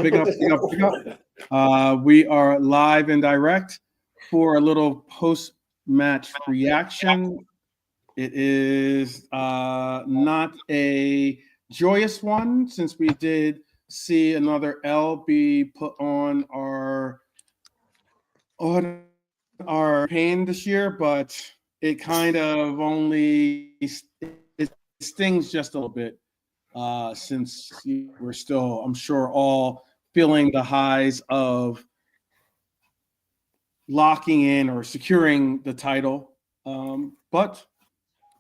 Big up, big up, big up. We are live and direct for a little post-match reaction. It is not a joyous one since we did see another L be put on our pain this year, but it kind of only it stings just a little bit since we're still, I'm sure, all feeling the highs of locking in or securing the title. But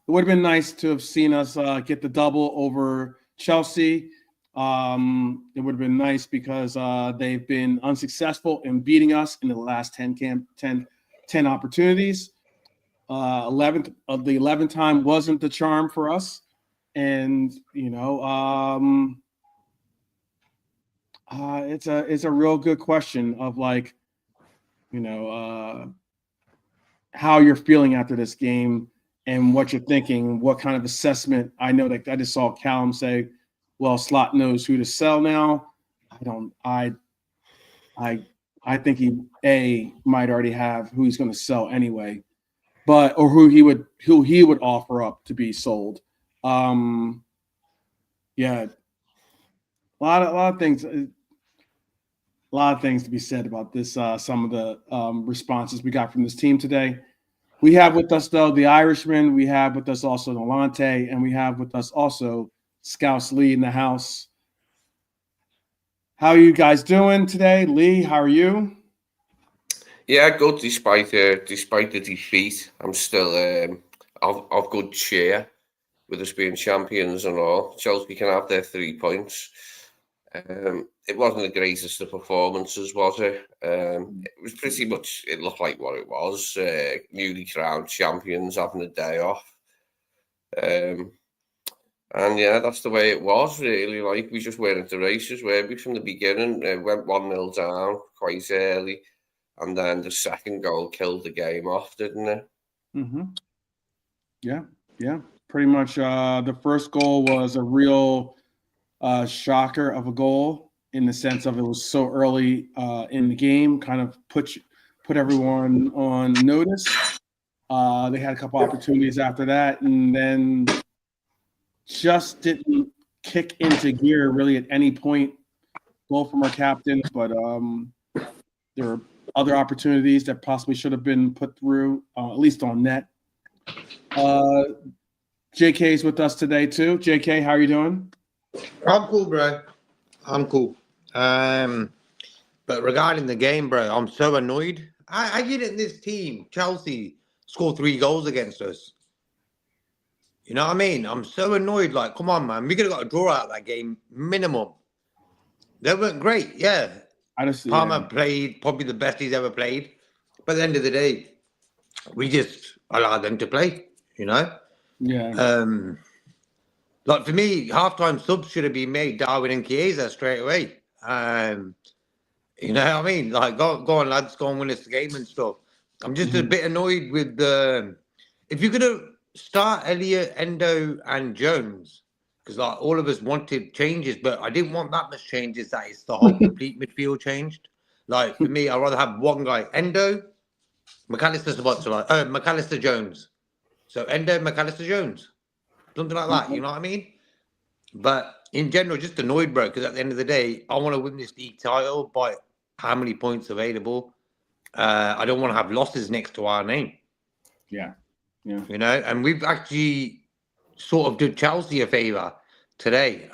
it would have been nice to have seen us get the double over Chelsea. It would have been nice because they've been unsuccessful in beating us in the last 10 opportunities. 11th of the 11th time wasn't the charm for us. And, it's a real good question of how you're feeling after this game and what you're thinking, what kind of assessment. I know that I just saw Callum say, well, Slot knows who to sell now. I think he might already have who he's going to sell anyway, or who he would offer up to be sold. Yeah, a lot of things. A lot of things to be said about this. Some of the responses we got from this team today. We have with us, though, the Irishman. We have with us also Nolante, and we have with us also Scouse Lee in the house. How are you guys doing today? Lee, how are you? Yeah, good. Despite the defeat, I'm still of good cheer with us being champions and all. Chelsea can have their 3 points. It wasn't the greatest of performances, was it? It was pretty much, it looked like what it was. Newly crowned champions having a day off. And yeah, that's the way it was, really. Like, we just weren't the races, were we, from the beginning? Went 1-0 down quite early. And then the second goal killed the game off, didn't it? Mm-hmm. Yeah. Pretty much the first goal was a real shocker of a goal in the sense of it was so early in the game, kind of put everyone on notice. They had a couple opportunities after that, and then just didn't kick into gear really at any point. Goal from our captain, but there were other opportunities that possibly should have been put through, at least on net. JK's with us today too. JK, how are you doing? I'm cool, bro. I'm cool. But regarding the game, bro, I'm so annoyed. I get it in this team. Chelsea scored 3 goals against us. You know what I mean? I'm so annoyed. Like, come on, man. We could have got a draw out of that game, minimum. They weren't great, yeah. Palmer played probably the best he's ever played. But at the end of the day, we just allowed them to play, Yeah. Like, for me, halftime subs should have been made, Darwin and Chiesa, straight away. You know what I mean? Like, go on, lads, go and win us the game and stuff. I'm just a bit annoyed with the... If you're going to start Elliott, Endo, and Jones, because like all of us wanted changes, but I didn't want that much changes that it's the whole complete midfield changed. Like, for me, I'd rather have one guy, Endo, McAllister Jones. So Endo, McAllister Jones. Something like that, you know what I mean? But in general, just annoyed, bro, because at the end of the day, I want to win this league title by how many points available. I don't want to have losses next to our name. Yeah. And we've actually sort of did Chelsea a favour today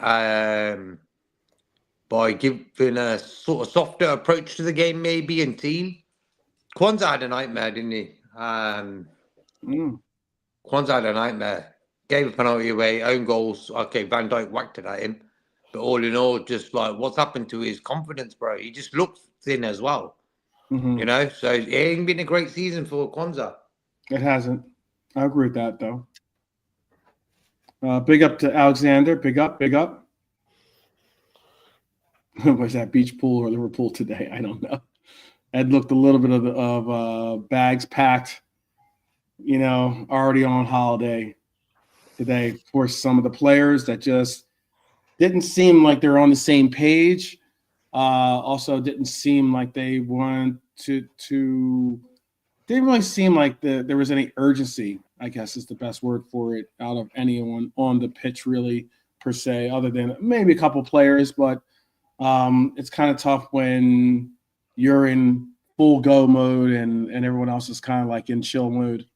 by giving a sort of softer approach to the game, maybe, and team. Kwanzaa had a nightmare, didn't he? Kwanzaa had a nightmare. Gave a penalty away, own goals. Okay, Van Dijk whacked it at him. But all in all, just like what's happened to his confidence, bro? He just looks thin as well. So it ain't been a great season for Kwanzaa. It hasn't. I agree with that, though. Big up to Alexander. Big up. Was that beach pool or Liverpool today? I don't know. Ed looked a little bit of bags packed, already on holiday today for some of the players that just didn't seem like they're on the same page. Also, didn't seem like they wanted to. Didn't really seem like there was any urgency, I guess is the best word for it, out of anyone on the pitch, really, per se, other than maybe a couple players. But it's kind of tough when you're in full go mode and everyone else is kind of like in chill mode.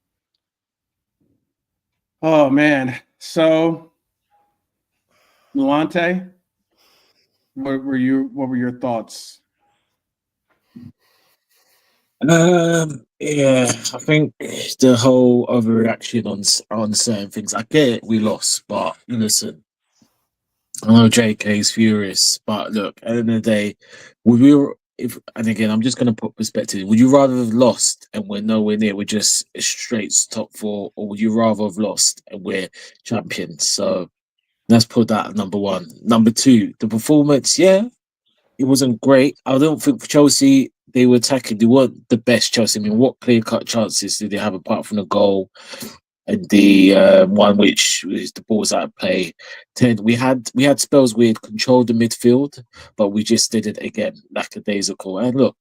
Oh, man. So, Milante, what were your thoughts? Yeah, I think the whole overreaction on certain things. I get it, we lost, but listen, I know JK's furious, but look, at the end of the day, we were if and again, I'm just gonna put perspective. Would you rather have lost and we're nowhere near, we're just straight top four, or would you rather have lost and we're champions? So let's put that at number one. Number two, the performance, yeah, it wasn't great. I don't think for Chelsea they were attacking. They weren't the best Chelsea. I mean, what clear cut chances did they have apart from the goal and the one which was the balls out of play? We had spells where we had controlled the midfield, but we just did it again lackadaisical. And look,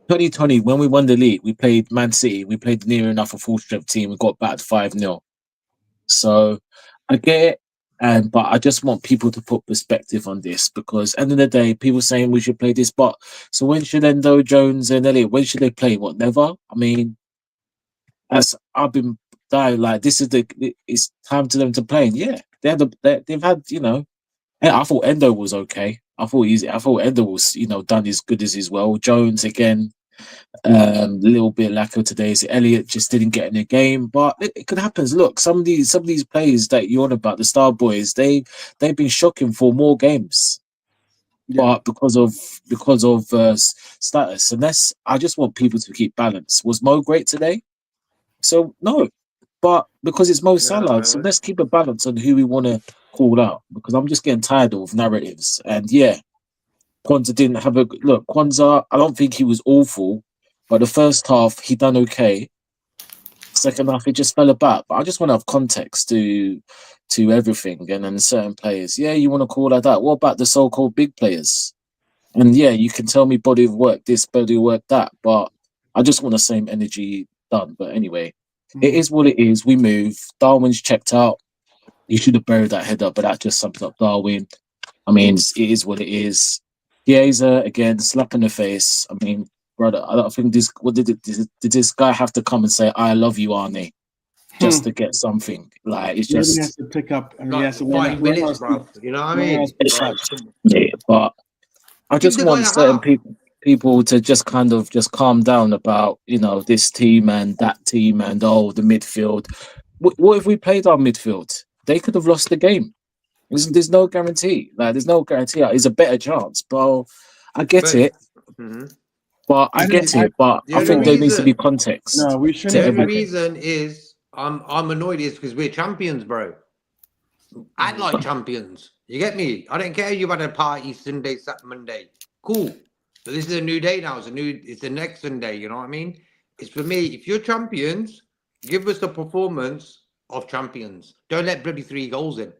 2020 when we won the league, we played Man City. We played near enough a full strength team. We got battered 5-0. So I get it. But I just want people to put perspective on this because end of the day, people saying we should play this. But so when should Endo, Jones, and Elliot? When should they play? What, never? I mean, as I've been dying, like this is it's time to them to play. And yeah, they've had I thought Endo was okay. I thought Endo was done as good as his well. Jones again. A little bit lacquer today. So Elliot just didn't get in the game, but it could happen. Look, some of these players that you're on about, the Star Boys, they've been shocking for more games, but because of status, and I just want people to keep balance. Was Mo great today? So no, but because it's Mo Salah, so let's keep a balance on who we want to call out because I'm just getting tired of narratives. And yeah, Kwanzaa didn't have a look. Kwanzaa, I don't think he was awful, but the first half he done okay. Second half he just fell apart. But I just want to have context to everything and then certain players. Yeah, you want to call that. What about the so-called big players? And yeah, you can tell me body of work this, body of work that, but I just want the same energy done. But anyway, it is what it is. We move. Darwin's checked out. He should have buried that header, but that just sums up Darwin. I mean, it is what it is. Chiesa again, slap in the face. I mean, brother, I don't think this. What did this guy have to come and say, "I love you, Arne," just to get something? Like it's just. He has to pick up. Like 5 minutes, bro. You know what I mean? Yeah, but I just want certain people to just kind of just calm down about this team and that team and the midfield. What if we played our midfield? They could have lost the game. There's no guarantee. Like, there's no guarantee. It's a better chance. But I get it. But I get it. But I think there needs to be context. No, we shouldn't. The only reason is I'm annoyed is because we're champions, bro. Act like champions. You get me? I don't care. You've had a party Sunday, Saturday, Monday. Cool. But this is a new day now. It's the next Sunday. You know what I mean? It's for me. If you're champions, give us the performance of champions. Don't let bloody 3 goals in.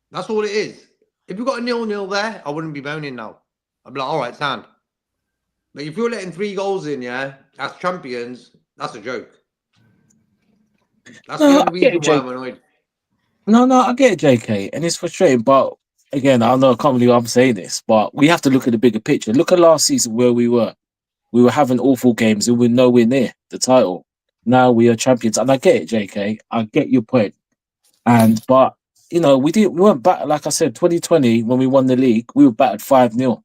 That's all it is. If you got a 0-0 there, I wouldn't be moaning now. I'd be like, all right, sound. But if you're letting 3 goals in, yeah, as champions, that's a joke. That's the only reason why I'm annoyed. No, I get it, JK, and it's frustrating. But again, I know I can't believe I'm saying this, but we have to look at the bigger picture. Look at last season where we were. We were having awful games and we're nowhere near the title. Now we are champions, and I get it, JK. I get your point. But we weren't battered. Like I said, 2020 when we won the league, we were battered 5-0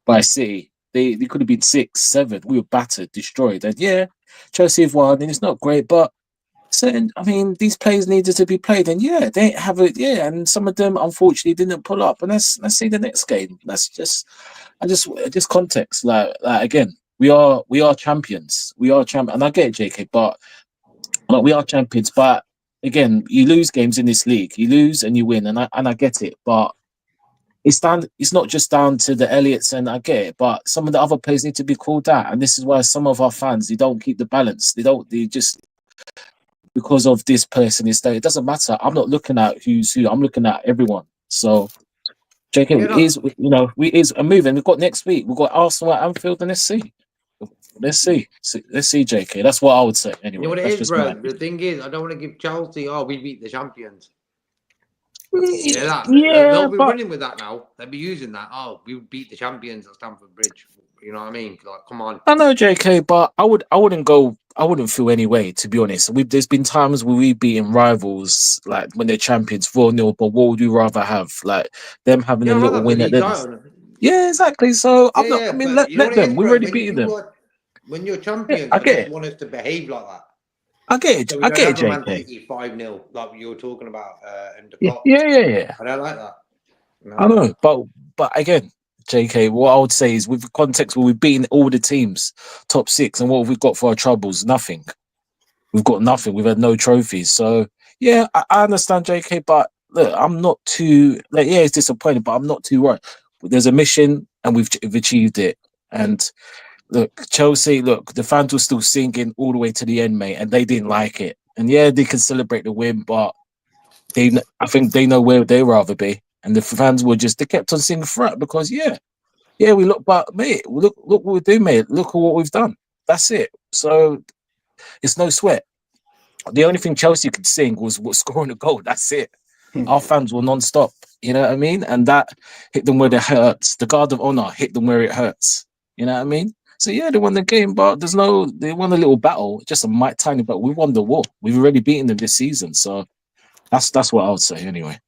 by City. They could have been 6-7. We were battered, destroyed. And yeah, Chelsea have won, and it's not great, but these players needed to be played, and yeah, they have it. Yeah, and some of them unfortunately didn't pull up. And let's see the next game. That's just context. Like again, we are champions. We are champions, and I get it, JK, but we are champions. But again, you lose games in this league. You lose and you win, and I get it. But it's not just down to the Elliots, and I get it. But some of the other players need to be called out, and this is why some of our fans they don't keep the balance. They just because of this person is that it doesn't matter. I'm not looking at who's who. I'm looking at everyone. So JK, Yeah, no. we is a moving. We've got next week. We've got Arsenal at Anfield, and let's see. Let's see, JK. That's what I would say. Anyway, You know what it that's is, just my bro? The opinion. thing is, I don't want to give Chelsea, we beat the champions. Yeah, Yeah, they'll be but running with that now. They'll be using that. Oh, we beat the champions at Stamford Bridge. You know what I mean? Like, come on. I know JK. But I wouldn't feel any way, to be honest. There's been times where we've beaten rivals, like when they're champions 4-0. But what would you rather have, like them having Yeah, a I'd rather little have the win at league them? title. Yeah, exactly. So I'm not. I Yeah, mean, but you know let what it them. is, We've bro? already beaten them. When you're Yeah, champions, I I get just it. want us to behave like that. I get it. So we I don't get have it, a Man JK. City 5-0 like you were talking about in the Yeah, Klopp. yeah. I don't like that. No. I know, but again, JK, what I would say is with the context where we've beaten all the teams, top six, and what have we got for our troubles? Nothing. We've got nothing. We've had no trophies. So yeah, I understand, JK, but look, I'm not too like yeah, it's disappointing, but I'm not too worried. There's a mission, and we've achieved it. And look, Chelsea, look, the fans were still singing all the way to the end, mate, and they didn't like it. And yeah, they can celebrate the win, but I think they know where they rather be. And the fans were they kept on singing threat because we look, but mate, look what we do, mate. Look at what we've done. That's it. So it's no sweat. The only thing Chelsea could sing was scoring a goal. That's it. Our fans were non-stop. You know what I mean? And that hit them where it hurts. The guard of honor hit them where it hurts. You know what I mean? So yeah, they won the game, but they won a little battle, just a tiny battle. We won the war. We've already beaten them this season. So that's what I would say anyway.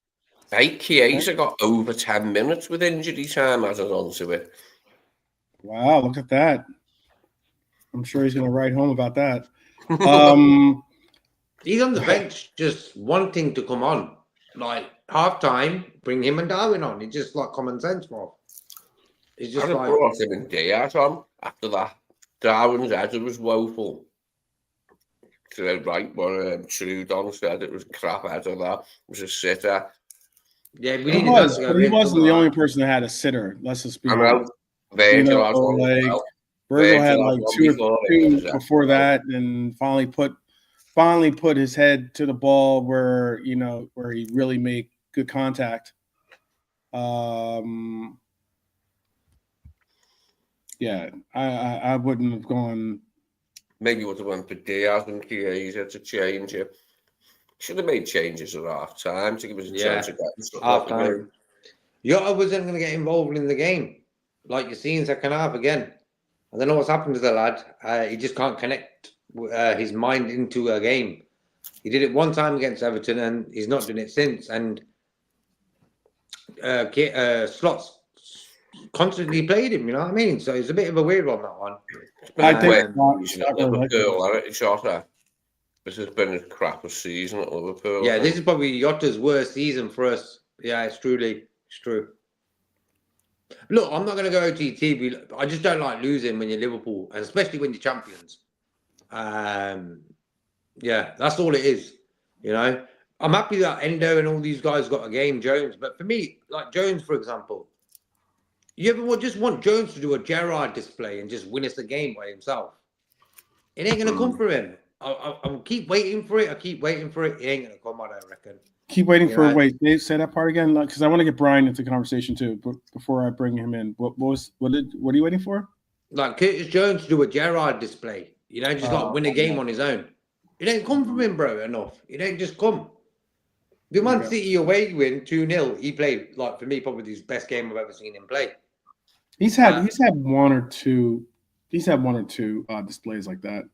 Hey, Chiesa got over 10 minutes with injury time added onto it. Wow, look at that. I'm sure he's going to write home about that. He's on the bench just wanting to come on. Like half time, bring him and Darwin on. It's just like common sense, bro. It's just I'd have like brought him and Diaz on after that. Darwin's header was woeful. To the right, what Trudon said, it was crap header. That it was a sitter. yeah, we He needed was, that to go but he in wasn't the somewhere only like that. person that had a sitter. Let's just be I honest. know Virgil has one as Like well. Virgil had Virgil like has one two before before that, and finally put his head to the ball where he really made good contact. Yeah, I wouldn't have gone. Maybe would have went for Diaz and Chiesa to change it. Should have made changes at half time to give us a chance of getting something off the game. Jota wasn't going to get involved in the game. Like you see in second half again. I don't know what's happened to the lad. He just can't connect his mind into a game. He did it one time against Everton and he's not done it since. And Slots constantly played him, you know what I mean? So it's a bit of a weird one, that one. I think Liverpool, Jota. This has been a crap season at Liverpool. Yeah, this is probably Jota's worst season for us. Yeah, it's true. Look, I'm not going to go OTT. I just don't like losing when you're Liverpool, and especially when you're champions. Yeah, that's all it is. You know, I'm happy that Endo and all these guys got a game, Jones. But for me, like Jones, for example, you ever just want Jones to do a Gerrard display and just win us the game by himself? It ain't going to come from him. I'll keep waiting for it. I keep waiting for it. It ain't going to come, I don't reckon. Keep waiting for wait. Dave, say that part again, because I want to get Brian into the conversation too. But before I bring him in, what are you waiting for? Like Curtis Jones to do a Gerrard display, you know, just like win a game on his own. It ain't come from him, bro. Enough. It ain't just come. The Man City away win 2-0. He played like for me probably his best game I've ever seen him play. He's had one or two displays like that.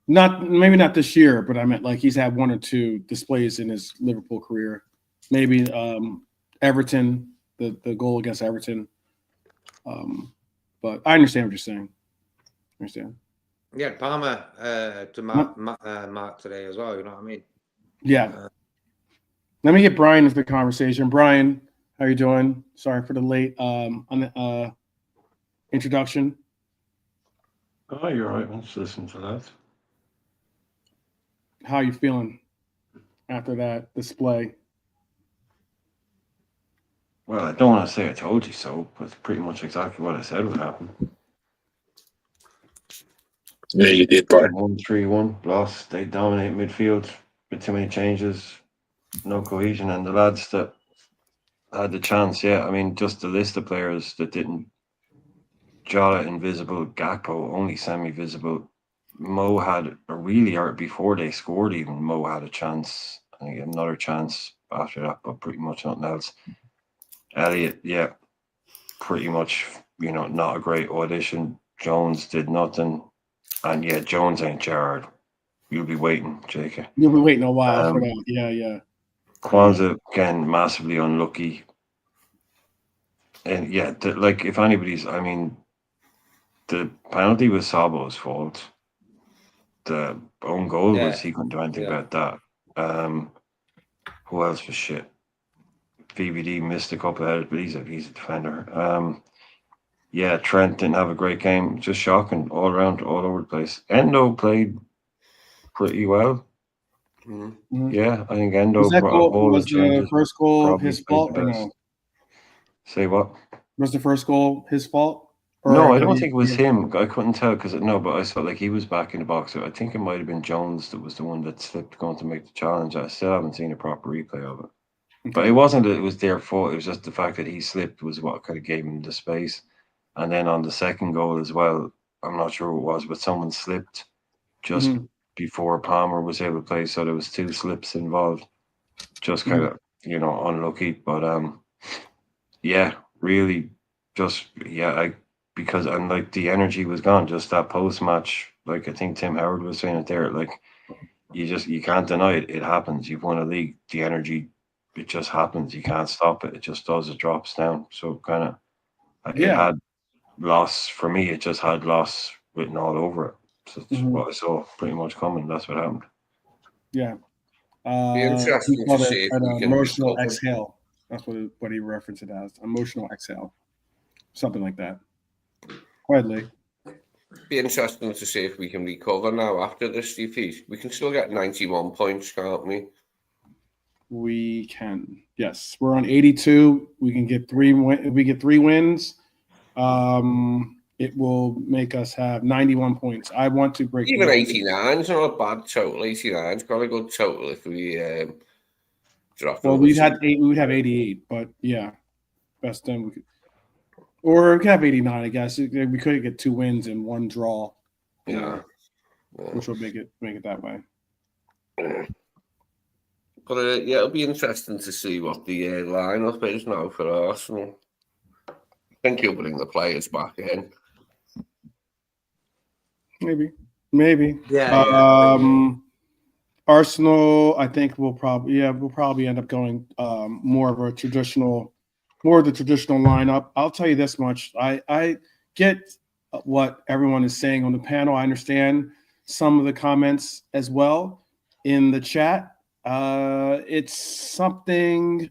Maybe not this year, but I meant like he's had one or two displays in his Liverpool career. Maybe Everton, the goal against Everton. But I understand what you're saying. I understand. Yeah, Palmer to Mark today as well. You know what I mean? Yeah. Let me get Brian into the conversation. Brian, how you doing? Sorry for the late introduction. Oh, you're right. Let's listen to that. How are you feeling after that display? Well, I don't want to say I told you so, but it's pretty much exactly what I said would happen. Yeah, you did, Brian. 1-3-1, lost. They dominate midfield with too many changes, no cohesion, and the lads that had the chance. Yeah, I mean, just the list of players that didn't. Jota invisible, Gakpo only semi-visible. Mo had a really hard before they scored. Even Mo had a chance. I think another chance after that, but pretty much nothing else. Elliot, yeah, pretty much. Not a great audition. Jones did nothing, and yeah, Jones ain't Gerrard. You'll be waiting, JK. You'll be waiting a while for that. Yeah. Kwanzaa again massively unlucky, and yeah, like if anybody's, I mean, the penalty was Sabo's fault. The own goal was he couldn't do anything about that. Who else was shit? VVD missed a couple of headers, but he's a defender. Yeah, Trent didn't have a great game. Just shocking all around, all over the place. Endo played pretty well. Mm. Yeah, I think Endo Was that brought a goal? whole Was of the changes. first goal Probably his played fault the or best. no? Say what? Was the first goal his fault? No, I did don't he- think it was him. I couldn't tell but I saw like he was back in the box. So I think it might have been Jones that was the one that slipped going to make the challenge. I still haven't seen a proper replay of it. But it wasn't that it was their fault. It was just the fact that he slipped was what kind of gave him the space. And then on the second goal as well, I'm not sure who it was, but someone slipped just before Palmer was able to play. So there was two slips involved. Just kind of, unlucky. But yeah, really just because like the energy was gone. Just that post match, like I think Tim Howard was saying it there, like you can't deny it. It happens. You've won a league. The energy, it just happens. You can't stop it. It just does. It drops down. So kind of, it had loss for me. It just had loss written all over it. So that's what I saw pretty much coming. That's what happened. Yeah. Be He interesting to called it see if an we can emotional recover. exhale. That's what he referenced it as. Emotional exhale. Something like that. Go ahead, Lee. Be interesting to see if we can recover now after this defeat. We can still get 91 points, can't we? We can. Yes, we're on 82. We can get if we get 3 wins, it will make us have 91 points. I want to break Even 89 is not a bad total. 89's got a good total if we drop. Well, we would have 88, but yeah, best then we could, or we could have 89. I guess we could get 2 wins and 1 draw. Yeah. Which will make it that way. But yeah, it'll be interesting to see what the lineup is now for Arsenal. I think he'll bring the players back in. Maybe. Yeah. Arsenal, I think we'll probably end up going more of the traditional lineup. I'll tell you this much: I get what everyone is saying on the panel. I understand some of the comments as well in the chat. It's something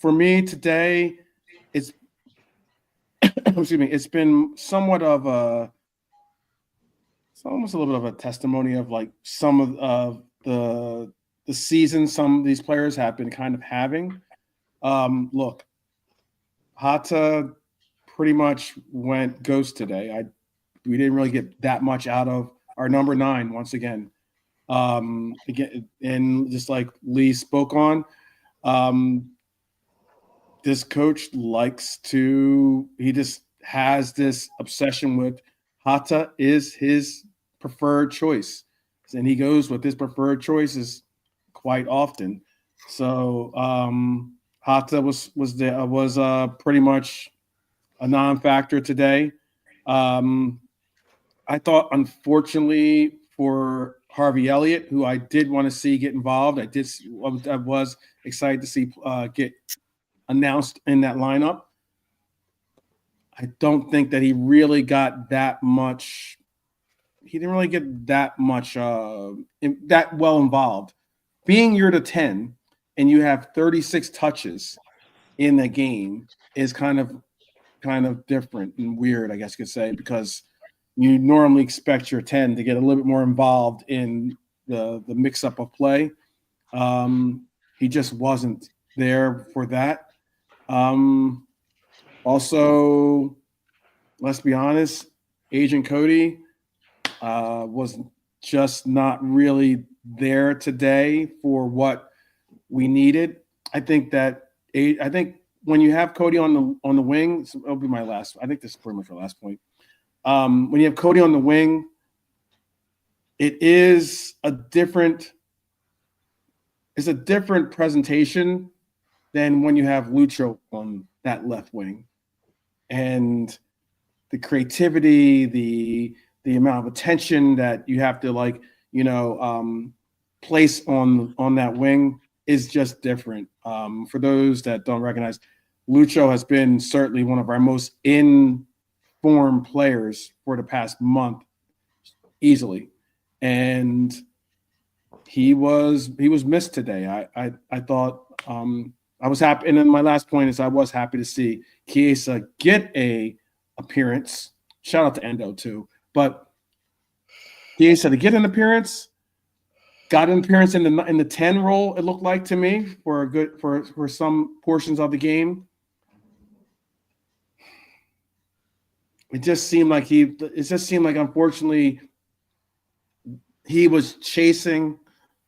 for me today. It's excuse me. It's been somewhat of it's almost a little bit of a testimony of like some of the season some of these players have been kind of having. Look, Hata pretty much went ghost today. We didn't really get that much out of our number 9 once again. Again, and just like Lee spoke on, this coach he just has this obsession with Hata is his preferred choice, and he goes with his preferred choices quite often. So Hata was pretty much a non-factor today. I thought, unfortunately, for Harvey Elliott, who I did want to see get involved, I was excited to see get announced in that lineup. I don't think that he really got that much. He didn't really get that much that well involved. Being you're to 10 and you have 36 touches in the game is kind of different and weird, I guess you could say, because you normally expect your 10 to get a little bit more involved in the mix-up of play. He just wasn't there for that. Also, let's be honest, Agent Cody was just not really there today for what we needed. I think when you have Cody on the wing, so it'll be my last. I think this is pretty much my last point. When you have Cody on the wing, it is a different presentation than when you have Lucho on that left wing, and the creativity, the amount of attention that you have to place on that wing is just different. For those that don't recognize, Lucho has been certainly one of our most in-form players for the past month, easily, and he was missed today. I thought I was happy, and then my last point is I was happy to see Chiesa get a appearance. Shout out to Endo too, but Chiesa to get an appearance. Got an appearance in the 10 role, it looked like to me, for some portions of the game. It just seemed like unfortunately he was chasing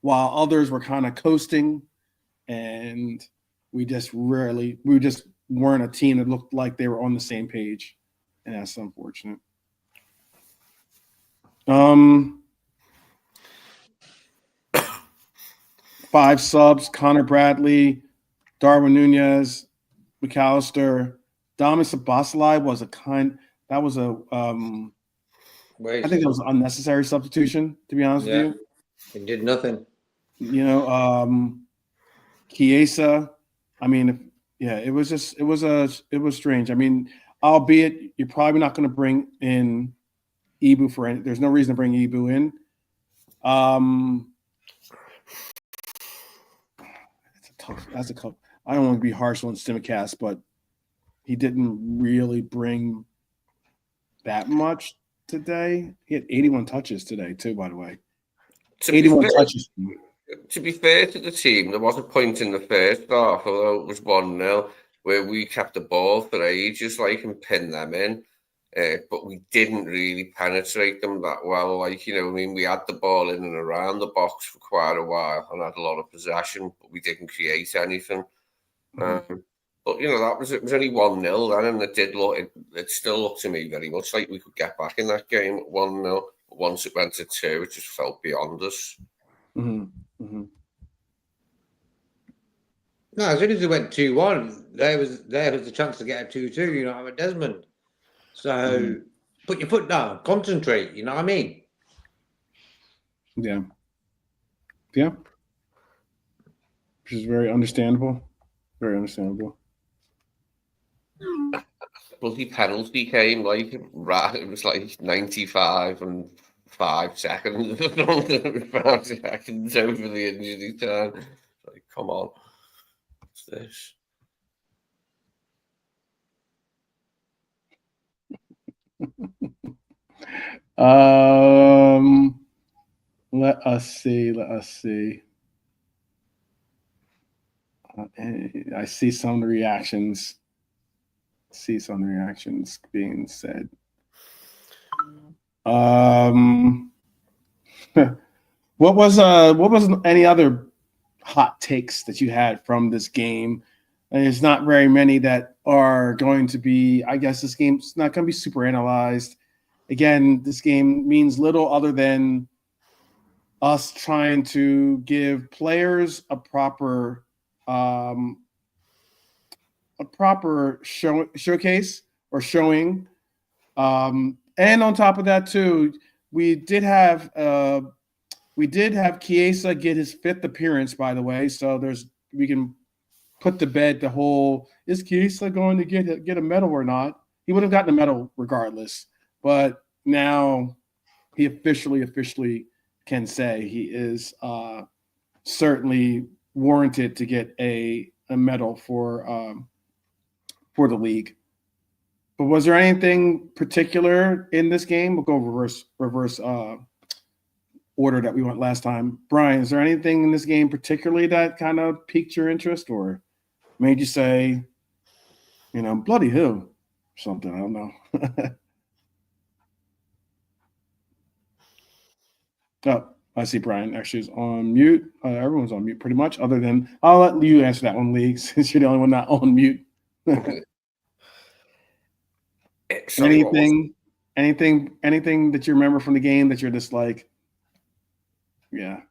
while others were kind of coasting, and we just weren't a team that looked like they were on the same page, and that's unfortunate. 5 subs: Connor Bradley, Darwin Nunez, McAllister. Domus Abasalai was I think it was an unnecessary substitution, to be honest with you. He did nothing. Chiesa. I mean, it was strange. I mean, albeit you're probably not going to bring in Ibu for any. There's no reason to bring Ibu in. That's a tough. I don't want to be harsh on Simicast, but he didn't really bring that much today. He had 81 touches today, too, by the way. 81 touches. To be fair to the team, there was a point in the first half, although it was 1-0, where we kept the ball for ages, and pinned them in. But we didn't really penetrate them that well. We had the ball in and around the box for quite a while and had a lot of possession, but we didn't create anything. Mm-hmm. But it was only 1-0 then, and it still looked to me very much like we could get back in that game at 1-0. But once it went to 2, it just felt beyond us. Mm-hmm. Mm-hmm. No, as soon as it went 2-1, there was the chance to get a 2-2. I'm a Desmond. So put your foot down, concentrate. You know what I mean? Yeah. Yeah. Which is very understandable. Very understandable. Bloody penalty came it was 95 and 5 seconds. 5 seconds over the injury time. Come on. What's this? Let us see. I see some of the reactions. Being said. What was any other hot takes that you had from this game? And there's not very many that are going to be. I guess this game's not going to be super analyzed. Again, this game means little other than us trying to give players a proper showcase or showing, and on top of that too, we did have Chiesa get his 5th appearance, by the way. So we can put to bed the whole, is Chiesa going to get a medal or not? He would have gotten a medal regardless, but now he officially can say he is certainly warranted to get a medal for the league. But was there anything particular in this game? We'll go reverse order that we went last time. Brian, is there anything in this game particularly that kind of piqued your interest or made you say, bloody who? Something, I don't know. Oh, I see Brian actually is on mute. Everyone's on mute pretty much, other than I'll let you answer that one, Lee, since you're the only one not on mute. Sorry, what was anything that you remember from the game that you're just like, yeah,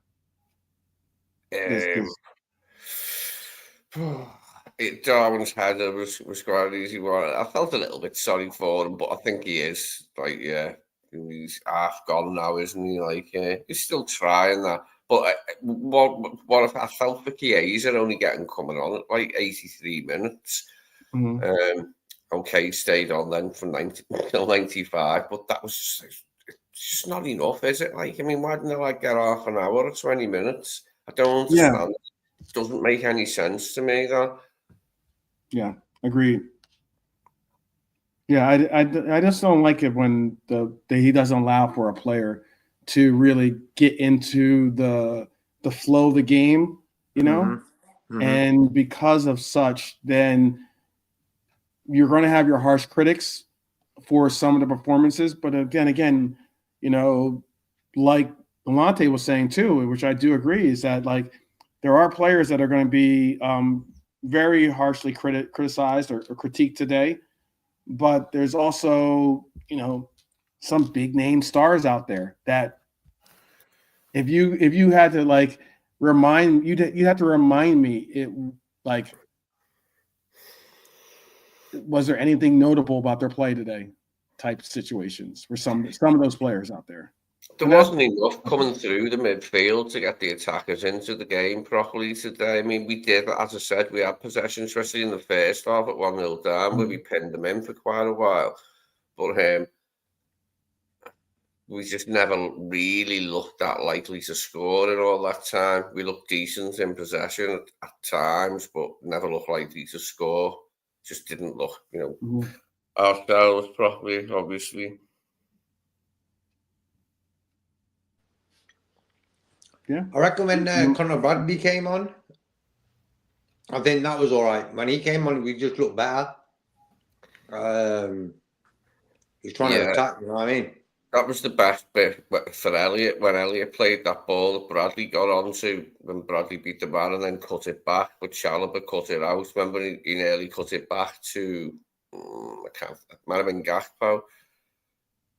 this. Darwin's header was quite an easy one. I felt a little bit sorry for him, but I think he is like, yeah, he's half gone now, isn't he? Like, he's still trying that. But what I felt for Chiesa only getting coming on at like 83 minutes. Okay, he stayed on then from 90 till 95, but that was just not enough, is it? Like, I mean, why didn't I like get half an hour or 20 minutes? I don't understand. Yeah. It doesn't make any sense to me, though. Yeah, agreed. Yeah, I just don't like it when he doesn't allow for a player to really get into the flow of the game, you know? And because of such, then you're going to have your harsh critics for some of the performances. But again, you know, like Alante was saying too, which I do agree, is that like there are players that are going to be very harshly criticized or critiqued today. But there's also, you know, some big name stars out there that if you had to like you have to remind me it, like, was there anything notable about their play today type situations for some of those players out there. There wasn't enough coming through the midfield to get the attackers into the game properly today. I mean, we did, as I said, we had possession, especially in the first half at 1-0 down, where we pinned them in for quite a while. But we just never really looked that likely to score in all that time. We looked decent in possession at times, but never looked likely to score. Just didn't look, you know, ourselves properly, obviously. Yeah, I reckon when Conor Bradley came on, I think that was all right. When he came on, we just looked better. He's trying to attack, you know what I mean? That was the best bit for Elliot, when Elliot played that ball that Bradley got onto, when Bradley beat the man and then cut it back, but Chalobah cut it out. Remember, he nearly cut it back to, it might have been Gakpo,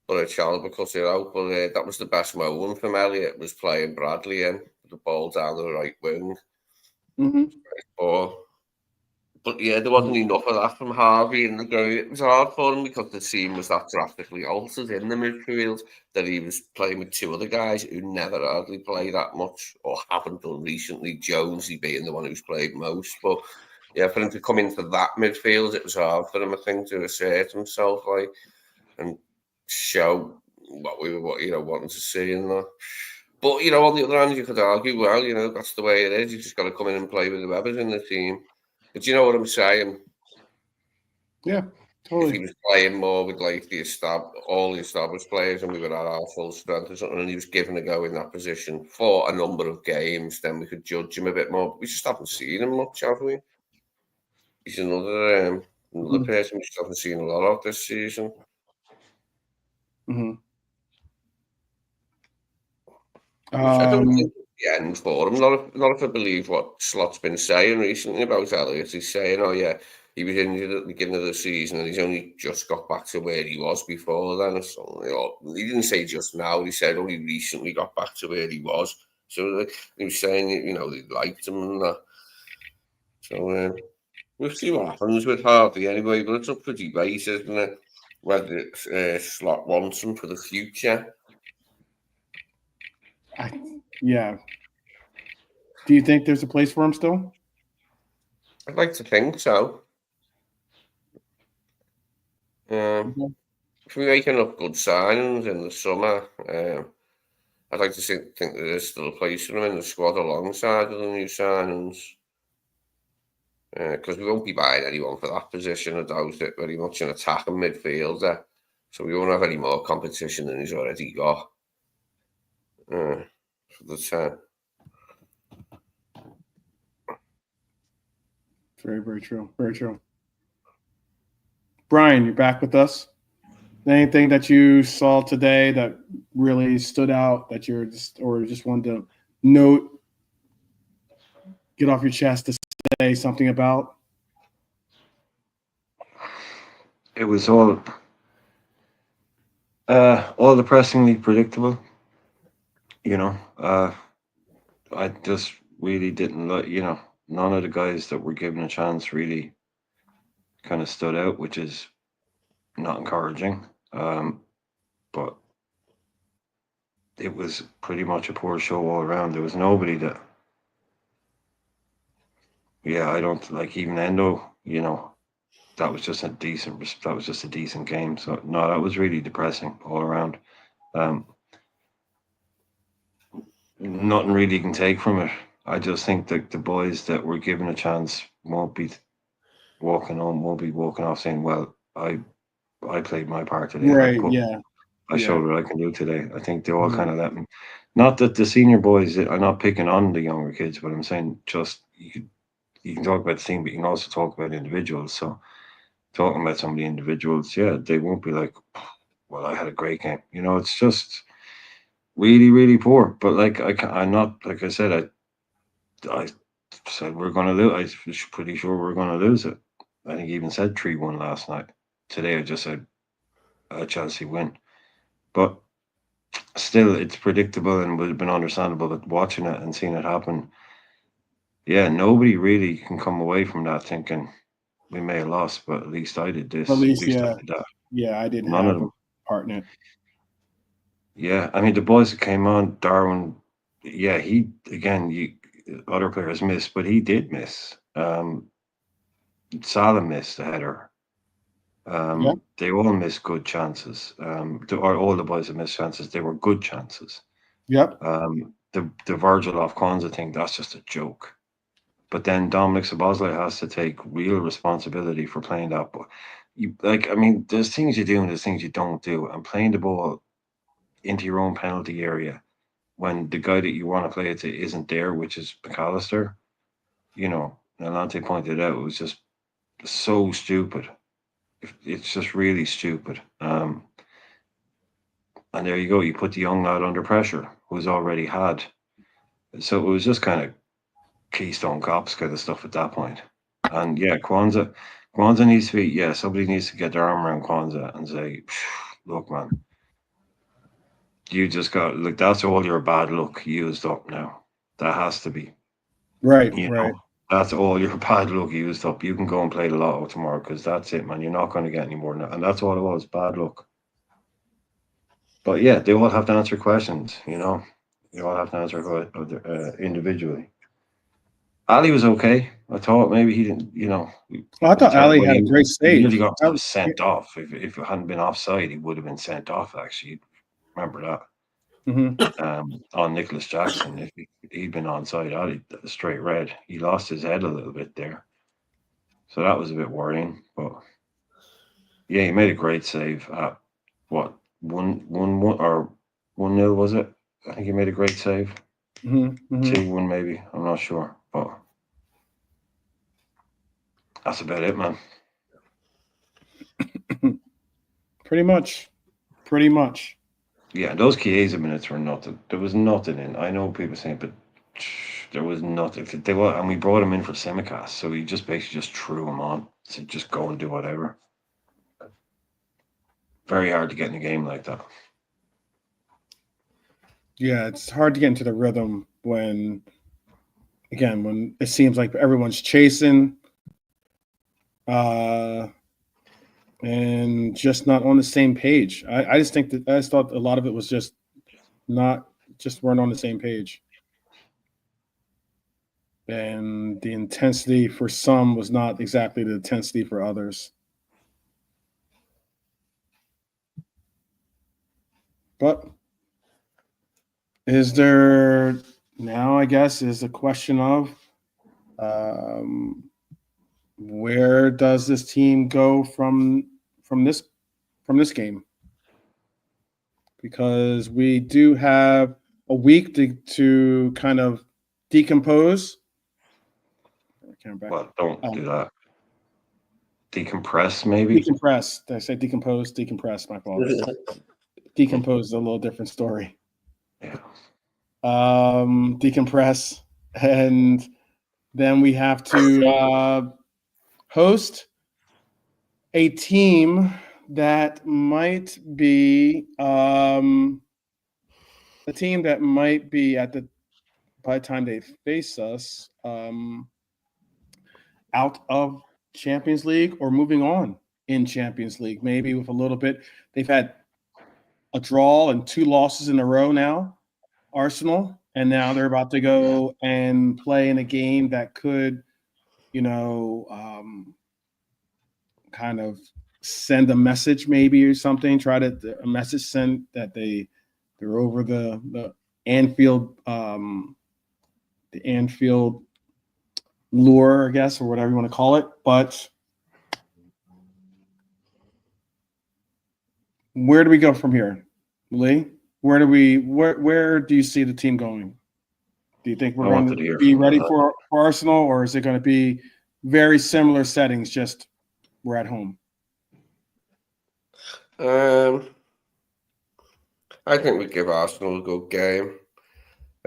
but Chalobah cut it out. But that was the best moment from Elliot, was playing Bradley in, the ball down the right wing. But yeah, there wasn't enough of that from Harvey in the game. It was hard for him because the team was that drastically altered in the midfield that he was playing with two other guys who never hardly play that much or haven't done recently. Jonesy being the one who's played most. But yeah, for him to come into that midfield, it was hard for him, I think, to assert himself and show what we were, wanting to see in that. But on the other hand, you could argue, well, that's the way it is. You just got to come in and play with whoever's in the team. But you know what I'm saying? Yeah, totally. If he was playing more with like all the established players, and we were at our full strength or something, and he was given a go in that position for a number of games, then we could judge him a bit more. But we just haven't seen him much, have we? He's another person we just haven't seen a lot of this season. I don't think it's the end for him. Not if I believe what Slot's been saying recently about Elliot. He's saying, oh yeah, he was injured at the beginning of the season and he's only just got back to where he was before then. Or something. He didn't say just now, he said only recently got back to where he was. So he was saying, they liked him and that. So we'll see what happens with Harvey anyway, but it's up for debate, isn't it? Whether Slot wants him for the future. Yeah. Do you think there's a place for him still? I'd like to think so. If we make enough good signings in the summer, I'd like to think there is still a place for him in the squad alongside of the new signings. Because we won't be buying anyone for that position. I doubt it very much, an attacking midfielder. So we won't have any more competition than he's already got. For the time. Very, very true. Very true. Brian, you're back with us. Anything that you saw today that really stood out that you're just wanted to note, get off your chest to say something about? It was all depressingly predictable. You know, I just really didn't like. None of the guys that were given a chance really kind of stood out, which is not encouraging. But it was pretty much a poor show all around. There was nobody that, I don't like even Endo. That was just a decent game. So no, that was really depressing all around. Nothing really you can take from it. I just think that the boys that were given a chance won't be walking off saying, "Well, I played my part today. Right. Yeah. I showed what I can do today." I think they all Mhm. kind of let me. Not that the senior boys, I'm not picking on the younger kids, but I'm saying just you can talk about the team, but you can also talk about individuals. So talking about some of the individuals, they won't be like, "Well, I had a great game." It's just really, really poor. But like I'm not, like I said, I said we're going to lose. I was pretty sure we're going to lose it. I think he even said 3-1 last night. Today I just said Chelsea win. But still, it's predictable and would have been understandable. But watching it and seeing it happen, nobody really can come away from that thinking we may have lost, but at least I did this. At least, I did that. Yeah, I didn't None of have a them. part in it. Yeah, I mean the boys that came on, Darwin. Yeah, he again. Other players missed, but he did miss. Salah missed a header. Yeah. They all missed good chances. All the boys that missed chances, they were good chances. Yep. The Virgil off Kwanzaa thing, that's just a joke. But then Dominic Szoboszlai has to take real responsibility for playing that. But there's things you do and there's things you don't do. And playing the ball into your own penalty area when the guy that you want to play it to isn't there, which is McAllister, Alante pointed out, it was just so stupid. It's just really stupid. And there you go. You put the young lad under pressure, who's already had. So it was just kind of Keystone Cops kind of stuff at that point. And Kwanzaa needs to be, somebody needs to get their arm around Kwanzaa and say, look, man, you just got, like, that's all your bad luck used up now. That has to be. Right. You Right. know, that's all your bad luck used up. You can go and play the lotto tomorrow because that's it, man. You're not going to get any more than that. And that's all it was, bad luck. But they all have to answer questions, They all have to answer individually. Ali was okay. I thought maybe he didn't, Well, I thought Ali had a great he nearly save. got sent off. If it hadn't been offside, he would have been sent off, actually. Remember that. On Nicholas Jackson, if he'd been onside, Ali straight red. He lost his head a little bit there. So that was a bit worrying. But he made a great save at what, 1-1 or 1-0, was it? I think he made a great save. 2-1 maybe. I'm not sure. But that's about it, man. Pretty much. Yeah, those Chiesa minutes were nothing. There was nothing in. I know people saying, but there was nothing. And we brought him in for Simicast, so we just basically just threw him on. So just go and do whatever. Very hard to get in a game like that. Yeah, it's hard to get into the rhythm when it seems like everyone's chasing, and just not on the same page. I just thought a lot of it was just weren't on the same page. And the intensity for some was not exactly the intensity for others. But is there now, I guess, is the question of where does this team go from this game? Because we do have a week to kind of decompose. Well, don't do that. Decompress, maybe. Decompress. Did I say decompose? Decompress. My fault. decompose is a little different story. Yeah. Decompress, and then we have to host a team that might be a team that might be by the time they face us out of Champions League or moving on in Champions League, maybe with a little bit. They've had a draw and 2 losses in a row now, Arsenal, and now they're about to go and play in a game that could, kind of send a message maybe or something. Try to a message sent that they're over the Anfield lure, I guess, or whatever you want to call it. But where do we go from here, Lee? Where do you see the team going? Do you think we're going to be ready for Arsenal, or is it going to be very similar settings, just we're at home? I think we give Arsenal a good game.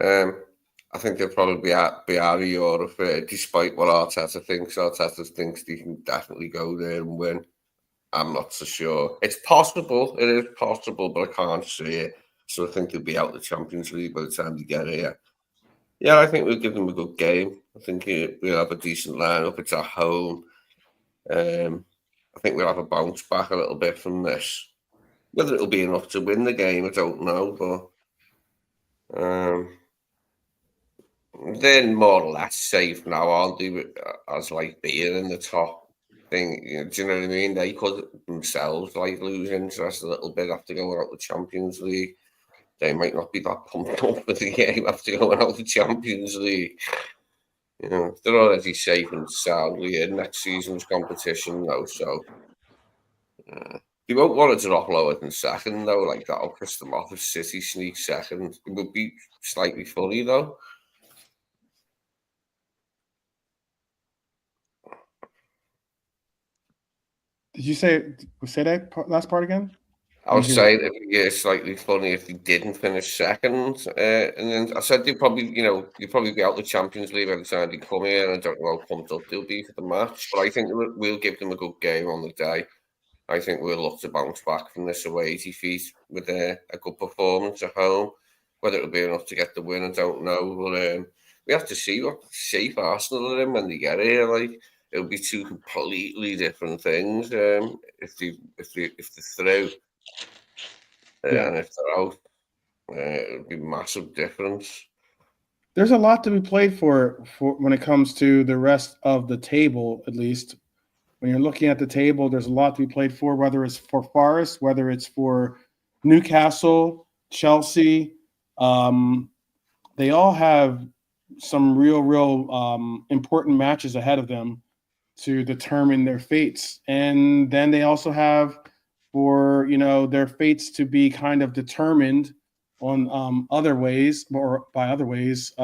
I think they'll probably be out of Europe, despite what Arteta thinks. Arteta thinks they can definitely go there and win. I'm not so sure. It's possible. It is possible, but I can't see it. So I think they'll be out of the Champions League by the time they get here. Yeah, I think we'll give them a good game. I think we'll have a decent lineup. It's at home. I think we'll have a bounce back a little bit from this. Whether it'll be enough to win the game, I don't know. But they're more or less safe now, aren't they? As like being in the top thing, do you know what I mean? They could themselves like lose interest a little bit after going out the Champions League. They might not be that pumped up with the game after going out the Champions League. They're already safe and soundly in next season's competition now, so they won't want to drop lower than second, though. Like, that'll piss them off if City sneak second. It would be slightly funny, though. Did you say that last part again? I was saying it would be slightly funny if they didn't finish second. And then I said they'd probably be out the Champions League by the time they come here. I don't know how pumped up they'll be for the match, but I think we'll give them a good game on the day. I think we'll look to bounce back from this away defeat with a good performance at home. Whether it'll be enough to get the win, I don't know. But we have to see what shape Arsenal are in when they get here. Like, it'll be 2 completely different things if they're through. And if they're out, it'll be a massive difference. There's a lot to be played for when it comes to the rest of the table, at least. When you're looking at the table, there's a lot to be played for, whether it's for Forest, whether it's for Newcastle, Chelsea. They all have some real important matches ahead of them to determine their fates. And then they also have for their fates to be kind of determined on other ways or by other ways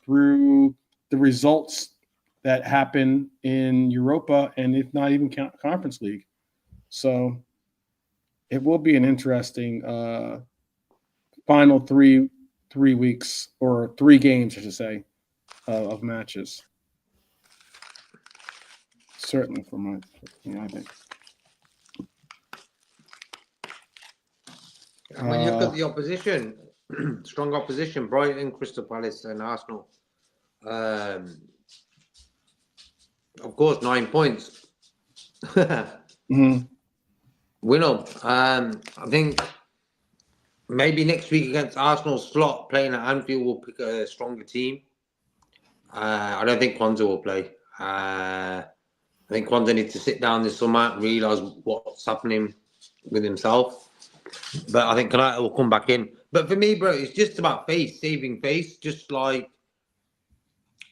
through the results that happen in Europa and if not even Conference League. So it will be an interesting final three weeks or 3 games, I should say, of matches. Certainly for I think. And when you look at the opposition, strong opposition, Brighton, Crystal Palace and Arsenal. Of course, 9 points. Mm-hmm. Win them. I think maybe next week against Arsenal, Slot playing at Anfield will pick a stronger team. I don't think Kwanzaa will play. I think Kwanzaa needs to sit down this summer and realise what's happening with himself. But I think Kanata will come back in. But for me, bro, it's just about face, saving face, just like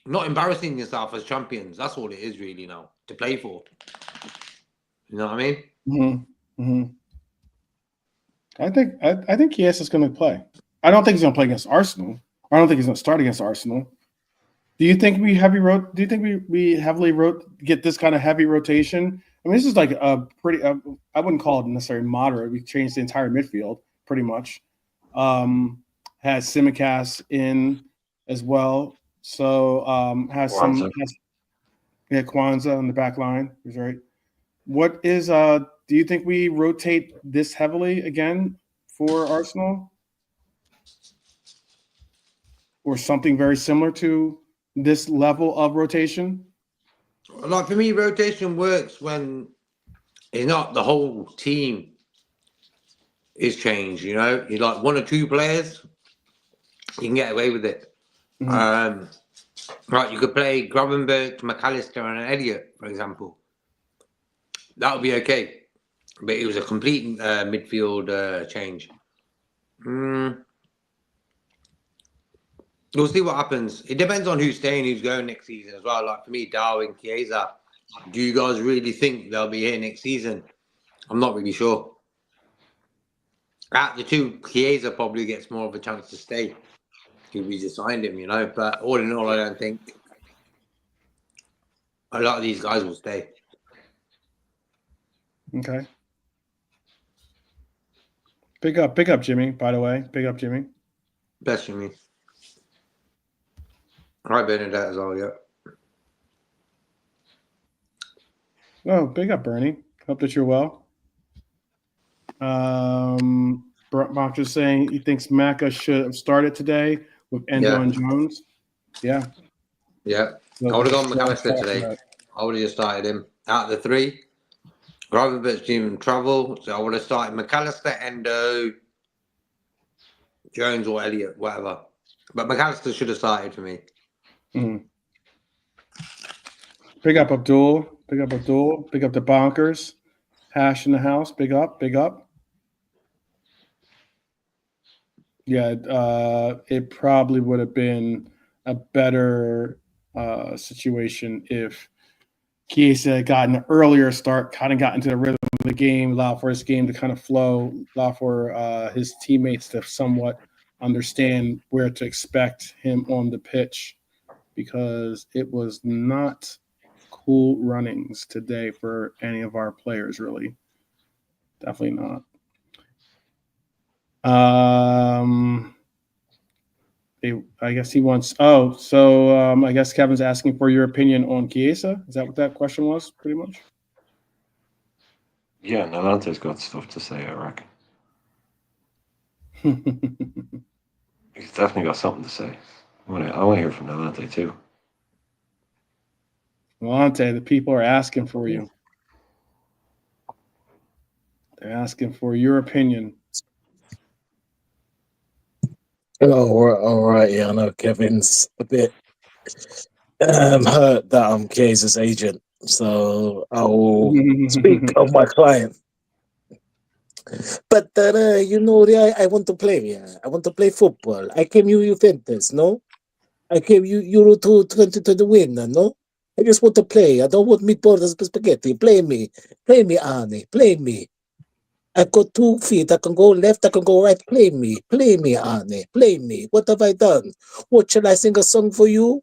not embarrassing yourself as champions. That's all it is really now, to play for. You know what I mean? Mm-hmm. Mm-hmm. I think Chiesa is going to play. I don't think he's going to play against Arsenal. I don't think he's going to start against Arsenal. Do you think we heavily get this kind of heavy rotation? I mean, this is like a pretty. I wouldn't call it necessarily moderate. We changed the entire midfield pretty much. Has Simicast in as well. So has Kwanzaa. Kwanzaa on the back line. He's right. What is do you think we rotate this heavily again for Arsenal? Or something very similar to this level of rotation? Like for me, rotation works when it's not the whole team is changed. You know, you like one or two players, you can get away with it. Mhm. Right, you could play Gravenberch, McAllister, and Elliott, for example. That would be okay. But it was a complete midfield change. We'll see what happens. It depends on who's staying, who's going next season as well. Like for me, Darwin, Chiesa. Do you guys really think they'll be here next season? I'm not really sure. Out the two, Chiesa probably gets more of a chance to stay because we just signed him, you know. But all in all, I don't think a lot of these guys will stay. Okay. Big up, Jimmy, by the way. Big up, Jimmy. Bless you, me. Right, Bernadette as well, yeah. Oh, big up, Bernie. Hope that you're well. Mark is saying he thinks Macca should have started today with Endo and Jones. Yeah. Yeah. I would have gone McAllister today. I would have just started him. Out of the three, Gravenberch didn't travel, so I would have started McAllister, Endo, Jones, or Elliott, whatever. But McAllister should have started for me. Mm. Big up, Abdul. Big up, Abdul. Big up the Bonkers. Hash in the house. Big up. Big up. Yeah, it probably would have been a better situation if Chiesa had gotten an earlier start, kind of got into the rhythm of the game, allowed for his game to kind of flow, allow for his teammates to somewhat understand where to expect him on the pitch, because it was not cool runnings today for any of our players, really. Definitely not. I guess he wants. Oh, so I guess Kevin's asking for your opinion on Chiesa. Is that what that question was, pretty much? Yeah, Nalante's got stuff to say, I reckon. He's definitely got something to say. I want to hear from Nalante too. Lante, the people are asking for you. They're asking for your opinion. All right. Yeah, I know Kevin's a bit hurt that I'm Kiesa's agent, so I will speak of my client. But I want to play. Yeah, I want to play football. I came Juventus, no. I came Euro 2020 to win, no. I just want to play. I don't want meatballs and spaghetti. Play me, Arne. Play me. I've got 2 feet. I can go left. I can go right. Play me, Arne. Play me. What have I done? What shall I sing a song for you?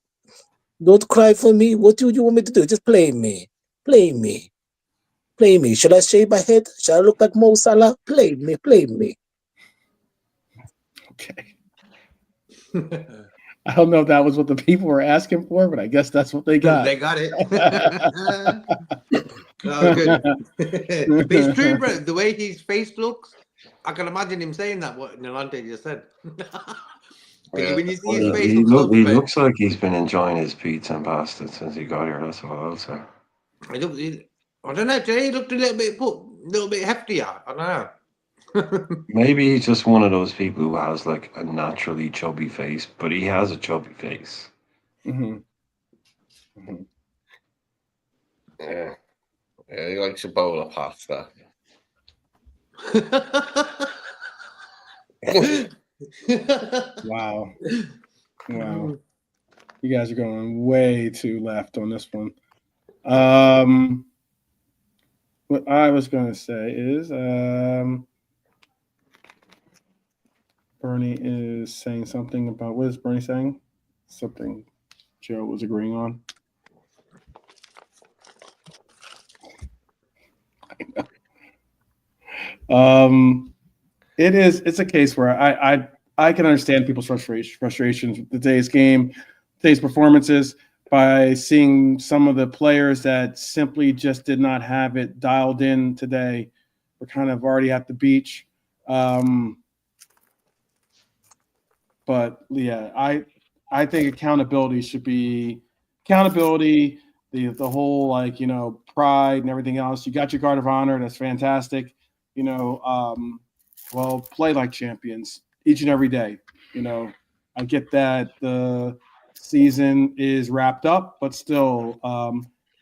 Don't cry for me. What do you want me to do? Just play me. Play me. Play me. Should I shave my head? Shall I look like Mo Salah? Play me. Play me. Okay. I don't know if that was what the people were asking for, but I guess that's what they got. They got it. Oh, good. But it's true, bro. The way his face looks, I can imagine him saying that, what Nalante just said. Because when you see his face He on looks like he's been enjoying his pizza and pasta since he got here. That's what I'll say. I don't know. Today he looked a little bit heftier. I don't know. Maybe he's just one of those people who has like a naturally chubby face, but he has a chubby face. Mm-hmm. Mm-hmm. Yeah, he likes a bowl of pasta. Wow. You guys are going way too left on this one. What I was going to say is Bernie is saying something about, what is Bernie saying? Something Joe was agreeing on. I know. It is. It's a case where I can understand people's frustrations with today's game, today's performances, by seeing some of the players that simply just did not have it dialed in today. We're kind of already at the beach. But yeah, I think accountability should be accountability. The whole, like, pride and everything else. You got your guard of honor. That's fantastic. Well, play like champions each and every day. I get that the season is wrapped up, but still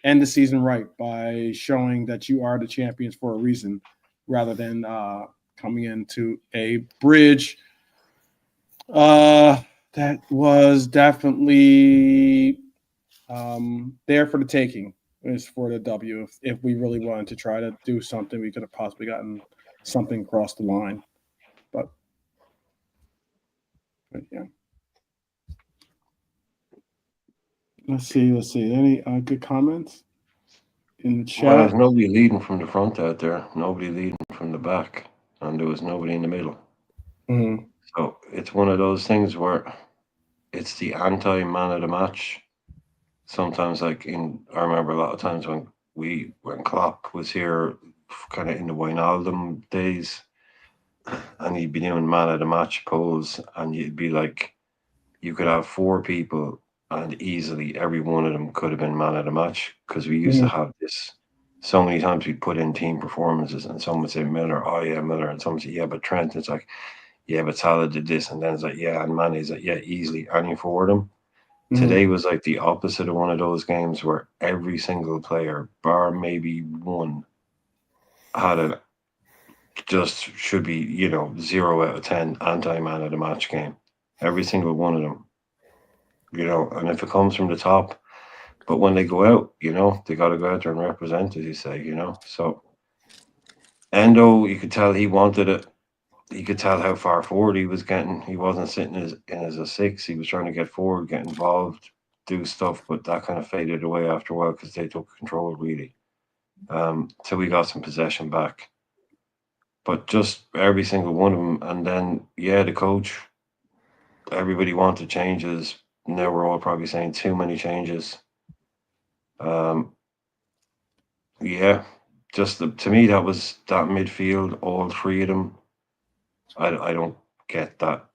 end the season right by showing that you are the champions for a reason, rather than coming into a bridge that was definitely there for the taking. Is for the W. If we really wanted to try to do something, we could have possibly gotten something across the line. But yeah. Let's see. Any good comments in the chat? Well, there's nobody leading from the front out there, nobody leading from the back, and there was nobody in the middle. Mm-hmm. So it's one of those things where it's the anti-man of the match. Sometimes, I remember a lot of times when Klopp was here, kind of in the Wijnaldum days, and he'd be doing man of the match polls, and you'd be like, you could have 4 people, and easily every one of them could have been man of the match, because we used to have this. So many times we put in team performances, and someone would say Miller, oh yeah, Miller, and someone would say, yeah, but Trent. It's like, yeah, but Salah did this, and then it's like, yeah, and Mane's like, yeah, easily any 4 of them. Today was like the opposite of one of those games where every single player, bar maybe one, had just should be 0 out of 10 anti-man of the match game. Every single one of them, and if it comes from the top, but when they go out, they got to go out there and represent, as you say, So Endo, you could tell he wanted it. You could tell how far forward he was getting. He wasn't sitting as a 6. He was trying to get forward, get involved, do stuff, but that kind of faded away after a while because they took control, really. Till we got some possession back. But just every single one of them. And then, the coach, everybody wanted changes. Now we're all probably saying too many changes. Just to me, that was that midfield, all 3 of them. I don't get that.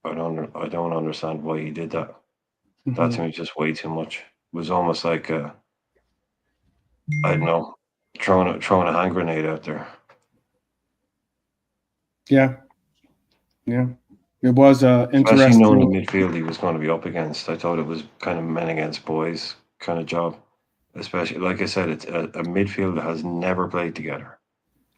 I don't understand why he did that. Mm-hmm. That to me just way too much. It was almost like I don't know, throwing a hand grenade out there. Yeah. It was Especially interesting. knowing the midfield he was going to be up against. I thought it was kind of men against boys kind of job. Especially, like I said, it's a midfield that has never played together.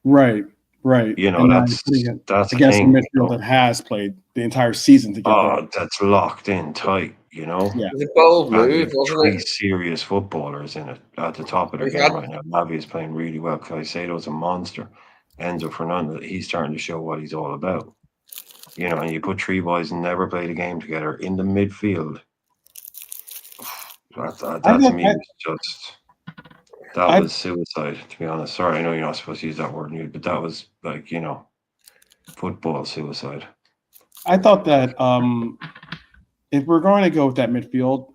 Right. And that's against the thing. The midfield that has played the entire season together. Oh, that's locked in tight. Yeah. The bold move, wasn't 3 it? serious footballers in it at the top of their game right now. Navi is playing really well. Caicedo's a monster. Enzo Fernandez, he's starting to show what he's all about. And you put 3 boys and never played a game together in the midfield. That to me was just was suicide, to be honest. Sorry, I know you're not supposed to use that word, but that was like, football suicide. I thought that if we're going to go with that midfield,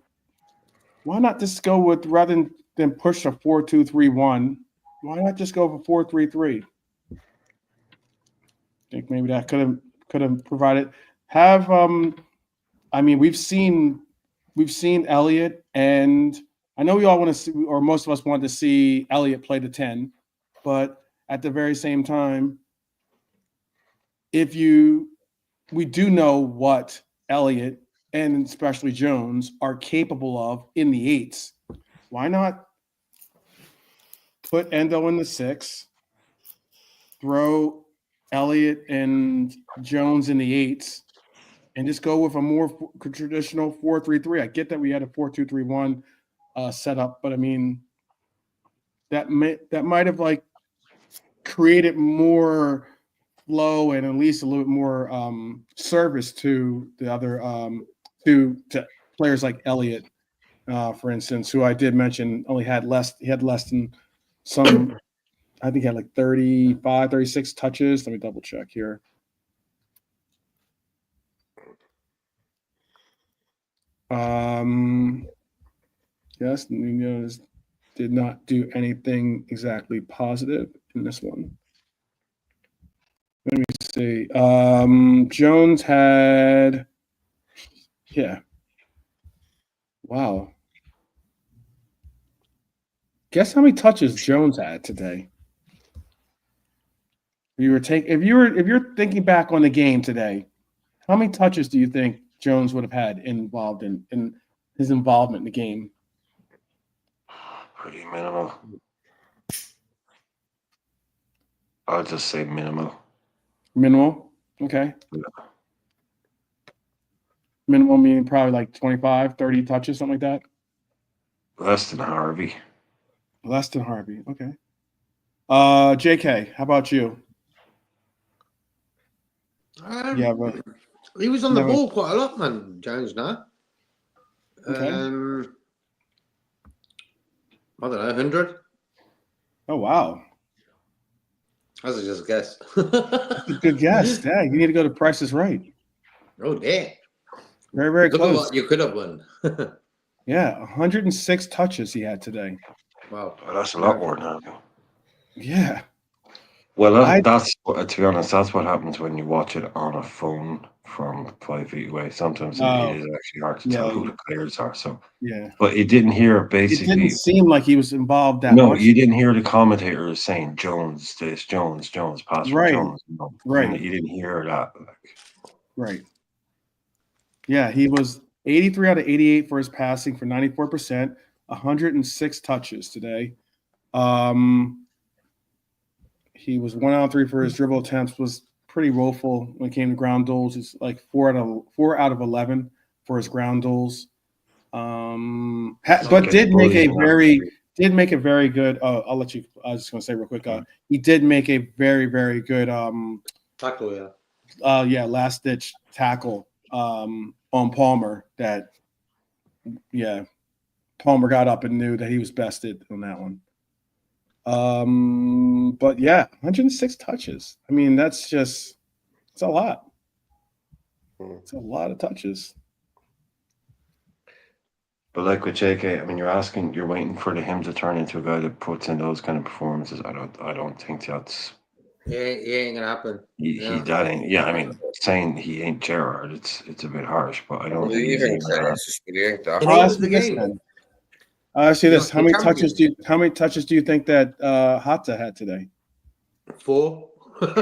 why not just go with, rather than push a 4-2-3-1, why not just go for 4-3-3? I think maybe that could have provided. We've seen Elliott, and I know we all want to see, or most of us want to see Elliott play the 10, but at the very same time, we do know what Elliott and especially Jones are capable of in the 8s. Why not put Endo in the 6, throw Elliott and Jones in the 8s, and just go with a more traditional 4-3-3. I get that we had a 4-2-3-1 setup, but I mean that might have like created more flow and at least a little bit more service to the other to players like Elliott, for instance, who I did mention only had less. He had less than some. I think he had like 35, 36 touches. Let me double check here. Yes, Nunez did not do anything exactly positive in this one. Let me see. Jones had, yeah. Wow. Guess how many touches Jones had today? If you're thinking back on the game today, how many touches do you think Jones would have had involved in his involvement in the game? Pretty minimal. I'll just say minimal. Minimal? Okay. Yeah. Minimal meaning probably like 25, 30 touches, something like that. Less than Harvey. Less than Harvey. Okay. JK, how about you? Yeah, but He was on the Yeah, but- ball quite a lot, man, Jones, now. Okay. I don't know, 100? Oh wow. That's just a guess. Good guess. Yeah, you need to go to Price is Right. Oh, yeah. Very, very Look at close. what you could have won. Yeah, 106 touches he had today. Wow. Oh, that's a lot more than Harvey. Yeah. Well, that's to be honest, that's what happens when you watch it on a phone from 5 feet away. Sometimes it is actually hard to tell who the players are. So, Yeah. but you didn't hear It basically. didn't seem like he was involved that No, much. you didn't hear the commentators saying Jones this, Jones, pass for Right. Jones. No. Right. You didn't hear that. Right. Yeah, he was 83 out of 88 for his passing for 94%, 106 touches today. He was 1 out of 3 for his dribble attempts, was pretty woeful when it came to ground duels. It's like 4 out of 11 for his ground duels. But did make a very good. I'll let you. I was just gonna say real quick. He did make a very, very good. Tackle, yeah. Last ditch tackle on Palmer. That, yeah, Palmer got up and knew that he was bested on that one. But yeah, 106 touches. I mean, it's a lot. It's a lot of touches. But like with JK, I mean, you're waiting for him to turn into a guy that puts in those kind of performances. I don't think that's. He ain't gonna happen. That ain't. Yeah, I mean, saying he ain't Gerrard, it's a bit harsh, but I don't think he's Even even that. It is the game. I see this. You're champion. How many touches do you think that Hatta had today? 4. Did he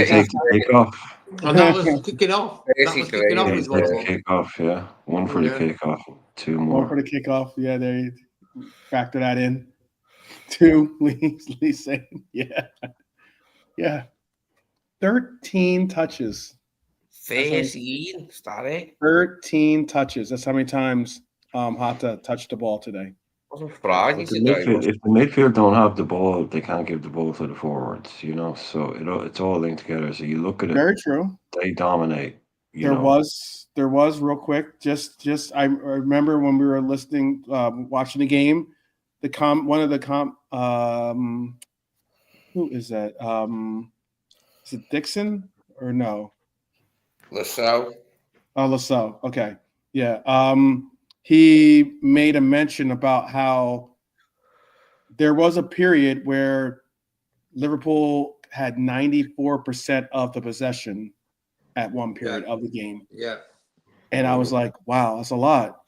take the kick off? And that was kicking off. That was kicking off Yeah, he as took the well. kick off. Yeah, one for the kickoff, 2 more. One for the kickoff. Yeah, they factor that in. 2, Lee saying, yeah. 13 touches. 13, is that it? 13 touches. That's how many times Hatta touched the ball today. Wasn't Friday If the today. midfield don't have the ball, they can't give the ball to the forwards, So it's all linked together. So you look at it. Very true. They dominate. There was real quick. Just I remember when we were watching the game. Who is that? Is it Dixon or no? LaSalle. Oh, LaSalle. Okay. Yeah. He made a mention about how there was a period where Liverpool had 94% of the possession at one period of the game. Yeah. And I was like, wow, that's a lot.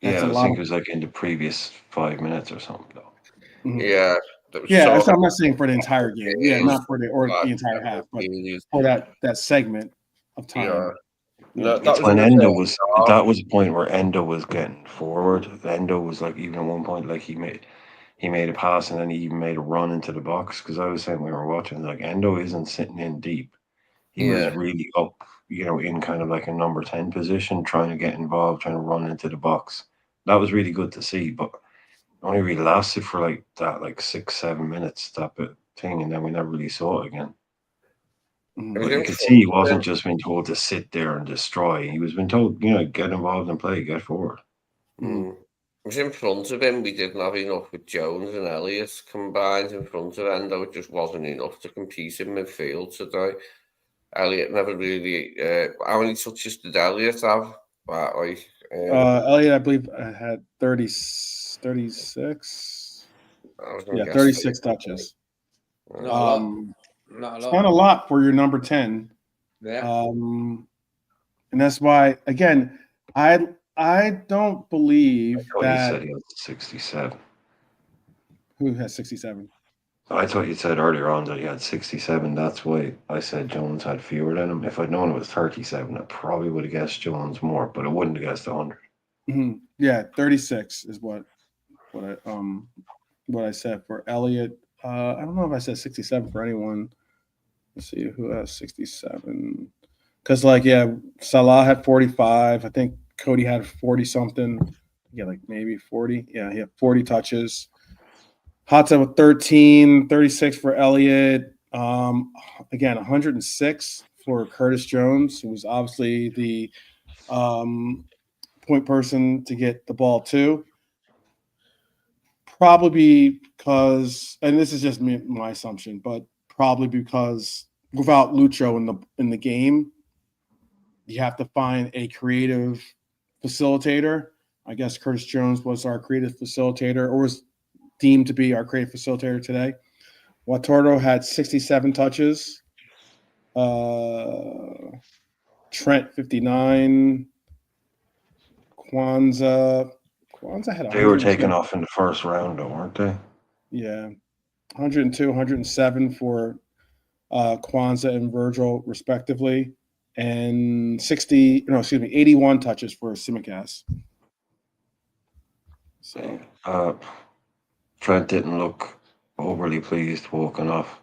I think it was like in the previous 5 minutes or something, though. Mm-hmm. Yeah. I'm not saying for the entire game. Yeah, not for the entire half, but for that segment of time. Yeah. No, that was when Endo was. That was the point where Endo was getting forward. Endo was like, even at one point, like he made a pass and then he even made a run into the box. Because I was saying when we were watching, like Endo isn't sitting in deep. He was really up, in kind of like a number 10 position, trying to get involved, trying to run into the box. That was really good to see, but only really lasted for like 6-7 minutes, that bit thing, and then we never really saw it again. But you could see he wasn't just being told to sit there and destroy. He was being told, get involved and play, get forward. It was in front of him. We didn't have enough with Jones and Elliott combined in front of Endo. It just wasn't enough to compete in midfield today. Elliott never really. How many touches did Elliott have? Elliott, I believe, had 36. I was gonna Yeah, guess 36 touches. Not a lot. Not a It's lot. not a lot for your number 10. Yeah. And that's why, again, I don't believe Oh, you said that. he had 67. Who has 67? I thought you said earlier on that he had 67. That's why I said Jones had fewer than him. If I'd known it was 37, I probably would have guessed Jones more, but I wouldn't have guessed 100. Mm-hmm. Yeah, 36 is what I said for Elliott. I don't know if I said 67 for anyone. Let's see who has 67. Because Salah had 45. I think Cody had 40 something. Yeah, like maybe 40. Yeah, he had 40 touches. Hatta with 13, 36 for Elliott. Again, 106 for Curtis Jones, who was obviously the point person to get the ball to. Probably because, and this is just my assumption, but probably because without Lucho in the game, you have to find a creative facilitator. I guess Curtis Jones was our creative facilitator, or was deemed to be our creative facilitator today. Watordo had 67 touches. Trent 59. Kwanzaa had 100. They were taken off in the first round, though, weren't they? Yeah, 102, 107 for Kwanzaa and Virgil, respectively, and 81 touches for Simicast. So Trent didn't look overly pleased walking off.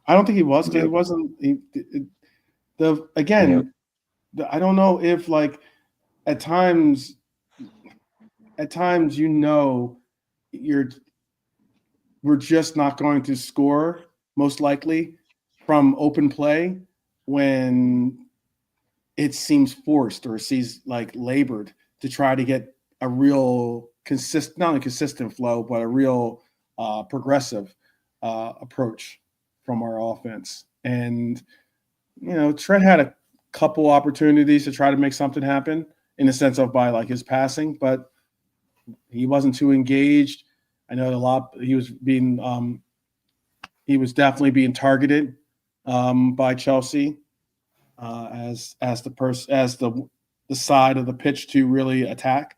I don't think he was, because Yeah. he wasn't. I don't know if at times we're just not going to score, most likely, from open play when it seems forced or seems labored to try to get a real not only consistent flow, but a real progressive approach from our offense. And Trent had a couple opportunities to try to make something happen in the sense of by his passing, but he wasn't too engaged. I know a lot. He was definitely being targeted by Chelsea as the side of the pitch to really attack,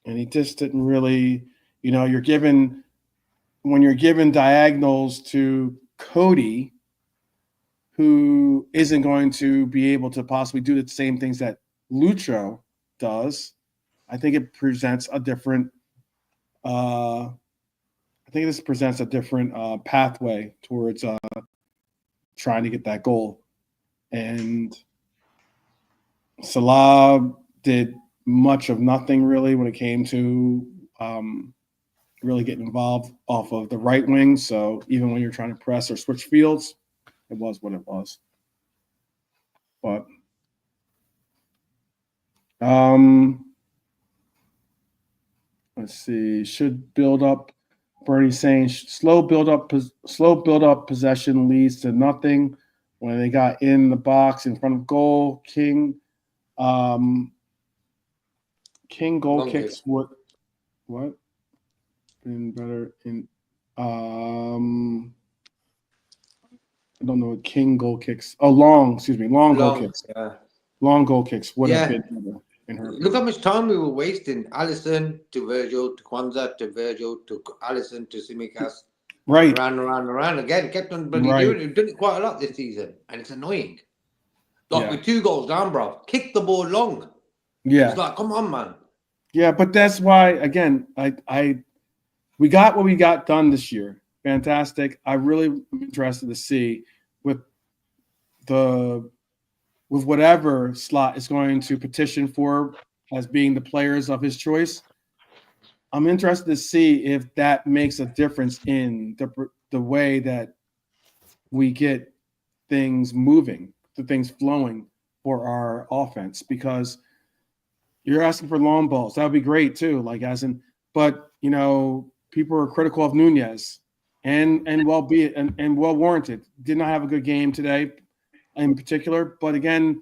and he just didn't really. When you're given diagonals to Cody, who isn't going to be able to possibly do the same things that Lucho does, I think it presents a different. I think this presents a different pathway towards trying to get that goal. And Salah did much of nothing really when it came to really getting involved off of the right wing. So even when you're trying to press or switch fields, it was what it was. But let's see. Should build up. Bernie saying slow build up possession leads to nothing. When they got in the box in front of goal, King goal kicks what been better in I don't know what King goal kicks. Oh, long goal kicks. Yeah. Long goal kicks would have been better in her. Look how much time we were wasting. Alisson to Virgil to Kwanzaa to Virgil to Alisson to Simicast. Right. Around again. Kept on bloody doing it. We've done it quite a lot this season. And it's annoying. With 2 goals down, bro. Kick the ball long. Yeah. It's like, come on, man. Yeah, but that's why, again, we got what we got done this year. Fantastic. I really am interested to see with whatever Slot is going to petition for as being the players of his choice. I'm interested to see if that makes a difference in the way that we get things moving, the things flowing for our offense, because you're asking for long balls. That would be great too. But people are critical of Nunez and well warranted. Did not have a good game today in particular. But again,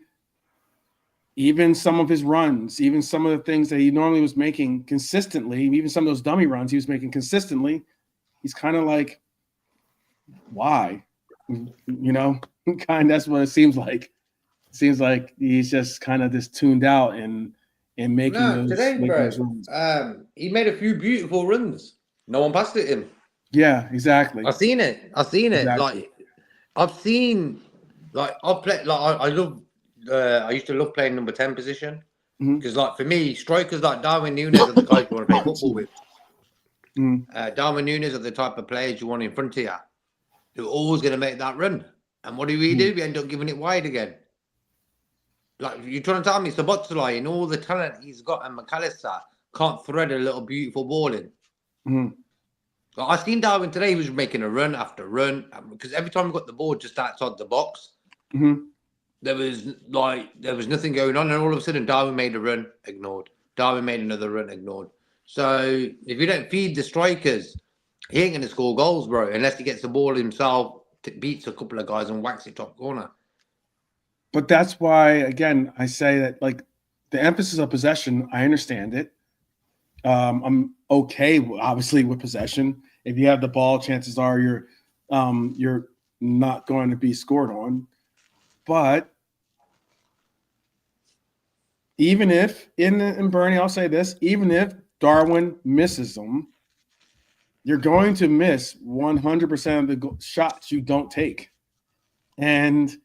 even some of his runs, even some of the things that he normally was making consistently, even some of those dummy runs he was making consistently, he's kind of like, why? You know, that's what it seems like. It seems like he's just kind of just tuned out and making those runs. He made a few beautiful runs. No one passed it him. Yeah, exactly. I've seen it. Exactly. Like I've seen, like I've played. Like I love. I used to love playing number 10 position because, like, for me, strikers like Darwin Núñez are the guys you want to play football with. Darwin Núñez are the type of players you want in front of you, who are always going to make that run. And what do? We end up giving it wide again. Like, you're trying to tell me Szoboszlai and all the talent he's got, and McAllister can't thread a little beautiful ball in. Like, I seen Darwin today. He was making a run after run because every time he got the ball just outside the box, there was nothing going on, and all of a sudden Darwin made a run, ignored. Darwin made another run, ignored. So if you don't feed the strikers, he ain't going to score goals, bro, unless he gets the ball himself, beats a couple of guys and whacks it top corner. But that's why, again, I say that, like, the emphasis of possession, I understand it. I'm okay, obviously, with possession. If you have the ball, chances are you're not going to be scored on. But even if, in Bernie, I'll say this, even if Darwin misses them, you're going to miss 100% of the shots you don't take. And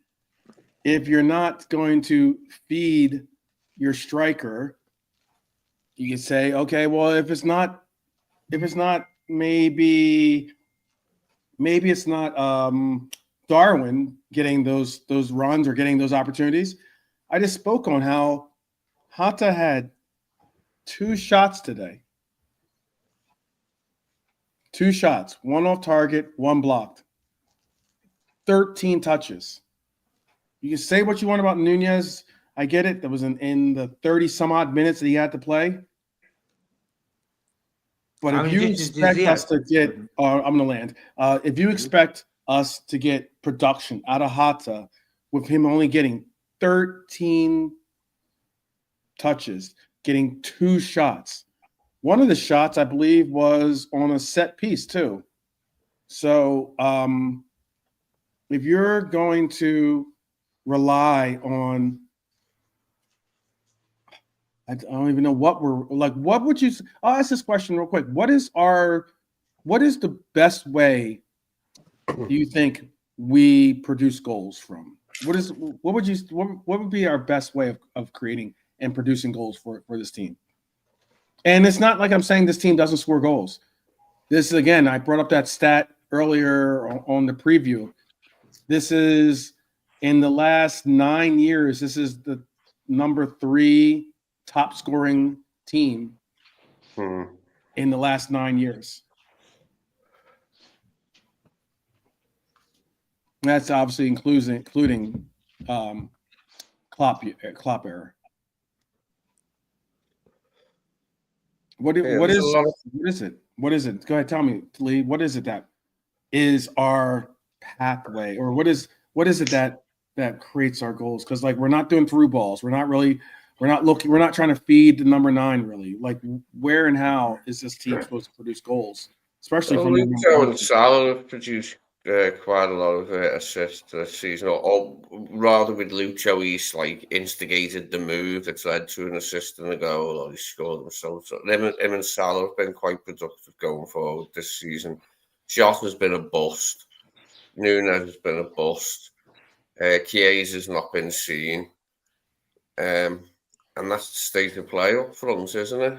if you're not going to feed your striker, you can say, okay, well, if it's not maybe it's not Darwin getting those runs or getting those opportunities. I just spoke on how Hatta had 2 shots today. 2 shots, 1 off target, 1 blocked. 13 touches. You can say what you want about Núñez. I get it. That was in the 30 some odd minutes that he had to play. But if you expect us to get, I'm going to land. If you expect us to get production out of Hatta with him only getting 13 touches, getting 2 shots. One of the shots, I believe, was on a set piece too. So if you're going to rely on, I don't even know what we're like. What would you? I'll ask this question real quick. What is the best way do you think we produce goals from? What would be our best way of creating and producing goals for this team? And it's not like I'm saying this team doesn't score goals. This is, again, I brought up that stat earlier on the preview. This is, in the last 9 years, this is the number 3 top scoring team in the last 9 years. That's obviously including Klopp era. What is it? What is it? Go ahead, tell me, Lee. What is it that is our pathway, or what is it that creates our goals? Because, like, we're not doing through balls. We're not trying to feed the number 9 really. Like, where and how is this team supposed to produce goals? Especially from Lucho and Salah have produced quite a lot of assists this season, or rather with Lucho, he's like instigated the move that's led to an assist and a goal, or he scored himself. So him and Salah have been quite productive going forward this season. Jota's been a bust. Núñez has been a bust. Chiesa's not been seen. And that's the state of play up front, isn't it?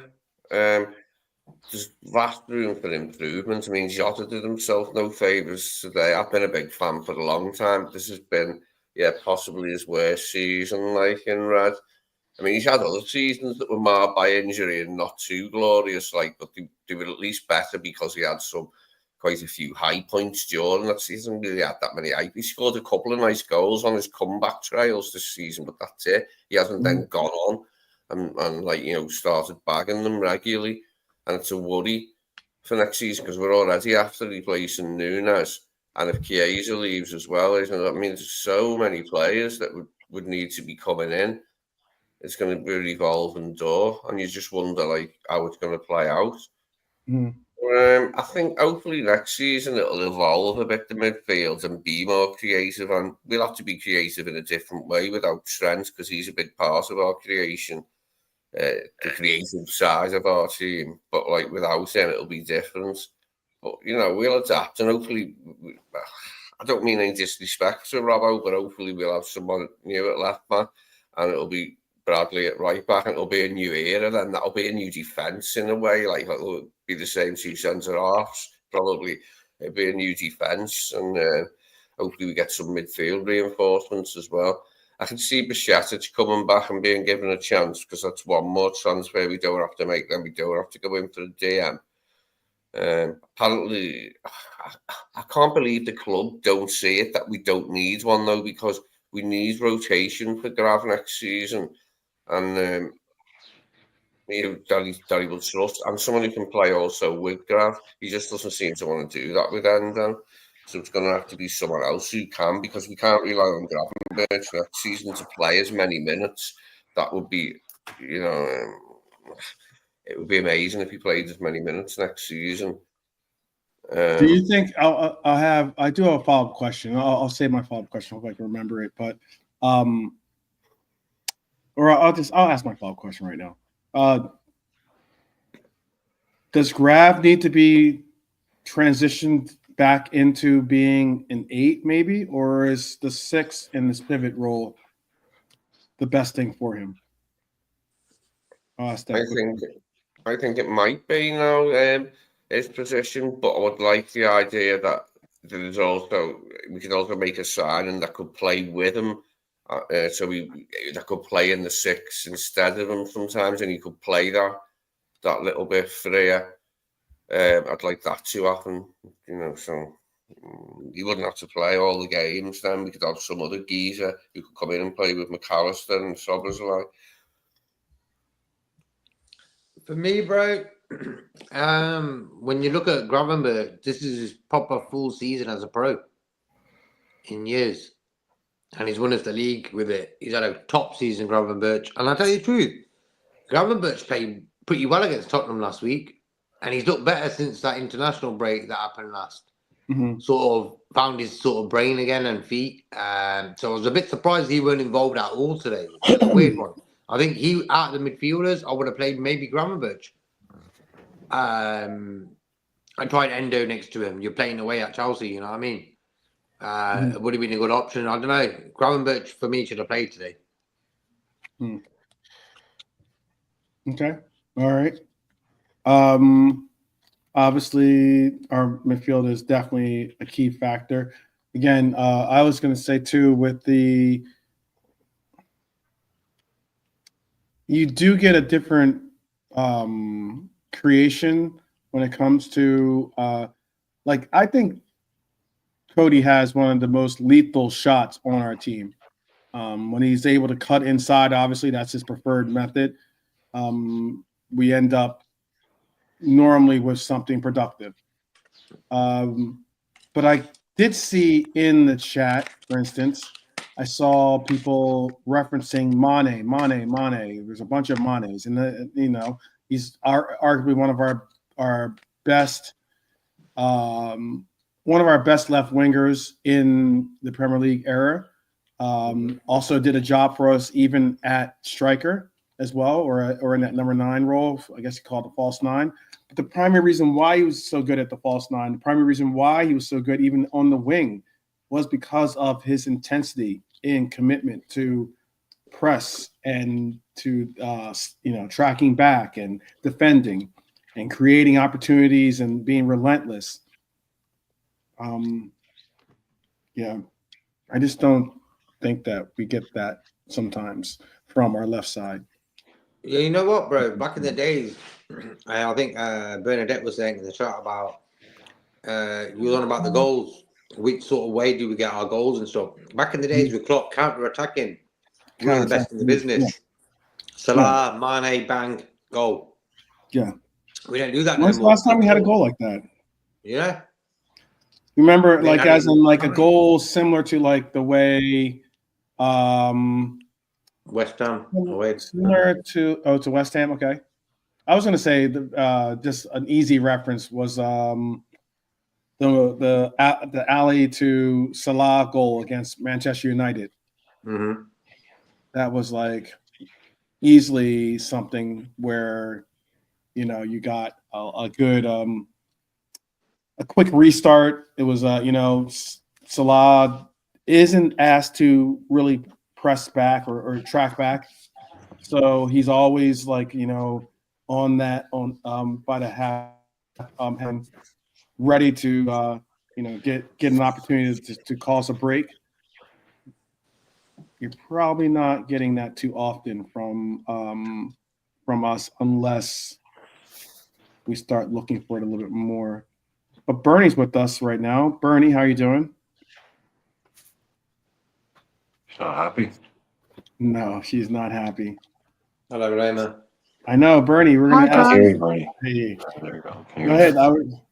There's vast room for improvement. I mean, Jota did himself no favours today. I've been a big fan for a long time. This has been, possibly his worst season, like, in red. I mean, he's had other seasons that were marred by injury and not too glorious, like, but they were at least better because he had quite a few high points during that season. Really had that many high. He scored a couple of nice goals on his comeback trials this season, but that's it. He hasn't then gone on and started bagging them regularly. And it's a worry for next season because we're already after replacing Núñez. And if Chiesa leaves as well, I mean, there's so many players that would need to be coming in. it's going to be a revolving door, and you just wonder like how it's going to play out. I think hopefully next season it'll evolve a bit, the midfield, and be more creative, and we'll have to be creative in a different way without Trent, because he's a big part of our creation, the creative side of our team. But like without him, it'll be different. But we'll adapt, and hopefully, I don't mean any disrespect to Robbo, but hopefully we'll have someone new at left back, and it'll be Bradley at right back, and it'll be a new era. Then that'll be a new defence in a way. Like it'll be the same two centre halves. Probably it'll be a new defence, and hopefully we get some midfield reinforcements as well. I can see Bajcetic coming back and being given a chance, because that's one more transfer we don't have to make. Then we don't have to go in for a DM. Apparently, I can't believe the club don't see it, that we don't need one though, because we need rotation for Grav next season. And Daddy will trust, and someone who can play also with Grav. He just doesn't seem to want to do that with Enden. So it's going to have to be someone else who can, because we can't rely on Gravenberch next season to play as many minutes. That would be, it would be amazing if he played as many minutes next season. Do you think I do have a follow-up question. I'll save my follow-up question. I hope I can remember it, but or I'll ask my follow-up question right now. Does Grav need to be transitioned back into being an 8 maybe, or is the 6 in this pivot role the best thing for him? I think it might be now his position, but I would like the idea that we could also make a signing that could play with him, that could play in the 6 instead of him sometimes, and he could play that little bit freer. I'd like that to happen, so he wouldn't have to play all the games. Then we could have some other geezer who could come in and play with McAllister and Szoboszlai. For me, bro, when you look at Gravenberch, this is his proper full season as a pro in years. And he's won us the league with it. He's had a top season, Gravenberch. And I'll tell you the truth, Gravenberch played pretty well against Tottenham last week. And he's looked better since that international break that happened last. Sort of found his sort of brain again and feet. So I was a bit surprised he weren't involved at all today. It's a weird one. I think out of the midfielders, I would have played maybe Gravenberch. I tried Endo next to him. You're playing away at Chelsea, you know what I mean? It would have been a good option. I don't know. Gravenberch, for me, should have played today. Okay. All right. Obviously, our midfield is definitely a key factor. Again, I was going to say, too, you do get a different creation when it comes to I think Cody has one of the most lethal shots on our team. When he's able to cut inside, obviously that's his preferred method. We end up normally with something productive. But I did see in the chat, for instance, I saw people referencing Mane. There's a bunch of Manes, and he's arguably one of our best, left wingers in the Premier League era. Also did a job for us even at striker as well, or in that number 9 role. I guess you call it the false 9. But the primary reason why he was so good at the false 9, the primary reason why he was so good even on the wing, was because of his intensity and commitment to press and to tracking back and defending and creating opportunities and being relentless. I just don't think that we get that sometimes from our left side. Yeah, you know what, bro? Back in the days, I think Bernadette was saying in the chat about you were on about the goals. Which sort of way do we get our goals and stuff? Back in the days with Klopp, counter-attacking, we were the best in the business. Yeah. Salah, Mane, bang, goal. Yeah. We don't do that anymore. When's the last time we had a goal like that? Yeah. Remember, as in a goal similar to the way West Ham. Oh, wait. Similar to to West Ham. Okay, I was going to say just an easy reference was the alley to Salah goal against Manchester United. Mm-hmm. That was like easily something where you got a good a quick restart. It was Salah isn't asked to really press back or track back, so he's always like on by the half and ready to get an opportunity to cause a break. You're probably not getting that too often from us unless we start looking for it a little bit more. But Bernie's with us right now. Bernie, how are you doing? She's not happy. No, she's not happy. Hello, Raymond. I know, Bernie. We're going to ask Hey, you. Bernie. Hey, There you go. go ahead.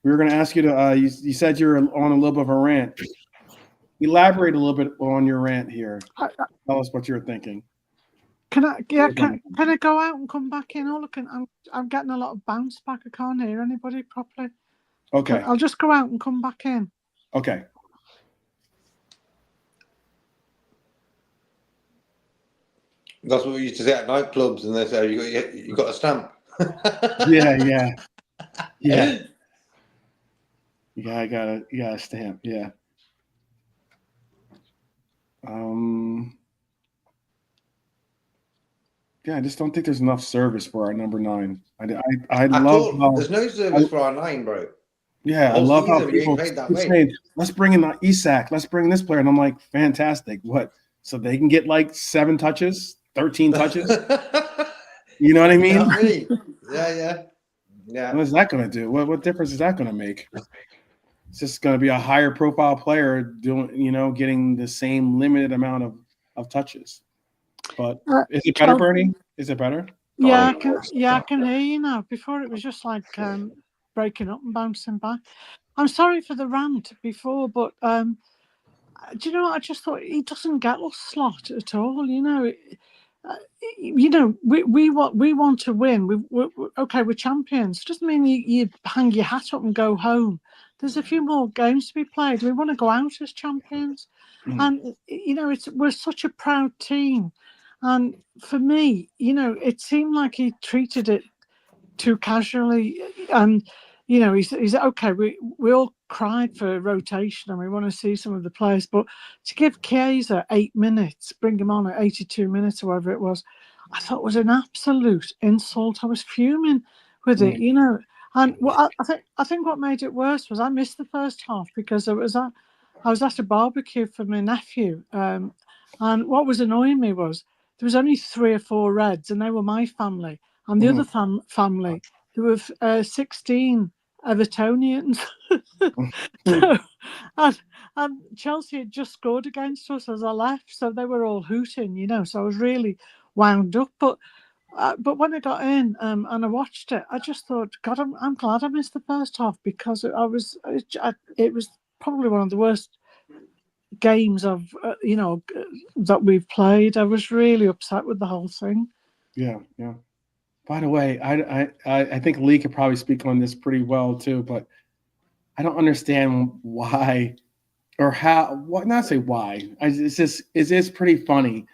We were going to ask you to. You said you were on a little bit of a rant. Elaborate a little bit on your rant here. Tell us what you were thinking. Can I? Yeah, can I go out and come back in? I'm getting a lot of bounce back. I can't hear anybody properly. Okay. I'll just go out and come back in. Okay. That's what we used to say at nightclubs, and they say you got a stamp. Yeah. Yeah, I got a stamp. Yeah. Yeah, I just don't think there's enough service for our number 9. I love how There's no service for our 9, bro. I love how people paid that keep saying, let's bring in Isak, let's bring this player. And I'm like, fantastic. What? So they can get like 7 touches, 13 touches? You know what I mean? You know what I mean? Yeah. What is that going to do? What difference is that going to make? It's just going to be a higher profile player doing, getting the same limited amount of touches. But is it better, Bernie? Is it better? Yeah, I can hear you now. Before it was just like breaking up and bouncing back. I'm sorry for the rant before, but do you know what? I just thought he doesn't get us Slot at all. We want to win. We're champions. It doesn't mean you hang your hat up and go home. There's a few more games to be played. We want to go out as champions, and we're such a proud team. And for me, it seemed like he treated it too casually. And he's okay. We all cried for rotation, and we want to see some of the players. But to give Chiesa 8 minutes, bring him on at 82 minutes or whatever it was, I thought was an absolute insult. I was fuming with it, And I think what made it worse was I missed the first half because I was at a barbecue for my nephew, and what was annoying me was there was only 3 or 4 Reds, and they were my family, and the other family there were 16 Evertonians. and Chelsea had just scored against us as I left, so they were all hooting, So I was really wound up, but when I got in and I watched it, I just thought, God, I'm glad I missed the first half because it was probably one of the worst games of that we've played. I was really upset with the whole thing. Yeah. By the way, I think Lee could probably speak on this pretty well too, but I don't understand why or how. What not say why? It's pretty funny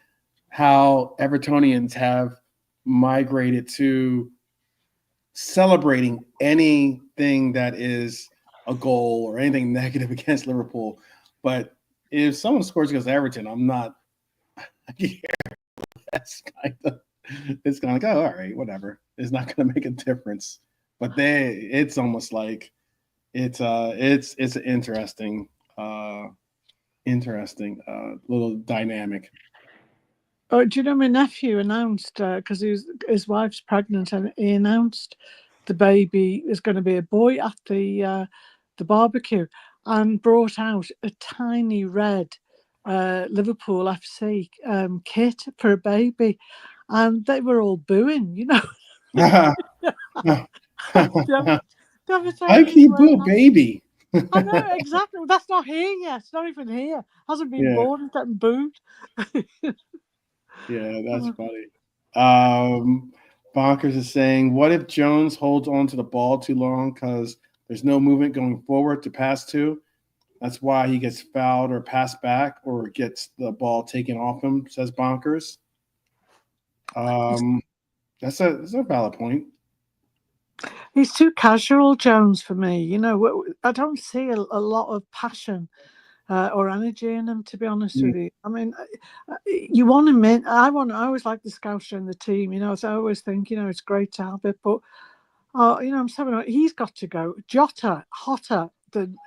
how Evertonians have migrated to celebrating anything that is a goal or anything negative against Liverpool. But if someone scores against Everton, I'm not. It's kind of like, oh, all right, whatever. It's not going to make a difference. But it's almost like it's an interesting little dynamic. Oh, do you know my nephew announced because his wife's pregnant, and he announced the baby is going to be a boy at the barbecue, and brought out a tiny red Liverpool FC kit for a baby, and they were all booing, I keep boo baby. I know exactly. That's not here yet. It's not even here. Hasn't been born. It's getting booed. Yeah, that's funny. Bonkers is saying, what if Jones holds on to the ball too long because there's no movement going forward to pass to? That's why he gets fouled or passed back or gets the ball taken off him, says Bonkers. That's a valid point. He's too casual, Jones, for me. You know, I don't see a lot of passion or energy in him, to be honest with you. I mean, you want him in. I always like the Scouser in the team, you know, so I always think, you know, it's great to have it. But, you know, I'm saying he's got to go. Jota, hotter than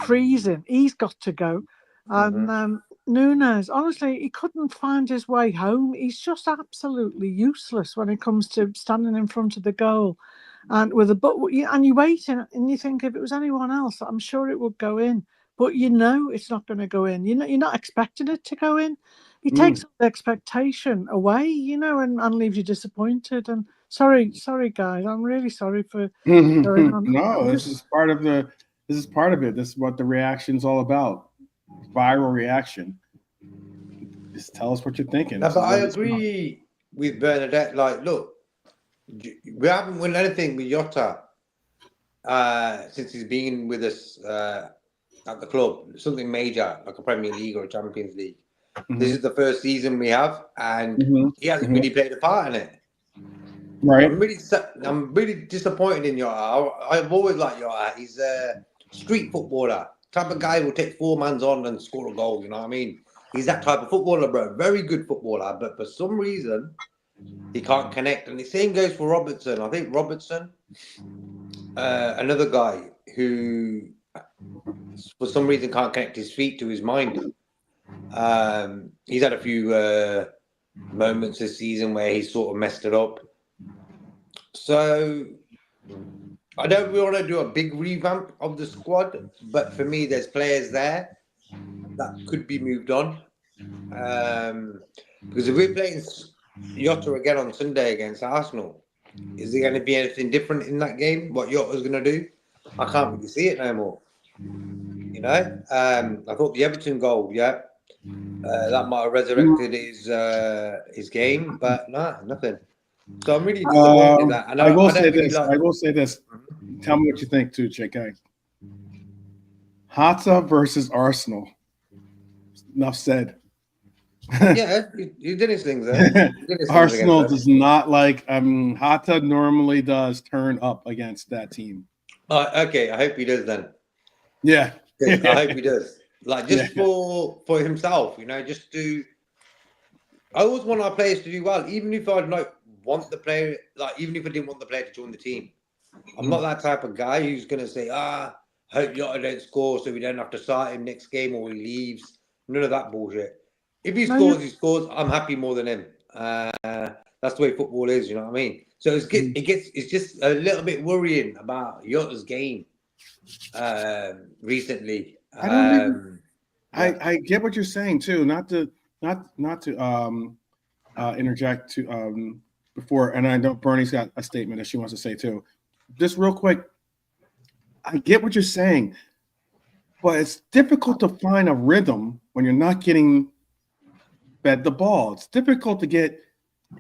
freezing. He's got to go. And Nunes, honestly, he couldn't find his way home. He's just absolutely useless when it comes to standing in front of the goal. And with and you wait and you think if it was anyone else, I'm sure it would go in. But you know it's not going to go in. You know you're not expecting it to go in. He takes the expectation away, you know, and leaves you disappointed. And sorry, guys, I'm really sorry for going on. No, this is part of it. This is what the reaction's all about. Viral reaction. Just tell us what you're thinking. No, but I agree with Bernadette. Like, look, we haven't won anything with Jota since he's been with us at the club. Something major, like a Premier League or a Champions League. This is the first season we have, and he hasn't really played a part in it. Right. I'm really disappointed in Jota. I've always liked Jota. He's a street footballer, type of guy who will take 4 mans on and score a goal. You know what I mean? He's that type of footballer, bro. Very good footballer, but for some reason he can't connect. And the same goes for Robertson. I think Robertson, another guy who for some reason can't connect his feet to his mind. He's had a few moments this season where he's sort of messed it up. So I don't really want to do a big revamp of the squad, but for me, there's players there that could be moved on. Because if we're playing Jota again on Sunday against Arsenal, is there going to be anything different in that game? What Jota's going to do? I can't really see it no more. You know, I thought the Everton goal, that might have resurrected his game, but nothing. So I'm really disappointed in that. And I will say this. Tell me what you think too, JK. Hatta versus Arsenal. Enough said. Yeah, you did his things there. Arsenal does not like. Hatta normally does turn up against that team. Okay, I hope he does then. Yeah, I hope he does. Like just for himself, you know, just to. I always want our players to do well, even if I don't want the player. Like even if I didn't want the player to join the team, I'm not that type of guy who's going to say, hope Jota don't score so we don't have to start him next game or he leaves. None of that bullshit. If he scores, he scores. I'm happy more than him. That's the way football is, you know what I mean? So it's just a little bit worrying about Jota's game recently. I get what you're saying too. Not to interject to before, and I know Bernie's got a statement that she wants to say too. Just real quick, I get what you're saying, but it's difficult to find a rhythm when you're not getting fed the ball. It's difficult to get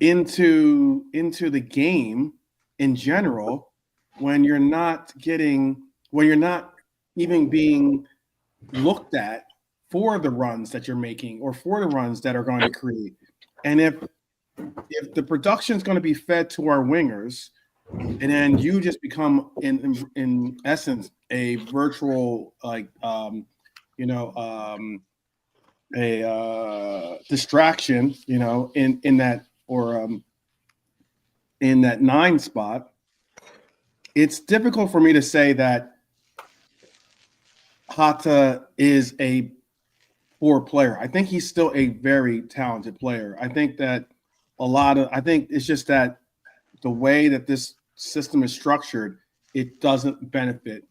into the game in general when you're not even being looked at for the runs that you're making or for the runs that are going to create. And if the production is going to be fed to our wingers, and then you just become in essence a virtual distraction, you know, in that in that 9 spot, it's difficult for me to say that Hatta is a poor player. I think he's still a very talented player. I think it's just that the way that this system is structured, it doesn't benefit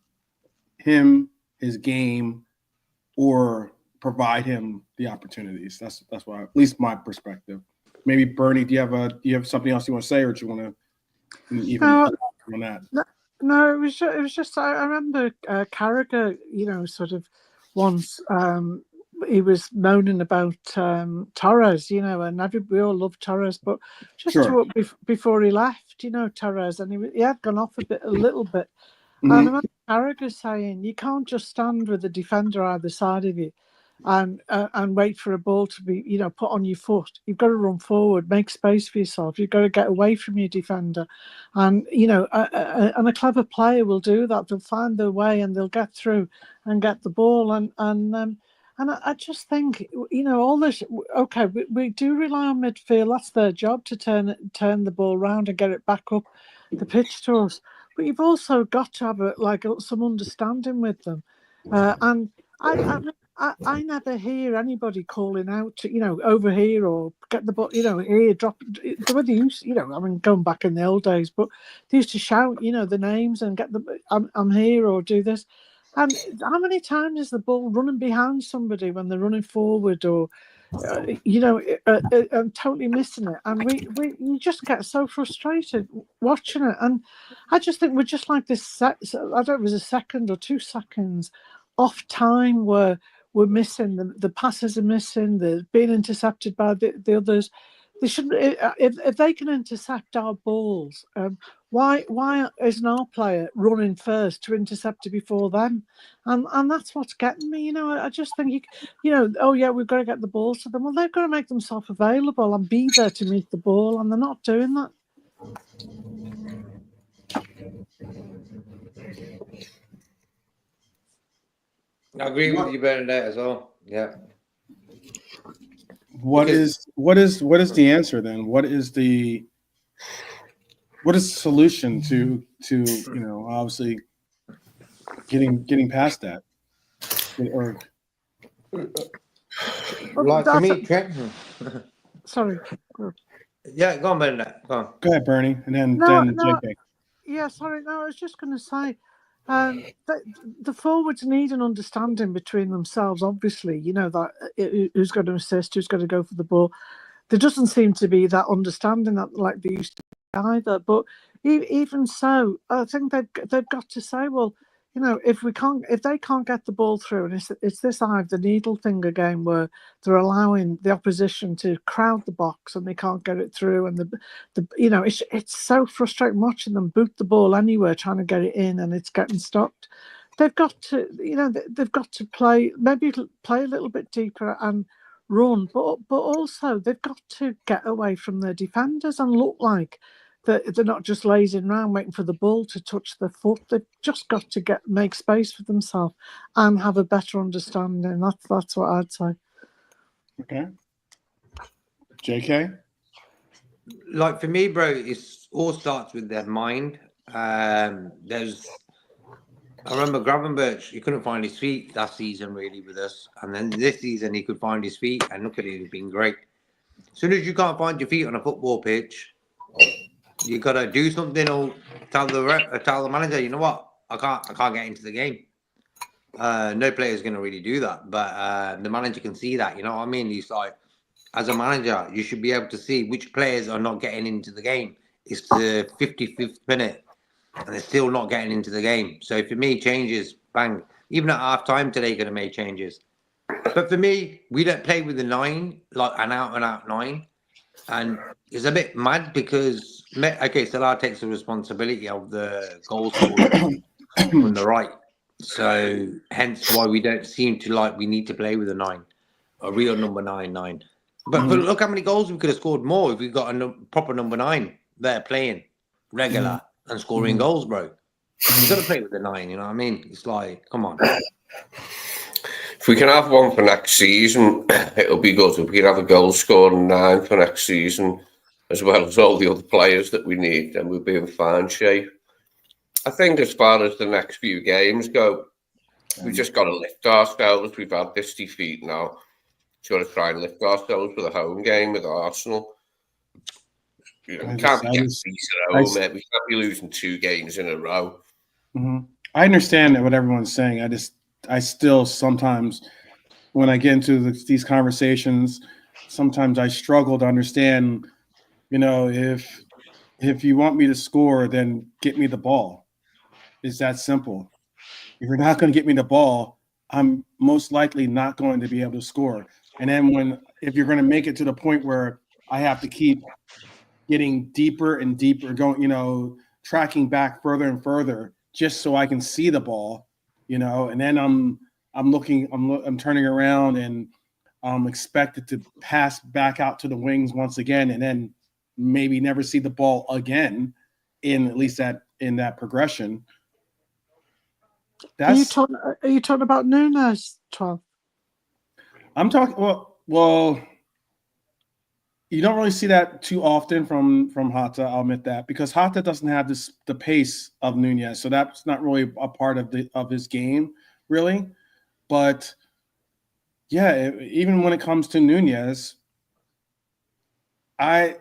him, his game, or provide him the opportunities. That's why, at least my perspective. Maybe Bernie, do you have something else you want to say, or do you want to even on that? No, it was just I remember Carragher, you know, sort of once he was moaning about Torres, you know, and we all love Torres, but just Sure. before he left, you know, Torres, and he had gone off a little bit. Mhm. And I remember Carragher saying, you can't just stand with the defender either side of you and wait for a ball to be, you know, put on your foot. You've got to run forward, make space for yourself. You've got to get away from your defender. And, you know, and a clever player will do that. They'll find their way and they'll get through and get the ball. And I just think, you know, all this, okay, we do rely on midfield. That's their job, to turn the ball around and get it back up the pitch to us. But you've also got to have some understanding with them. And I never hear anybody calling out, you know, over here or get the ball, you know, here, drop. The way they used, you know, I mean, going back in the old days, but they used to shout, you know, the names and get I'm here or do this. And how many times is the ball running behind somebody when they're running forward or, you know, and totally missing it? And you just get so frustrated watching it. And I just think we're just like this. I don't know if it was a second or 2 seconds off time where we're missing the passes are missing. They're being intercepted by the others. They shouldn't. If they can intercept our balls, why isn't our player running first to intercept it before them? And that's what's getting me. You know, I just think you know, oh yeah, we've got to get the ball to them. Well, they've got to make themselves available and be there to meet the ball, and they're not doing that. I agree with you, Bernadette, as well. Yeah. What is the answer then? What is the solution to you know, obviously getting past that? Or Like for me, sorry. Yeah, go on, Bernadette. Go on. Go ahead, Bernie, and then No. JK. Yeah, sorry. No, I was just going to say, the forwards need an understanding between themselves. Obviously, you know that who's going to assist, who's going to go for the ball. There doesn't seem to be that understanding that like they used to be either. But even so, I think they've got to say, well, you know, if they can't get the ball through, and it's this eye of the needle thing again, where they're allowing the opposition to crowd the box and they can't get it through, and the you know, it's so frustrating watching them boot the ball anywhere trying to get it in, and it's getting stopped. They've got to, you know, they've got to play a little bit deeper and run, but also they've got to get away from their defenders and look like they're not just lazing around waiting for the ball to touch their foot. They've just got to make space for themselves and have a better understanding. That's what I'd say. Okay. JK? Like for me, bro, it all starts with their mind. I remember Gravenberch, he couldn't find his feet last season really with us. And then this season he could find his feet, and look at it, he's been great. As soon as you can't find your feet on a football pitch, you gotta do something or tell the manager, you know what, I can't get into the game. No player is gonna really do that, but the manager can see that, you know what I mean? He's like, as a manager, you should be able to see which players are not getting into the game. It's the 55th minute, and they're still not getting into the game. So for me, changes, bang. Even at half time today, going to make changes. But for me, we don't play with the 9, like an out-and-out 9. And it's a bit mad because, okay, Salah takes the responsibility of the goal scoring from the right. So hence why we don't seem to we need to play with a 9, a real number 9. But look how many goals we could have scored more if we got a proper number 9 there playing regular and scoring goals, bro. You got to play with the 9, you know what I mean? It's like, come on. If we can have one for next season, it'll be good. If we can have a goal scoring 9 for next season, as well as all the other players that we need, then we'll be in fine shape. I think as far as the next few games go, we've just got to lift ourselves. We've had this defeat now. We've got to try and lift ourselves for the home game with Arsenal. You know, we can't be getting beat at home, mate. We can't be losing 2 games in a row. Mm-hmm. I understand what everyone's saying. I still sometimes, when I get into these conversations, sometimes I struggle to understand, you know, if you want me to score, then get me the ball. It's that simple. If you're not going to get me the ball, I'm most likely not going to be able to score. And then if you're going to make it to the point where I have to keep getting deeper and deeper, going, tracking back further and further just so I can see the ball, and then I'm turning around and I'm expected to pass back out to the wings once again, and then maybe never see the ball again at least in that progression. Are you talking about Nunes, 12? I'm talking well, you don't really see that too often from Hata, I'll admit that, because Hata doesn't have the pace of Nunez, so that's not really a part of his game, really. But yeah, even when it comes to Nunez, I'm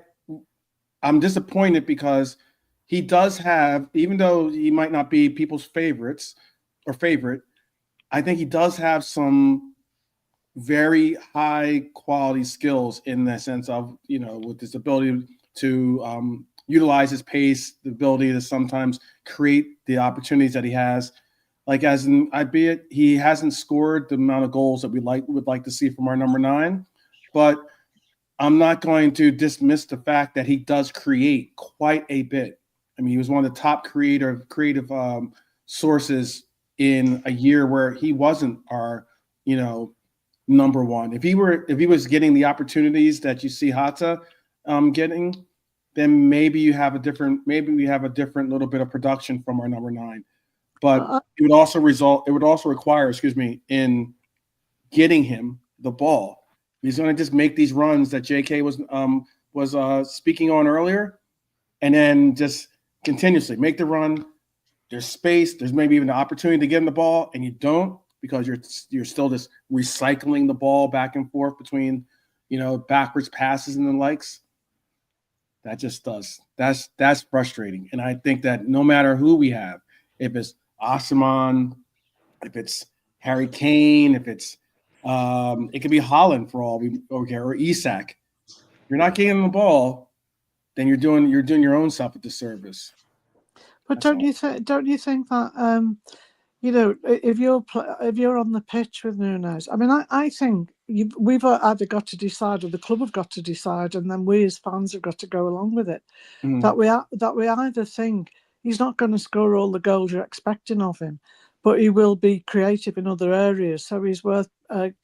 disappointed because he does have, even though he might not be people's favorite, I think he does have some very high quality skills in the sense of, with his ability to utilize his pace, the ability to sometimes create the opportunities that he has. Like albeit he hasn't scored the amount of goals that would like to see from our number 9, but I'm not going to dismiss the fact that he does create quite a bit. I mean, he was one of the top creative sources in a year where he wasn't our, number 1. If he was getting the opportunities that you see Hata getting, then maybe we have a different little bit of production from our number 9. But it would also require, in getting him the ball. He's going to just make these runs that JK was speaking on earlier, and then just continuously make the run. There's space. There's maybe even an opportunity to get him the ball, and you don't, because you're still just recycling the ball back and forth between, backwards passes and the likes. That's frustrating. And I think that no matter who we have, if it's Osimhen, if it's Harry Kane, if it's it could be Haaland for all we care, or Isak. If you're not getting the ball, then you're doing your own self a disservice. But don't you think that if you're on the pitch with Nunes, I mean, I think we've either got to decide, or the club have got to decide, and then we as fans have got to go along with it. Mm. That we either think he's not going to score all the goals you're expecting of him, but he will be creative in other areas, so he's worth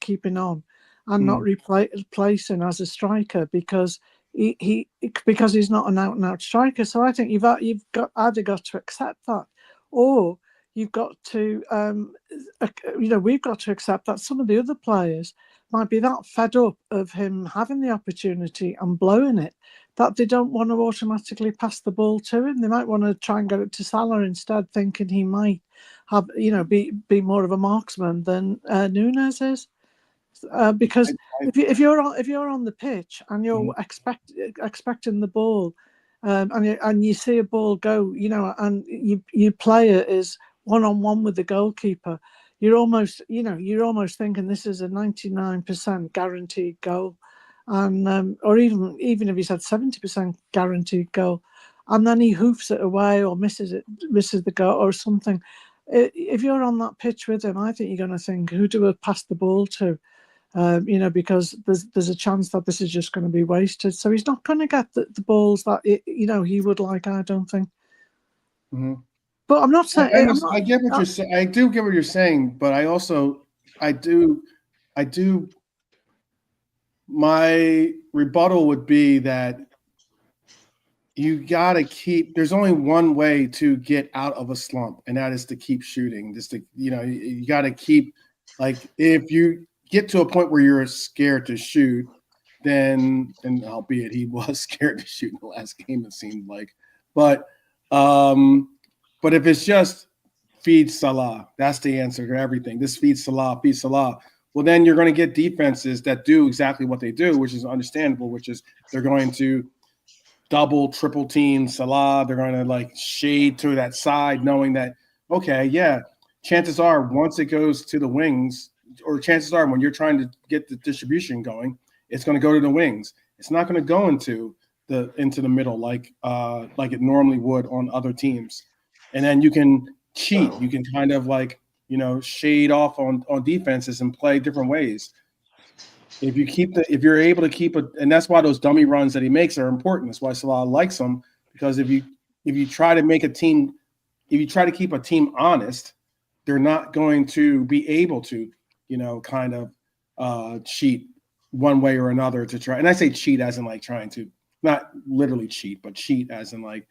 keeping on and not replacing as a striker, because because he's not an out and out striker. So I think you've either got to accept that, or you've got to, we've got to accept that some of the other players might be that fed up of him having the opportunity and blowing it that they don't want to automatically pass the ball to him. They might want to try and get it to Salah instead, thinking he might have, be more of a marksman than Nunes is. Because if you're on the pitch and you're expecting the ball, and you see a ball go, and you play it is one-on-one with the goalkeeper, you're almost thinking this is a 99% guaranteed goal, and or even if he's had 70% guaranteed goal, and then he hoofs it away or misses the goal or something. If you're on that pitch with him, I think you're going to think, who do I pass the ball to? Because there's a chance that this is just going to be wasted. So he's not going to get the balls that he would like, I don't think. Mm-hmm. But I'm not saying I get what you're saying. I do get what you're saying, but I do. My rebuttal would be that you got to keep. There's only one way to get out of a slump, and that is to keep shooting. Just to you got to keep, like, if you get to a point where you're scared to shoot, then, and albeit he was scared to shoot in the last game, it seemed like, but if it's just feed Salah, that's the answer to everything. This feed Salah. Well, then you're going to get defenses that do exactly what they do, which is understandable, which is they're going to double, triple team Salah. They're going to shade to that side, knowing that, okay, yeah, chances are once it goes to the wings, or chances are when you're trying to get the distribution going, it's going to go to the wings. It's not going to go into the middle like it normally would on other teams. And then you can cheat. You can kind of shade off on defenses and play different ways. If you're able to keep and that's why those dummy runs that he makes are important. That's why Salah likes them, because if you try to make a team, if you try to keep a team honest, they're not going to be able to, kind of cheat one way or another to try. And I say cheat as in like trying to, not literally cheat, but cheat as in like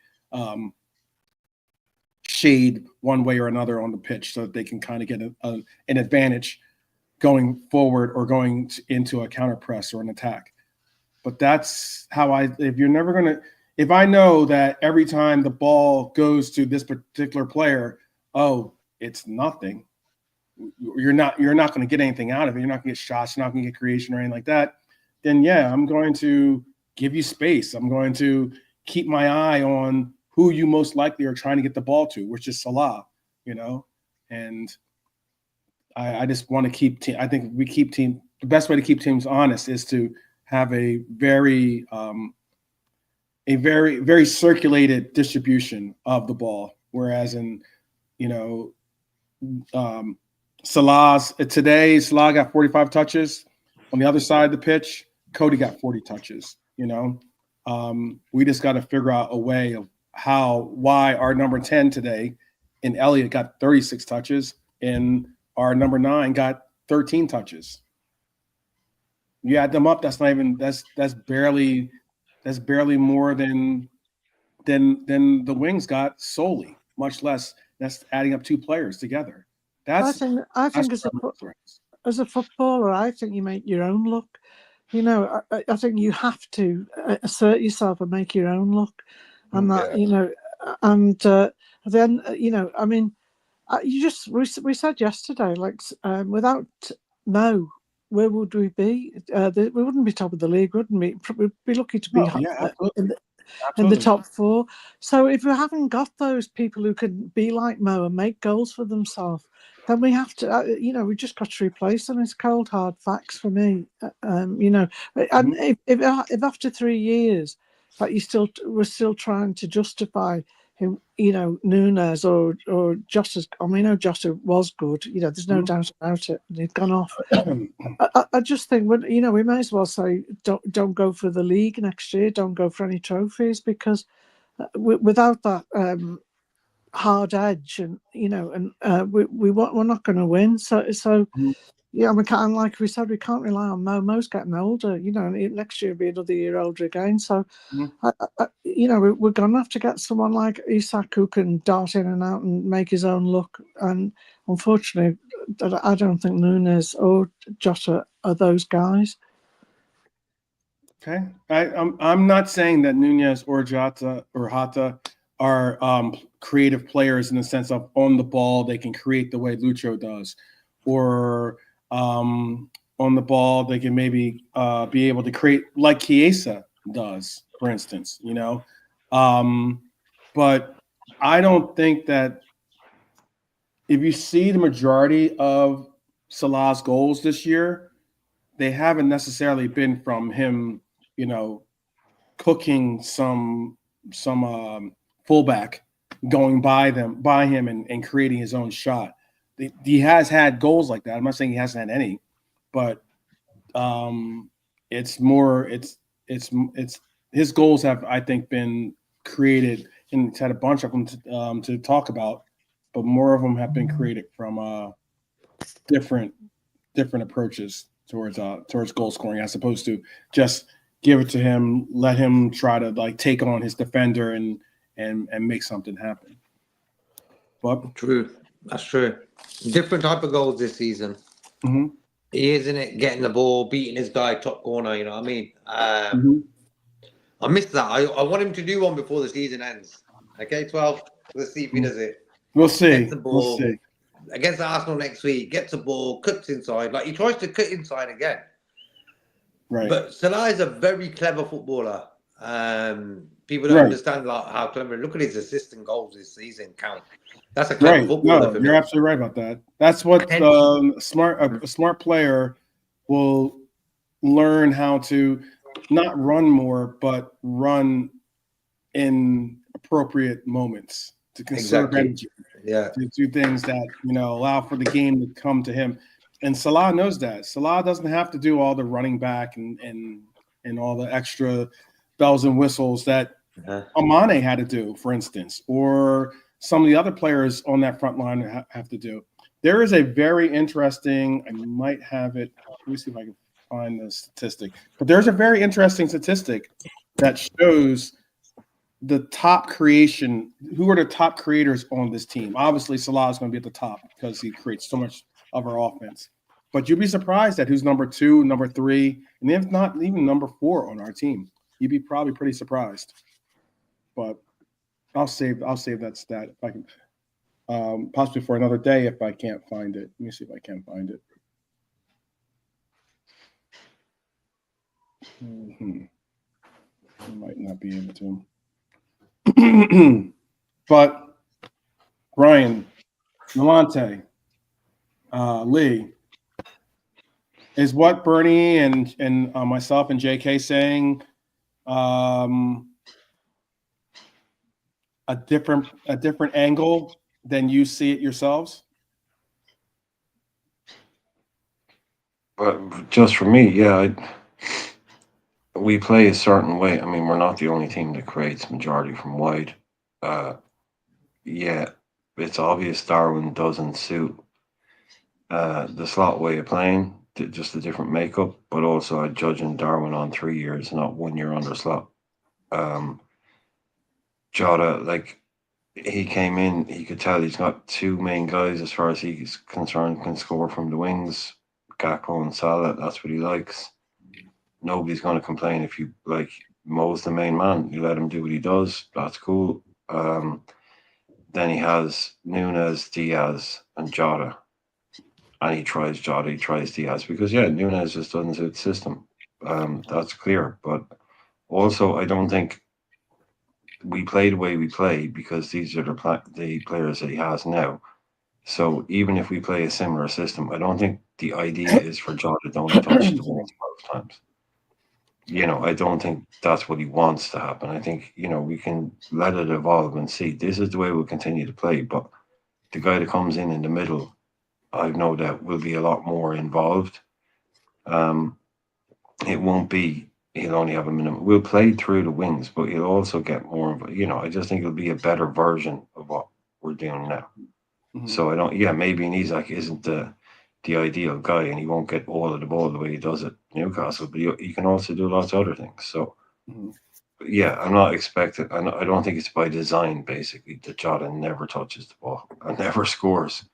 shade one way or another on the pitch so that they can kind of get an advantage going forward or going into a counter press or an attack. But that's how if I know that every time the ball goes to this particular player, it's nothing. You're not going to get anything out of it. You're not going to get shots. You're not going to get creation or anything like that. Then I'm going to give you space. I'm going to keep my eye on who you most likely are trying to get the ball to, which is Salah, and I just want to keep I think the best way to keep teams honest is to have a very very circulated distribution of the ball. Whereas in, Salah got 45 touches. On the other side of the pitch, Cody got 40 touches. We just got to figure out a way of why our number 10 today in Elliott got 36 touches and our number 9 got 13 touches. You add them up, that's barely more than the wings got solely, much less. That's adding up 2 players together. I think as a footballer, I think you make your own luck. I think you have to assert yourself and make your own luck, and then I mean, we said yesterday, like without Mo, where would we be? We wouldn't be top of the league, wouldn't we? We'd be lucky to be in the top 4. So if we haven't got those people who can be like Mo and make goals for themselves, then we have to, we just got to replace them. It's cold hard facts for me. And if after 3 years, like we're still trying to justify him, Nunes or Jota. I know Jota was good. There's no doubt about it. He'd gone off. I just think we may as well say don't go for the league next year. Don't go for any trophies, because without that hard edge, and we're not going to win. So yeah, we can't. Like we said, we can't rely on Mo. Mo's getting older. Next year will be another year older again. So we're going to have to get someone like Isak who can dart in and out and make his own luck. And unfortunately, I don't think Nunes or Jota are those guys. Okay, I'm not saying that Nunes or Jota or Hata are creative players in the sense of on the ball they can create the way Lucho does, or on the ball they can maybe be able to create like Chiesa does, for instance. But I don't think that if you see the majority of Salah's goals this year, they haven't necessarily been from him, cooking some fullback going by him and creating his own shot. He has had goals like that. I'm not saying he hasn't had any, but it's his goals have, I think, been created, and it's had a bunch of them to talk about, but more of them have been created from different approaches towards goal scoring, as opposed to just give it to him, let him try to like take on his defender and make something happen. But true, that's true. Different type of goals this season. Mm-hmm. He isn't it getting the ball, beating his guy top corner. You know what I mean? I missed that. I want him to do one before the season ends. Okay, 12. Let's see if he does it. We'll see. Gets the ball against Arsenal next week. Gets the ball, cuts inside. Like he tries to cut inside again. Right. But Salah is a very clever footballer. People don't understand how clever. Look at his assist and goals this season count. That's a clever footballer. No, you're absolutely right about that. That's what a smart player will learn, how to not run more, but run in appropriate moments to conserve energy. Yeah. to do things that, allow for the game to come to him. And Salah knows that. Salah doesn't have to do all the running back and all the extra bells and whistles that Amane had to do, for instance, or some of the other players on that front line have to do. There is a very interesting, I might have it. Let me see if I can find the statistic. But there's a very interesting statistic that shows the top creation. Who are the top creators on this team? Obviously, Salah is going to be at the top because he creates so much of our offense. But you'd be surprised at who's number 2, number 3, and if not even number 4 on our team. You'd be probably pretty surprised. But I'll save that stat if I can, possibly for another day if I can't find it. Let me see if I can find it. I might not be able to. But Brian, Nalante, Lee, is what Bernie and myself and JK saying a different angle than you see it yourselves? But just for me, yeah, we play a certain way. I mean, we're not the only team that creates majority from wide. Yeah, it's obvious Darwin doesn't suit the slot way of playing, just a different makeup, but also I'm judging Darwin on 3 years, not 1 year under slot. Jota, like, he came in, he could tell he's got 2 main guys as far as he's concerned, can score from the wings, Gakpo and Salah. That's what he likes. Nobody's going to complain if you, like, Mo's the main man. You let him do what he does. That's cool. Then he has Nunez, Diaz, and Jota. And he tries Jota, he tries Diaz. Because, yeah, Nunez just doesn't suit the system. That's clear. But also, I don't think we play the way we play because these are the players that he has now. So even if we play a similar system, I don't think the idea is for Jota to only touch the ball 12 times. I don't think that's what he wants to happen. I think, we can let it evolve and see. This is the way we'll continue to play. But the guy that comes in the middle, I've no doubt will be a lot more involved. It won't be, he'll only have a minimum. We'll play through the wings, but he'll also get more of, I just think it'll be a better version of what we're doing now. Mm-hmm. So maybe Isak isn't the ideal guy and he won't get all of the ball the way he does at Newcastle, but he can also do lots of other things. So, I'm not expecting, I don't think it's by design, basically, that Jota never touches the ball and never scores.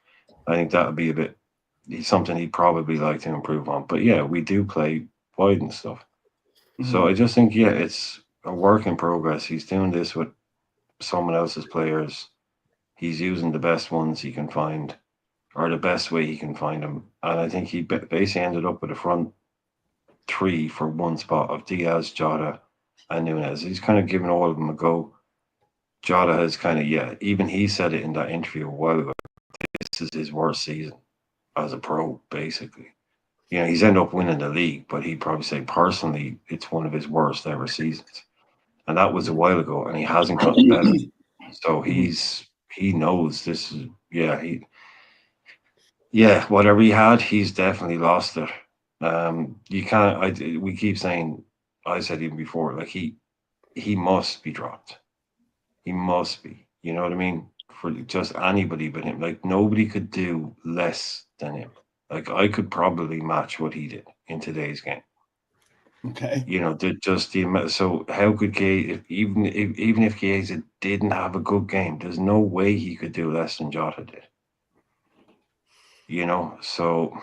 I think that would be something he'd probably like to improve on. But we do play wide and stuff. Mm-hmm. So I just think, it's a work in progress. He's doing this with someone else's players. He's using the best ones he can find, or the best way he can find them. And I think he basically ended up with a front 3 for one spot of Diaz, Jota, and Nunez. He's kind of given all of them a go. Jota has kind of, even he said it in that interview a while ago. This is his worst season as a pro, basically. He's ended up winning the league, but he'd probably say personally it's one of his worst ever seasons. And that was a while ago, and he hasn't gotten better. So he knows this is, whatever he had, he's definitely lost it. You can't, we keep saying, I said even before, like he must be dropped. He must be, you know what I mean? For just anybody but him. Like nobody could do less than him. Like I could probably match what he did in today's game. Okay. So how could Chiesa, even if Chiesa didn't have a good game, there's no way he could do less than Jota did. So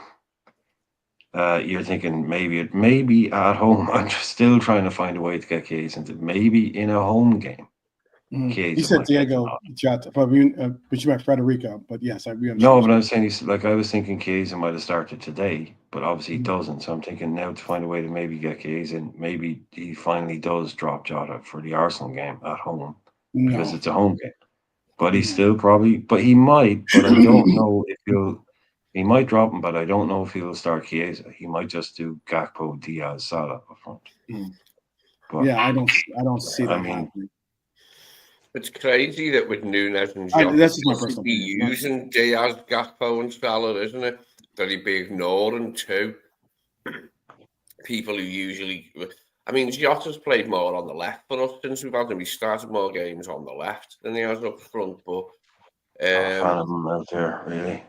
you're thinking maybe at home. I'm just still trying to find a way to get Chiesa into maybe in a home game. You said Diego Jota, but you meant Federico. But yes, No, but I'm saying I was thinking Chiesa might have started today, but obviously he doesn't. So I'm thinking now to find a way to maybe get Chiesa in. Maybe he finally does drop Jota for the Arsenal game at home because it's a home game. But he's still probably, but he might. But I don't know if he might drop him, but I don't know if he'll start Chiesa. He might just do Gakpo, Diaz, Salah up front. But, I don't see that happening. It's crazy that with Nunes and This Jota, is my he should personal be opinion. using Diaz, Gakpo, and Salah, isn't it? That he'd be ignoring too. People who usually, I mean, Jota's played more on the left for us since we've had him. He started more games on the left than he has up front. But Not a fan of him out there, really.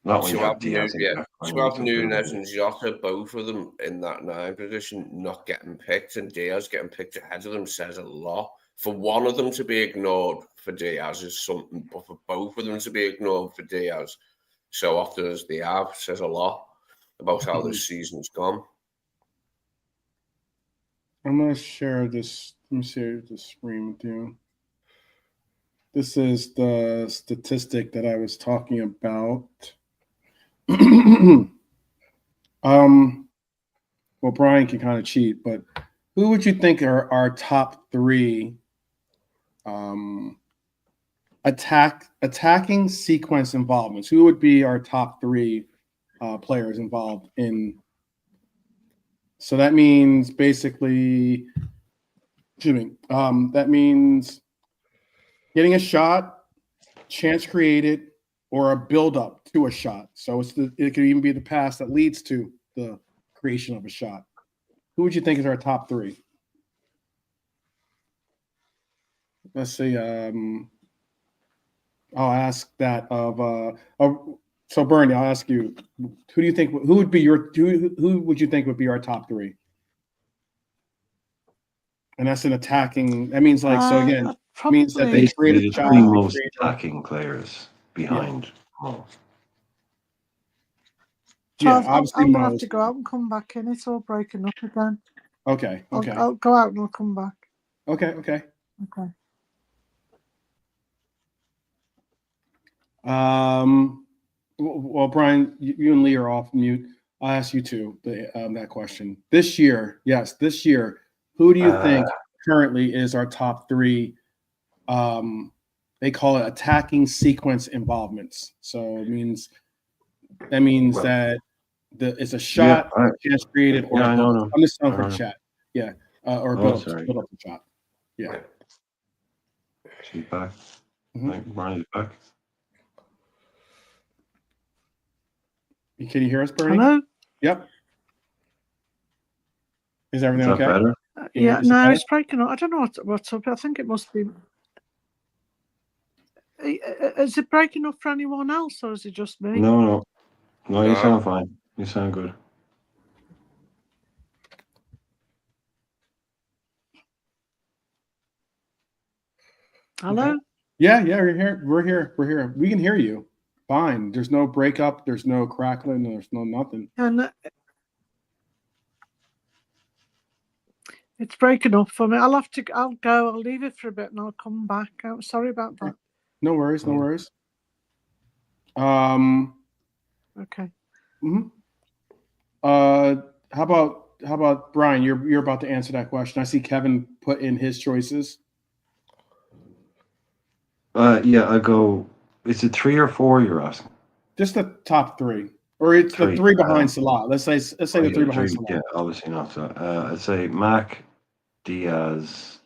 Not when you have Diaz and Gakpo. to have Nunes and Jota, both of them in that 9 position, not getting picked, and Diaz getting picked ahead of them says a lot. For one of them to be ignored for Diaz is something, but for both of them to be ignored for Diaz so often as they have says a lot about how this season's gone. I'm going to share this. Let me share the screen with you. This is the statistic that I was talking about. Well, Brian can kind of cheat, but who would you think are our top 3 attacking sequence involvements? Who would be our top 3 players involved in? So that means basically, that means getting a shot, chance created, or a build-up to a shot. So it could even be the pass that leads to the creation of a shot. Who would you think is our top 3? Let's see. I'll ask that of so Bernie, I'll ask you, who do you think who would you think would be our top 3? And that's an attacking. That means means that they created the 3 most attacking players behind. Charles, obviously I'm gonna have to go out and come back in. It's all breaking up again. Okay. I'll go out and I'll come back. Okay. Well, Brian, you and Lee are off mute. I'll ask you two that question. This year, who do you think currently is our top 3? They call it attacking sequence involvements. So that means that it's a shot, chance created, or I'm just telling for the chat. Yeah, or build up the shot. Yeah. She's back. Brian's back. Can you hear us, Bernie? Hello? Yep. Is everything okay? Better? Yeah, no, it's breaking up. I don't know what's up. I think it must be. Is it breaking up for anyone else, or is it just me? No, you sound fine. You sound good. Hello? Okay. Yeah, we're here. We can hear you. Fine. There's no breakup. There's no crackling. There's no nothing. And it's breaking up for me. I'll go. I'll leave it for a bit and I'll come back. I'm sorry about that. No worries. Okay. Mm-hmm. How about Brian? You're about to answer that question. I see Kevin put in his choices. Yeah, I go. Is it 3 or 4 you're asking? Just the top 3, or it's 3. The 3 behind Salah. Let's say the 3 behind Salah. Yeah, obviously not. So, I'd say Mac, Diaz,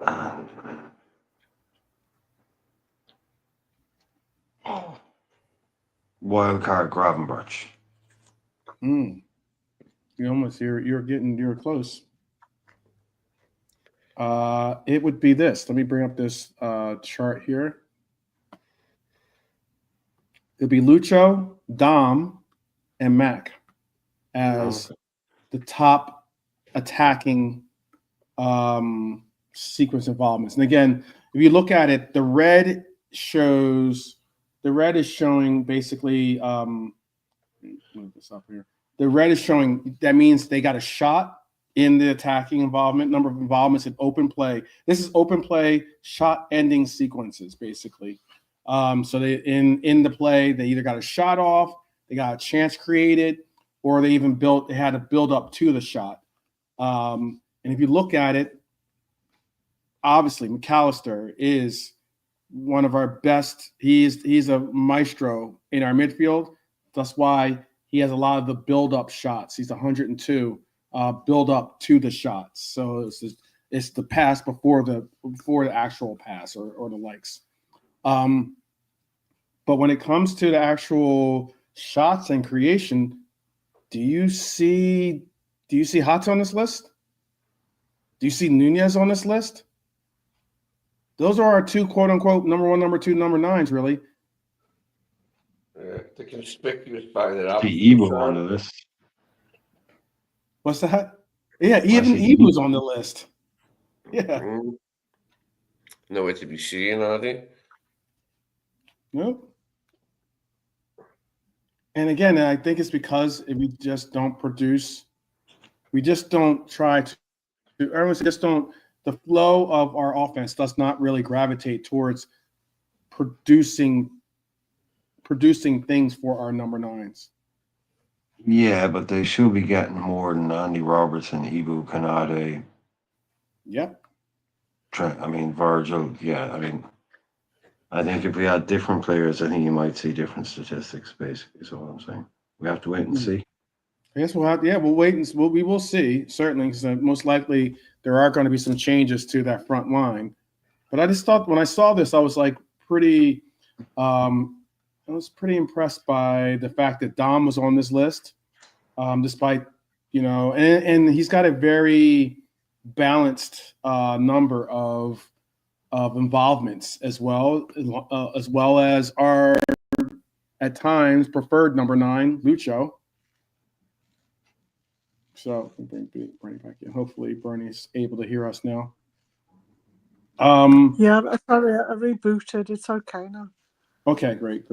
and wildcard Gravenberch. You're close. It would be this. Let me bring up this chart here. It'd be Lucho, Dom, and Mac as the top attacking sequence involvements. And again, if you look at it, the red is showing basically move this up here. The red is showing that means they got a shot in the attacking involvement, number of involvements in open play. This is open play shot ending sequences, basically. So they in the play, they either got a shot off, they got a chance created, or they had a build up to the shot. And if you look at it, obviously McAllister is one of our best. He's a maestro in our midfield. That's why he has a lot of the build up shots. He's 102 build up to the shots. So It's the pass before the actual pass or the likes. But when it comes to the actual shots and creation, do you see Hata on this list? Do you see Nunez on this list? Those are our two quote unquote number 1, number 2, number 9s, really. The conspicuous by that. The Evo on the list. What's that? Yeah, even Evo's on the list. Yeah. Nowhere to be seen, are they? Nope. And again, I think it's because we just don't produce. We just don't try to. Everyone's just don't. The flow of our offense does not really gravitate towards producing things for our number 9s. Yeah, but they should be getting more than Andy Robertson, Ibu Kanade. Yep. Virgil. Yeah, I think if we had different players, I think you might see different statistics. Basically, is what I'm saying. We have to wait and see. I guess we'll wait and we will see, certainly, because most likely there are going to be some changes to that front line. But I just thought when I saw this, I was like pretty impressed by the fact that Dom was on this list, despite, and he's got a very balanced number of involvements as well as our, at times, preferred number 9, Lucho. So bring Bernie back in. Hopefully Bernie's able to hear us now. Yeah, sorry, I rebooted. It's okay now. Okay, great.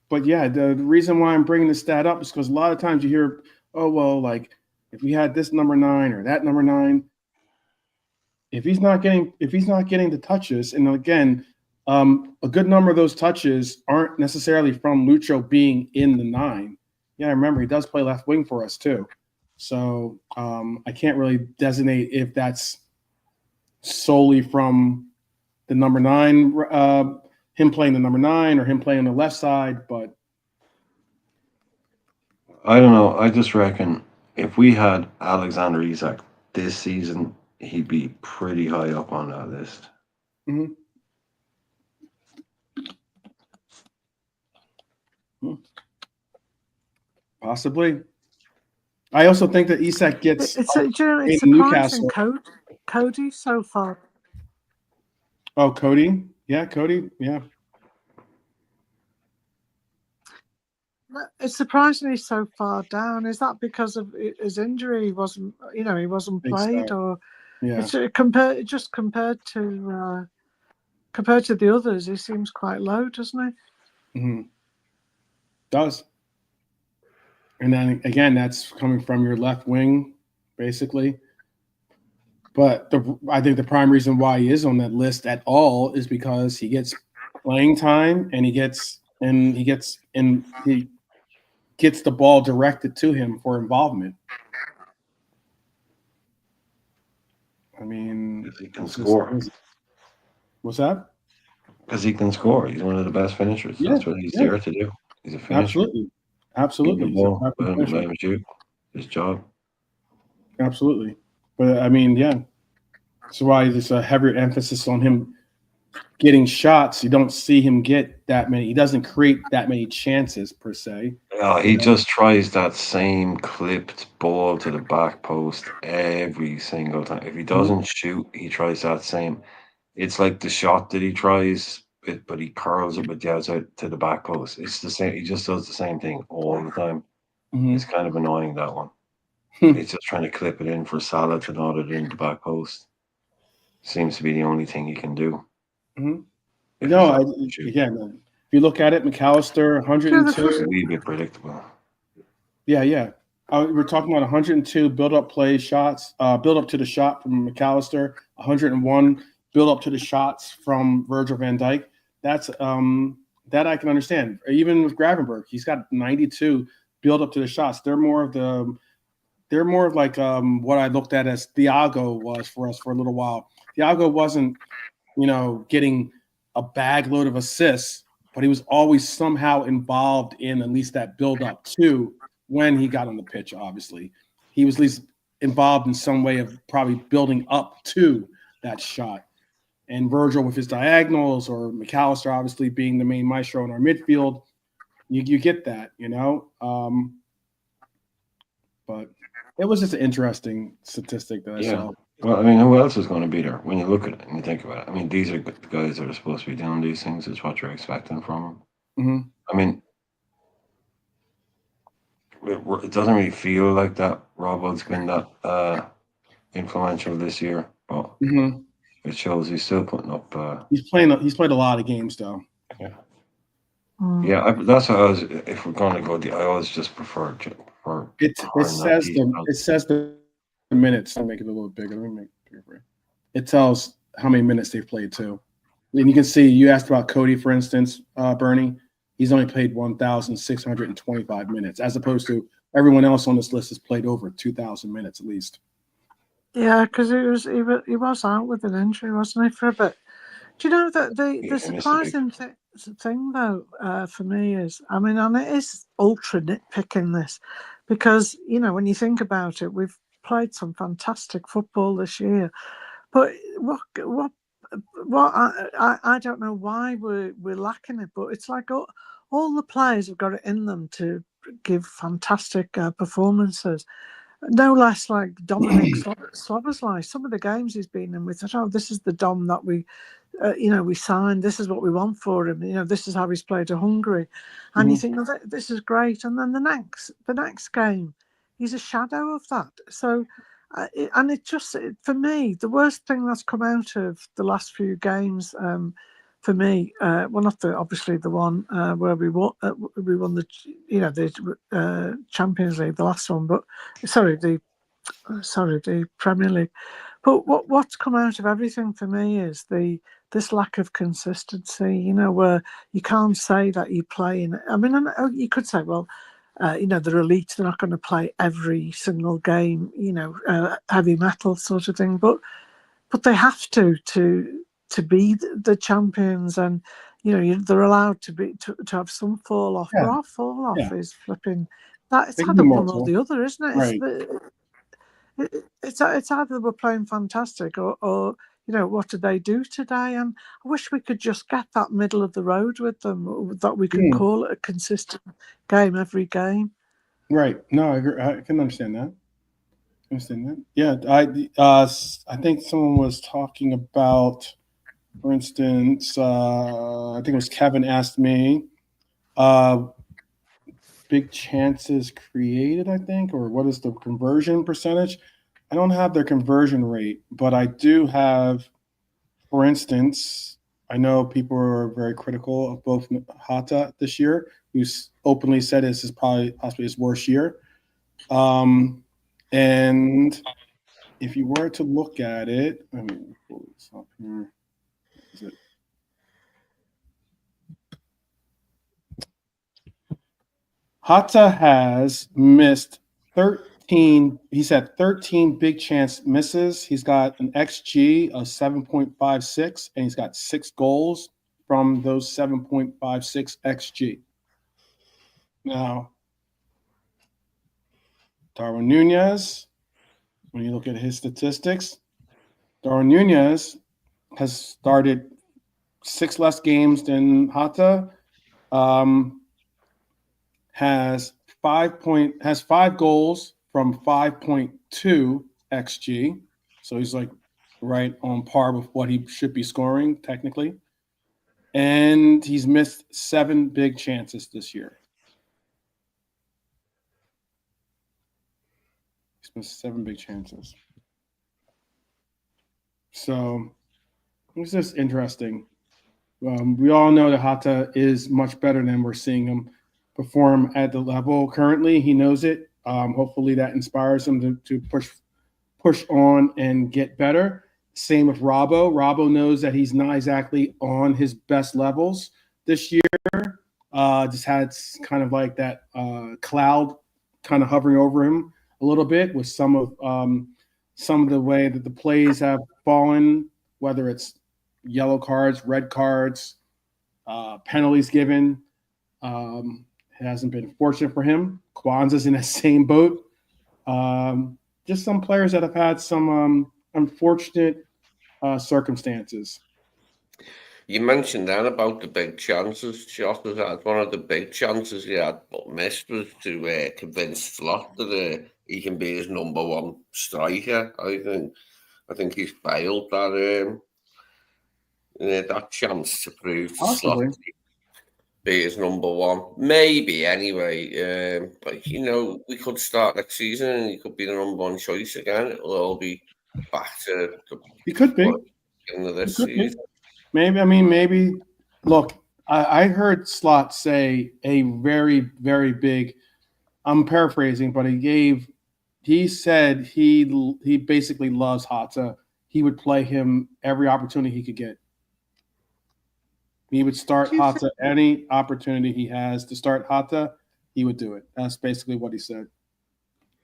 But yeah, the reason why I'm bringing this stat up is because a lot of times you hear, oh, well, like if we had this number 9 or that number 9, if he's not getting the touches, and again, a good number of those touches aren't necessarily from Lucho being in the 9. Yeah, remember he does play left wing for us too. So I can't really designate if that's solely from the number 9, him playing the number 9 or him playing on the left side, but I don't know. I just reckon if we had Alexander Isak this season, he'd be pretty high up on that list. Mm-hmm. Possibly. I also think that Isak gets it's surprising Newcastle. Cody so far. Oh, Cody. Yeah, Cody. Yeah. It's surprisingly so far down. Is that because of his injury? He wasn't played, so. or Yeah. it's compared to the others, he seems quite low, doesn't he? Mm-hmm. Does. And then again, that's coming from your left wing, basically. But I think the prime reason why he is on that list at all is because he gets playing time and he gets the ball directed to him for involvement. I mean, he can score. What's that? Because he can score. He's one of the best finishers. Yeah, that's what he's there to do. He's a finisher. Absolutely. His job. Absolutely. But I mean, yeah. That's why there's a heavier emphasis on him getting shots. You don't see him get that many. He doesn't create that many chances per se. He just tries that same clipped ball to the back post every single time. If he doesn't shoot, he tries that same. It's like the shot that he tries, but he curls it with the outside to the back post. It's the same. He just does the same thing all the time. Mm-hmm. It's kind of annoying, that one. He's just trying to clip it in for Salah to nod it into the back post. Seems to be the only thing he can do. Mm-hmm. If you look at it, McAllister, 102. It's a wee bit predictable. Yeah. We're talking about 102 build-up play shots, build-up to the shot from McAllister, 101 build-up to the shots from Virgil van Dijk. That's that I can understand. Even with Gravenberch, he's got 92 build-up to the shots. They're more of like what I looked at as Thiago was for us for a little while. Thiago wasn't, getting a bag load of assists, but he was always somehow involved in at least that build-up to when he got on the pitch. Obviously, he was at least involved in some way of probably building up to that shot. And Virgil with his diagonals, or McAllister obviously being the main maestro in our midfield, you get that, you know. But it was just an interesting statistic that I saw. Well, I mean, who else is going to be there when you look at it and you think about it? I mean, these are the guys that are supposed to be doing these things. Is what you're expecting from them. Mm-hmm. I mean, it doesn't really feel like that. Robbo's been that influential this year, but it shows he's still putting up. He's played a lot of games though. Yeah. Yeah, that's what I was. If we're going to go, I always just prefer. It says the minutes. I'll make it a little bigger. Let me make it bigger for you. It tells how many minutes they've played too, and you can see. You asked about Cody, for instance, Bernie. He's only played 1,625 minutes, as opposed to everyone else on this list has played over 2,000 minutes at least. Yeah, because he was out with an injury, wasn't he, for a bit? Do you know that the surprising thing though for me is, I mean, and it is ultra nitpicking this, because you know when you think about it, we've played some fantastic football this year, but what I don't know why we're lacking it, but it's like all the players have got it in them to give fantastic performances. No less like Dominic Szoboszlai. Some of the games he's been in, we thought, oh, this is the Dom that we signed. This is what we want for him. You know, this is how he's played to Hungary, and you think, oh, this is great. And then the next game, he's a shadow of that. So, and it just for me, the worst thing that's come out of the last few games. For me, well, not obviously the one where we won the Champions League, the last one, but the Premier League. But what's come out of everything for me is this lack of consistency. You know, where you can't say that you play in. I mean, you could say, well, they're elite; they're not going to play every single game. You know, heavy metal sort of thing, but they have to be the champions, and they're allowed to have some fall off. But our fall off is flipping that. It's either one or the other, isn't it? Right. It's either we're playing fantastic or what did they do today? And I wish we could just get that middle of the road with them, that we could call it a consistent game every game. Right. No, I agree. I can understand that. Yeah, I think someone was talking about, for instance, I think it was Kevin asked me, big chances created, I think, or what is the conversion percentage? I don't have their conversion rate, but I do have, for instance, I know people are very critical of both Hata this year, who's openly said this is possibly his worst year. And if you were to look at it, let me pull this up here. Is it? Hata has missed 13. He's had 13 big chance misses. He's got an XG of 7.56, and he's got 6 goals from those 7.56 XG. Now, Darwin Nunez, when you look at his statistics, Darwin Nunez has started 6 less games than Hata. Has 5 goals from 5.2 xG, so he's like right on par with what he should be scoring technically, and he's missed 7 big chances this year. He's missed 7 big chances. So it's just interesting. We all know that Hata is much better than we're seeing him perform at the level currently. He knows it. Hopefully that inspires him to push on and get better. Same with Robbo. Robbo knows that he's not exactly on his best levels this year. Just had kind of like that cloud kind of hovering over him a little bit with some of the way that the plays have fallen, whether it's yellow cards, red cards, penalties given. It hasn't been fortunate for him. Kwanzaa's in that same boat. just some players that have had some unfortunate circumstances. You mentioned then about the big chances. Jota's had one of the big chances he had, but missed, was to convince Slot that he can be his number one striker. I think he's failed that chance to prove to Possibly. Slot be his number one. Maybe anyway. But we could start next season and he could be the number one choice again. It'll all be back to He could be. beginning of this He could be. season. Maybe. Look, I heard Slot say a very, very big. I'm paraphrasing, but he said he basically loves Hatta. He would play him every opportunity he could get. He would start Hatta any opportunity he has to start Hatta. He would do it. That's basically what he said.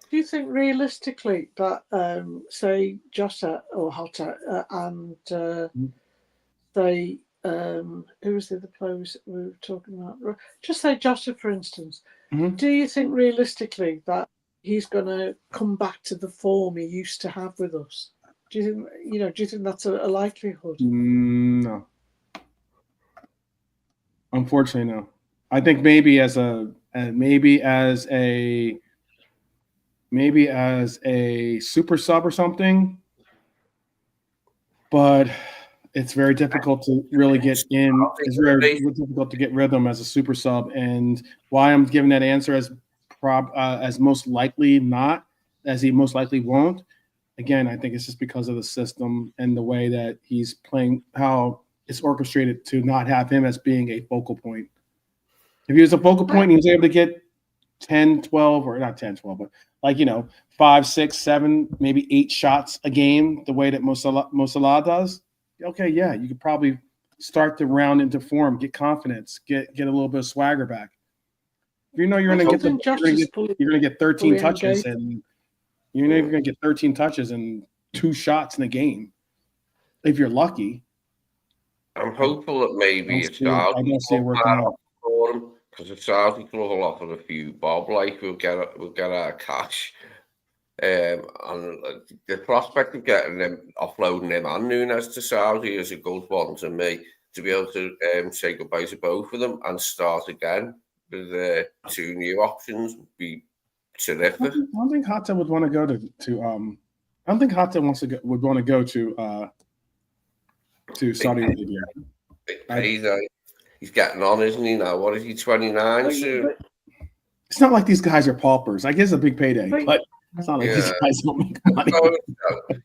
Do you think realistically that say Jota or Hatta and say who was the other players we were talking about? Just say Jota, for instance. Mm-hmm. Do you think realistically that he's going to come back to the form he used to have with us? Do you think Do you think that's a likelihood? No. Unfortunately, no. I think maybe as a super sub or something, but it's very difficult to really get in. It's very difficult to get rhythm as a super sub, and why I'm giving that answer as most likely not, as he most likely won't. Again, I think it's just because of the system and the way that he's playing, how it's orchestrated to not have him as being a focal point. If he was a focal point, he was able to get 10, 12, or not 10, 12, but 5, 6, 7, maybe 8 shots a game, the way that Mo Salah does. Okay, yeah, you could probably start to round into form, get confidence, get a little bit of swagger back. If you're going to get 13 touches, and you're not even going to get 13 touches and 2 shots in a game, if you're lucky. I'm hopeful that maybe I don't see it working out for him, because the Saudi club will offer a few bob. Like we'll get our cash, and the prospect of offloading him and Nunes to Saudi is a good one to me, to be able to say goodbye to both of them and start again with 2 new options would be terrific. I don't think Hatta would want to go to. I don't think Hatta would want to go to Saudi Arabia. He's getting on, isn't he now? What is he, 29 soon? It's not like these guys are paupers. I guess a big payday, but it's not like these guys don't make money.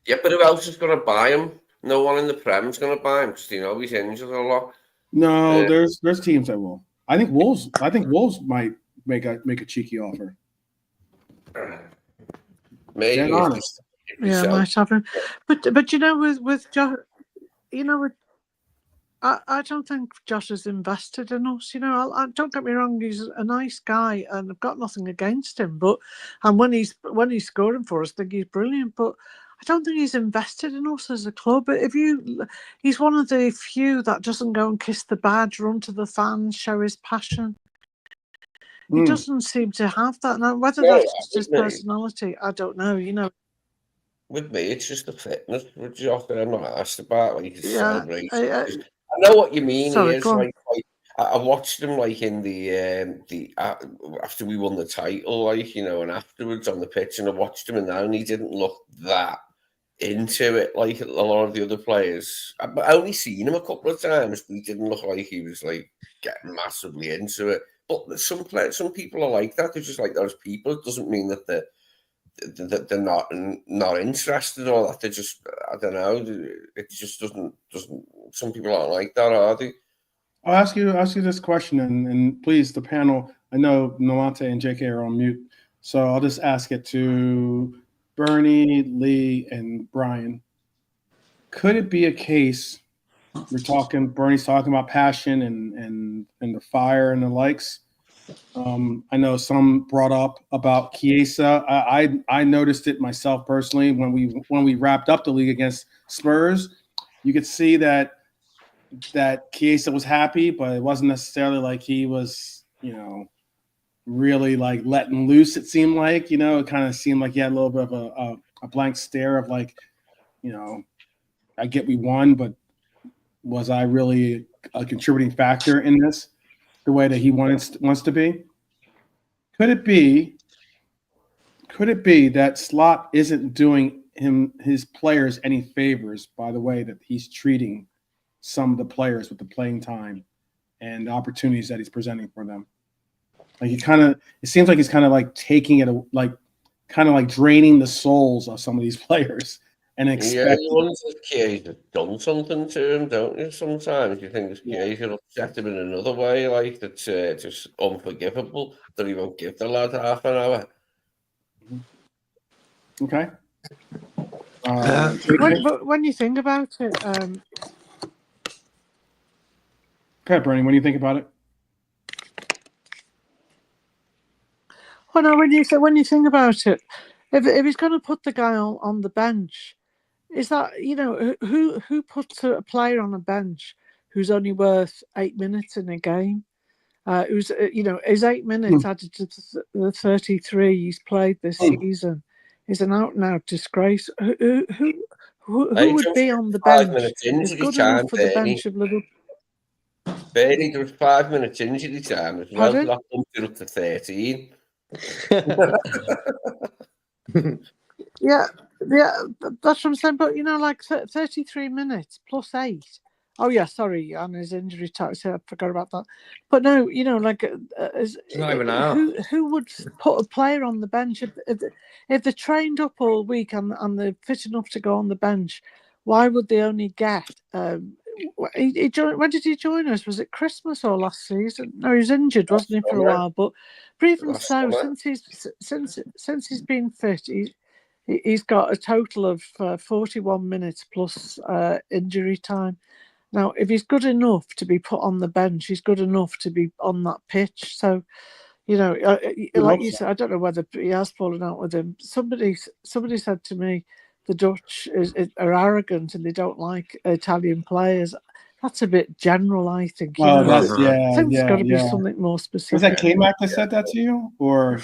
Yeah, but who else is going to buy him? No one in the Prem's going to buy him because he's injured a lot. No, there's teams that will. I think Wolves might make a cheeky offer. Maybe. Honest. Yeah, might happen. But with Josh, I don't think Josh is invested in us. I don't get me wrong; he's a nice guy, and I've got nothing against him. And when he's scoring for us, I think he's brilliant. But I don't think he's invested in us as a club. He's one of the few that doesn't go and kiss the badge, run to the fans, show his passion. He doesn't seem to have that. Now, whether that's just his personality, I don't know. With me, it's just the fitness. With Josh, I'm not asked about celebration. I know what you mean. Sorry, I watched him in the after we won the title, and afterwards on the pitch, and I watched him, and he didn't look that into it like a lot of the other players. I've only seen him a couple of times, but he didn't look like he was getting massively into it. But some people are like that. They're just like those people. It doesn't mean that they're not interested or that they're just, I don't know. It just doesn't. Some people aren't like that, are they? I'll ask you this question, and please, the panel. I know Nolante and JK are on mute, so I'll just ask it to Bernie, Lee, and Brian. Could it be a case? Bernie's talking about passion and the fire and the likes. I know some brought up about Chiesa. I noticed it myself personally when we wrapped up the league against Spurs. You could see that Chiesa was happy, but it wasn't necessarily like he was, really like letting loose. It seemed like, you know, it kind of seemed like he had a little bit of a blank stare of like, you know, I get we won, but was I really a contributing factor in this the way that he wants to be? Could it be that Slot isn't doing his players any favors by the way that he's treating some of the players with the playing time and the opportunities that he's presenting for them? Like it seems like he's kind of like taking it, like kind of like draining the souls of some of these players and Yeah, expecting. you wonder if Chiesa has done something to him, don't you? Sometimes you think Chiesa upset him in another way, like that's just unforgivable that he won't give the lad half an hour. Okay. When you think about it, okay, Bernie, when you think about it. well, no, when you think about it, if he's going to put the guy on the bench, is that, you know, who puts a player on a bench who's only worth 8 minutes in a game? Who's you know, his 8 minutes added to the 33 he's played this season is an out and out disgrace. Who would be on the 5 bench? minutes Is injury good time, enough for the bench of Liverpool. Bernie, there was 5 minutes injury time as well. Pardon? That bumped it up to 13. Yeah, that's what I'm saying. But, you know, like 33 minutes plus 8. Oh, yeah, sorry, on his injury time. So I forgot about that. But no, you know, like It's not even out. who would put a player on the bench if they're trained up all week and they're fit enough to go on the bench? Why would they only get? He joined, when did he join us? Was it Christmas or last season? No, he was injured, wasn't he, for a while? But even so, since he's been fit, he's got a total of 41 minutes plus injury time. Now, if he's good enough to be put on the bench, he's good enough to be on that pitch. So, you know, like you said, I don't know whether he has fallen out with him. Somebody said to me, the Dutch are arrogant and they don't like Italian players. That's a bit general, I think. You know? That's I think there's got to be something more specific. Was that K-Mac that said that to you, or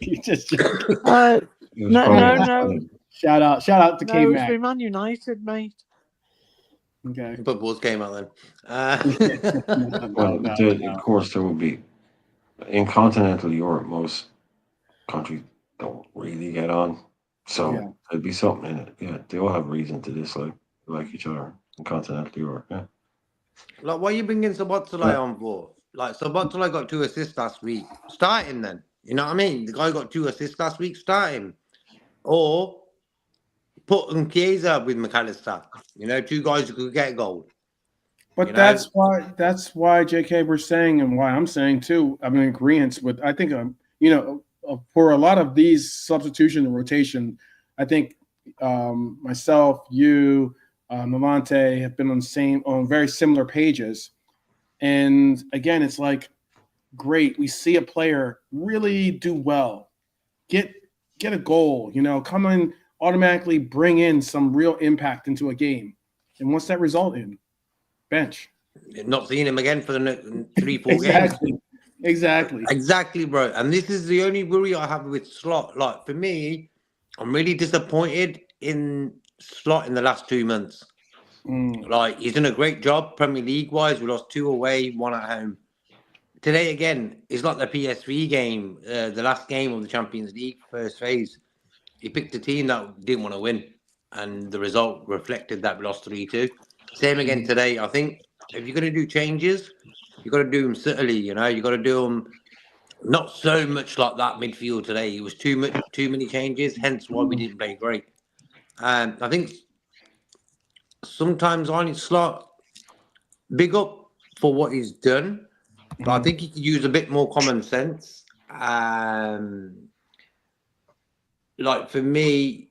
you just joking? No. Shout out to No, it was K-Mac. Man United, mate. Okay. Football's came out then. Of course, there will be in continental Europe. Most countries don't really get on, so there'd be something in it. Yeah, they all have reason to dislike each other in continental Europe. Yeah. Like, why are you bringing Szoboszlai on for? Like, Szoboszlai got 2 assists last week. Start him then. You know what I mean? The guy got 2 assists last week. Start him, or put Chiesa with McAllister. You know, 2 guys who could get a goal. But that's why JK we're saying, and why I'm saying too, I'm in agreement with, I think, you know, for a lot of these substitution and rotation, I think myself, you, Mavante have been on very similar pages. And again, it's like, great, we see a player really do well, get a goal, you know, come in, automatically bring in some real impact into a game. And what's that result in? Bench. Not seeing him again for the 3-4 exactly. games. Exactly, bro. And this is the only worry I have with Slot. Like, for me, I'm really disappointed in Slot in the last 2 months. Like, he's done a great job Premier League wise. We lost 2 away, 1 at home. Today again, it's like the PSV game, the last game of the Champions League first phase. He picked a team that didn't want to win, and the result reflected that we lost 3-2. Same again today. I think if you're going to do changes, you got to do them subtly. You know, you got to do them not so much like that midfield today. It was too many changes. Hence why we didn't play great. And I think sometimes Arne Slot, big up for what he's done, but I think he could use a bit more common sense. Like, for me,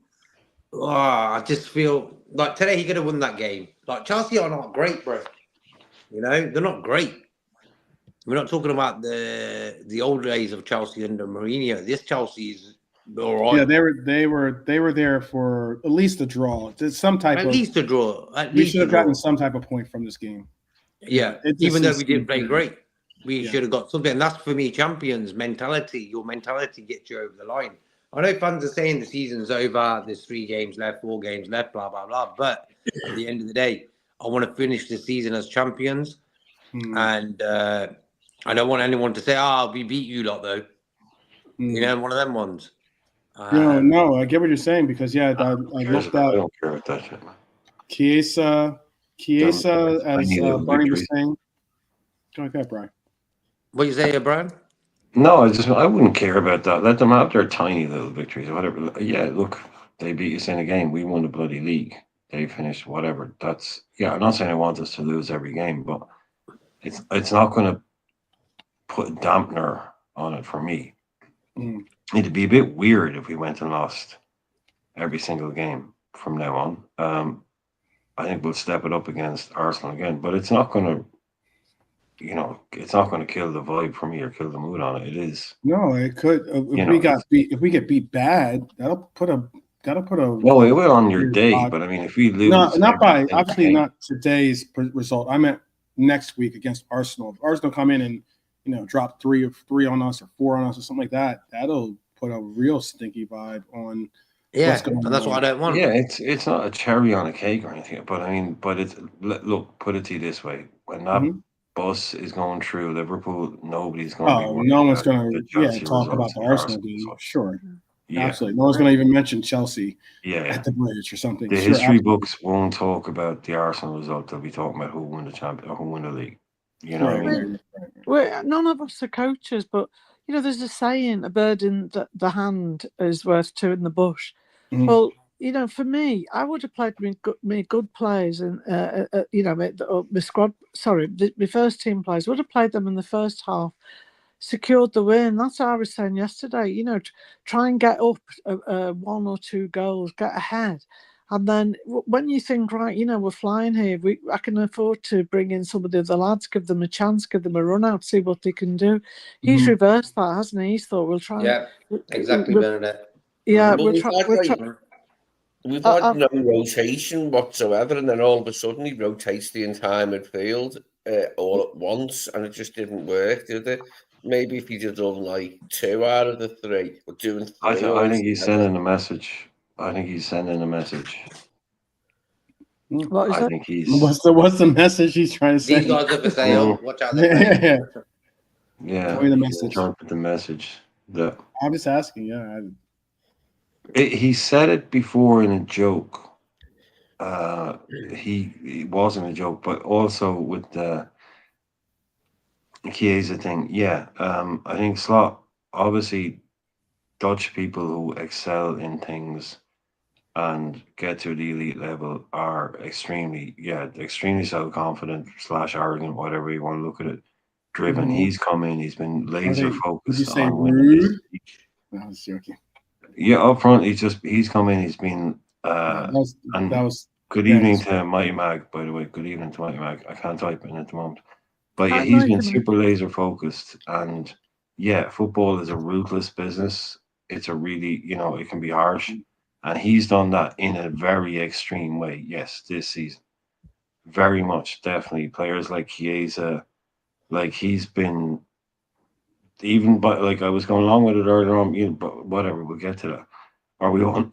I just feel like today he could have won that game. Like, Chelsea are not great, bro. You know, they're not great. We're not talking about the old days of Chelsea under Mourinho. This Chelsea is all right. Yeah, they were there for at least a draw. At least a draw. We should have gotten some type of point from this game. Yeah, even though we didn't play great. We Yeah. should have got something. And that's for me, champions mentality. Your mentality gets you over the line. I know fans are saying the season's over, there's 3 games left, 4 games left, blah, blah, blah. But at the end of the day, I want to finish the season as champions. And I don't want anyone to say, we beat you lot, though. You know, one of them ones. No, I get what you're saying because, I I looked at don't care about that shit. Chiesa, as Tiny little Barney was victories. saying. Go like that, Brian. What you say, Brian? No, I wouldn't care about that. Let them have their tiny little victories or whatever. Yeah, look, they beat us in a game. We won the bloody league. They finished whatever. I'm not saying I want us to lose every game, but it's not going to put a dampener on it for me. It'd be a bit weird if we went and lost every single game from now on. I think we'll step it up against Arsenal again, but it's not going to. It's not going to kill the vibe for me or kill the mood on it. It is. No, it could. If we get beat bad, that'll put a. Well, it will on your day, but I mean, if we lose, not today's result. I meant next week against Arsenal. If Arsenal come in and drop 3 on us or 4 on us or something like that, that'll put a real stinky vibe on. Yeah, and that's what I don't want. Yeah, it's not a cherry on a cake or anything, but I mean, look, put it to you this way: when that bus is going through Liverpool, nobody's going to be worried. No one's going to talk results about the Arsenal game. Sure. Yeah. Absolutely. No one's going to even mention Chelsea at the Bridge or something. The history books won't talk about the Arsenal result. They'll be talking about who won the champion or who won the league. You know what I mean? None of us are coaches, but there's a saying: a bird in the hand is worth 2 in the bush. Well, for me, I would have played me good players and my squad. Sorry, my first team players would have played them in the first half. Secured the win. That's how I was saying yesterday. Try and get up 1 or 2 goals, get ahead, and then when you think, right, we're flying here, I can afford to bring in some of the other lads, give them a chance, give them a run out, see what they can do. He's reversed that, hasn't he? He's thought we'll try. Yeah, exactly, Bernadette. Yeah, we've had no rotation whatsoever, and then all of a sudden he rotates the entire midfield all at once, and it just didn't work, did it? Maybe if he'd have done like 2 out of the 3, or doing 3. I think he's sending a message. I think he's sending a message. What is that? Think he's. What's the message he's trying to say? These guys are for sale. Watch out! Yeah. Tell me the message. Interpret the message. I'm just asking. Yeah. He said it before in a joke. He wasn't a joke, but also with the Chiesa thing. Yeah. I think Slot, obviously, Dutch people who excel in things and get to the elite level are extremely self-confident / arrogant, whatever you want to look at it, driven. He's come in, he's been laser focused. Did you say on rude? No, I was joking. Yeah, up front, he's come in, he's been good evening to Mighty Mag, by the way. Good evening to Mighty Mag. I can't type it at the moment. But yeah, he's been super laser focused, and yeah, football is a ruthless business. It's a really, it can be harsh. And he's done that in a very extreme way, yes, this season. Very much, definitely. Players like Chiesa, he's been, even, but I was going along with it earlier on, but whatever, we'll get to that. Or we all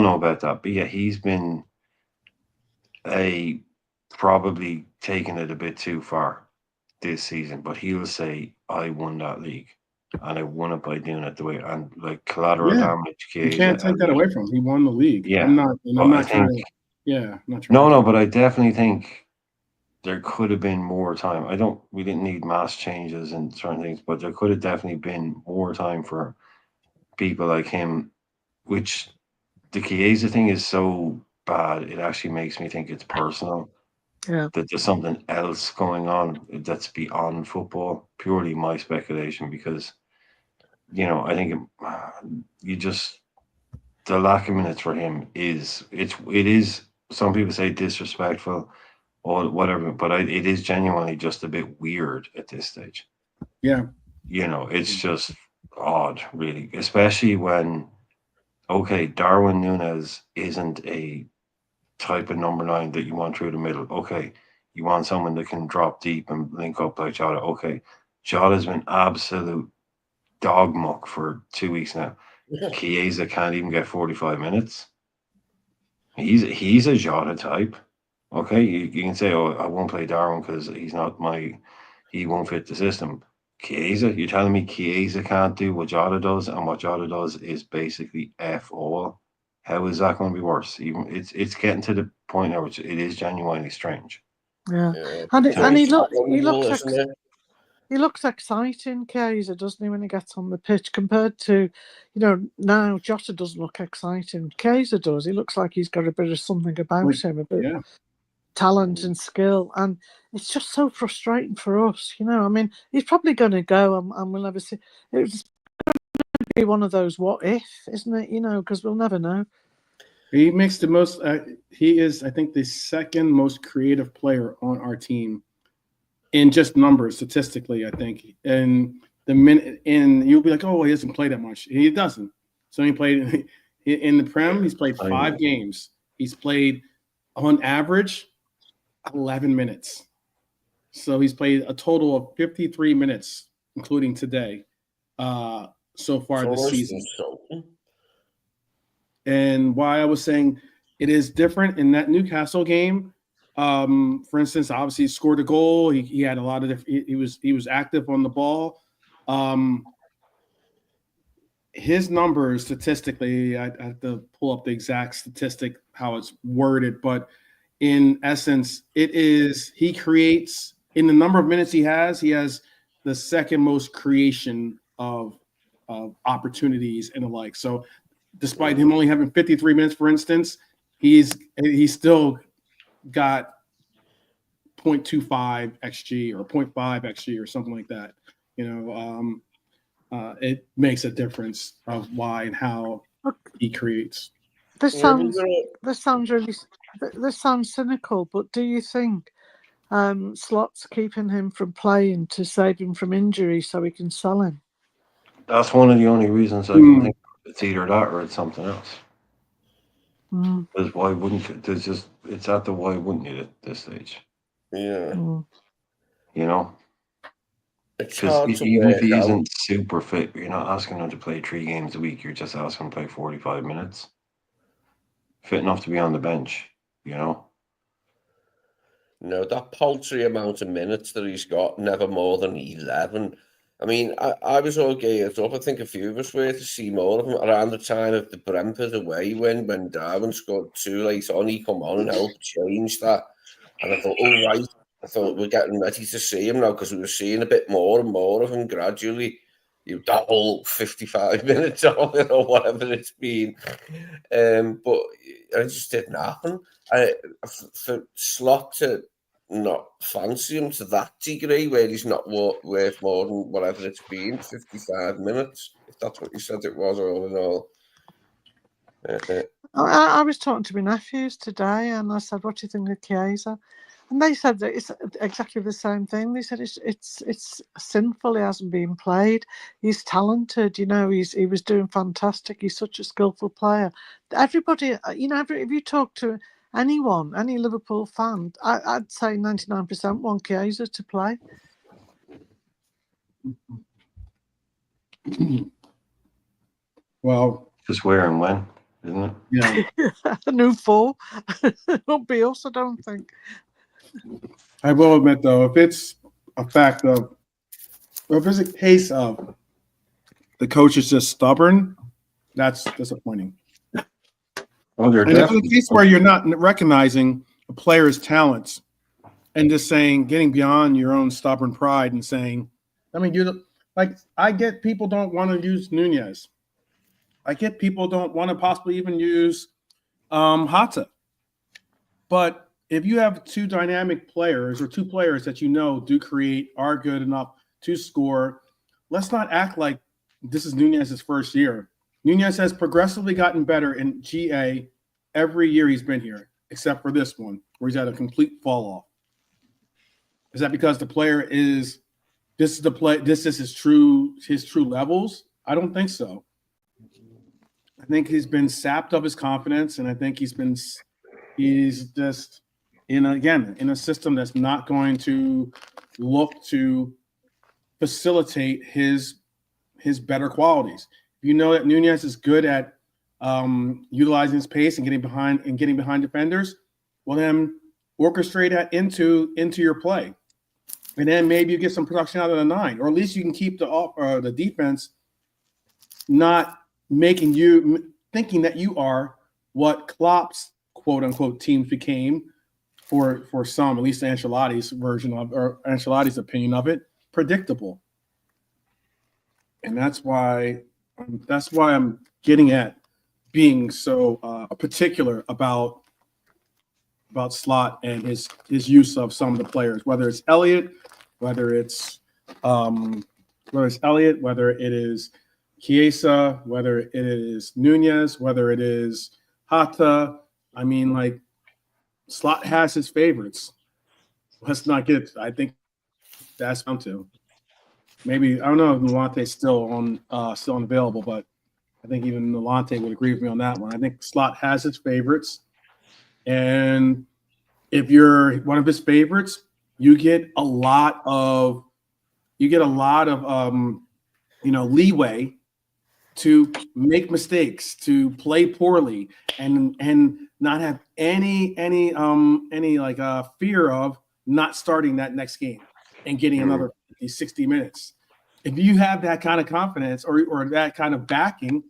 know about that. But yeah, he's been probably taking it a bit too far this season. But he'll say, I won that league. And I won it by doing it the way, and collateral damage. You can't take that away from him. He won the league. Yeah, I'm not trying to. Yeah, I'm not trying. No, but I definitely think there could have been more time. We didn't need mass changes and certain things, but there could have definitely been more time for people like him. Which the Chiesa thing is so bad, it actually makes me think it's personal. Yeah. That there's something else going on that's beyond football. Purely my speculation, because I think the lack of minutes for him it is. Some people say disrespectful or whatever, but it is genuinely just a bit weird at this stage. Yeah, it's just odd, really, especially when Darwin Núñez isn't a type of number 9 that you want through the middle. Okay, you want someone that can drop deep and link up like Jota. Okay, Jota's been absolute dog muck for 2 weeks now. Chiesa can't even get 45 minutes. He's a Jota type. Okay, you can say, oh, I won't play Darwin because he won't fit the system. Chiesa, you're telling me Chiesa can't do what Jota does, and what Jota does is basically F all. How is that going to be worse? Even it's getting to the point now which it is genuinely strange. Yeah, Yeah. and he Unbelievable, looks isn't it? he looks exciting, Kaiser, doesn't he, when he gets on the pitch compared to, now Jota doesn't look exciting. Kaiser does. He looks like he's got a bit of something about him, a bit of talent and skill, and it's just so frustrating for us. I mean, he's probably going to go, and we'll never see. It's going to be one of those what if, isn't it? Because we'll never know. He makes the most. He is, I think, the second most creative player on our team in just numbers, statistically. I think, and you'll be like, oh, he doesn't play that much. He doesn't. So he played in the Prem. He's played 5 games. He's played on average 11 minutes. So he's played a total of 53 minutes, including today, so far this season. And why I was saying it is different in that Newcastle game. For instance, obviously he scored a goal. He had a lot of he was active on the ball. His numbers statistically, I have to pull up the exact statistic how it's worded, but in essence, he creates in the number of minutes he has the second most creation of opportunities and the like. So despite him only having 53 minutes, for instance, he's still got 0.25 xg or 0.5 xg or something like that. It makes a difference of why and how he creates. This sounds cynical, but do you think Slot's keeping him from playing to save him from injury so he can sell him? That's one of the only reasons I can think of. It's either that or it's something else. Because why wouldn't you? It's at the why wouldn't you at this stage? Yeah. It's Because hard to even if work he out. isn't super fit, you're not asking him to play 3 games a week. You're just asking him to play 45 minutes. Fit enough to be on the bench, No, that paltry amount of minutes that he's got, never more than 11. I mean, I was all geared up. I think a few of us were to see more of him around the time of the Brentford away when Darwin scored 2 late on. He come on and helped change that. And I thought, all right. I thought we're getting ready to see him now because we were seeing a bit more and more of him gradually. That whole 55 minutes of it or whatever it's been. But it just didn't happen. For Slot to not fancy him to that degree where he's not worth more than whatever it's been, 55 minutes, if that's what you said it was, all in all. I was talking to my nephews today and I said, what do you think of Chiesa? And they said that it's exactly the same thing. They said it's sinful. He hasn't been played. He's talented. He was doing fantastic. He's such a skillful player. Everybody, if you talk to anyone, any Liverpool fan, I'd say 99% want Chiesa to play. Well, just where and when, isn't it? Yeah. New 4. Won't be us, I don't think. I will admit, though, if it's a case of the coach is just stubborn, that's disappointing. Oh, and if it's a case where you're not recognizing a player's talents and just getting beyond your own stubborn pride and saying, I mean, I get people don't want to use Nunez. I get people don't want to possibly even use Hata. But if you have 2 dynamic players or 2 players that do create, are good enough to score, let's not act like this is Nunez's first year. Nunez has progressively gotten better in GA every year he's been here, except for this one, where he's had a complete fall off. Is that because the player is this is his true levels? I don't think so. I think he's been sapped of his confidence, and I think he's just in a system that's not going to look to facilitate his better qualities. If you know that Nunez is good at utilizing his pace and getting behind defenders, well then orchestrate that into your play, and then maybe you get some production out of the 9, or at least you can keep the defense not making you thinking that you are what Klopp's quote unquote teams became for some, at least Ancelotti's version of, or Ancelotti's opinion of it, predictable. And that's why I'm getting at being so particular about Slot and his use of some of the players, whether it's Elliott, whether it is Chiesa, whether it is Nunez, whether it is Hata. I mean, like, Slot has his favorites. Let's not get. I think that's down to. Maybe I don't know if Nollante's still unavailable, but I think even Nollante would agree with me on that one. I think Slot has his favorites, and if you're one of his favorites, you get a lot of leeway to make mistakes, to play poorly, and not have any fear of not starting that next game and getting another 50, 60 minutes. If you have that kind of confidence or that kind of backing,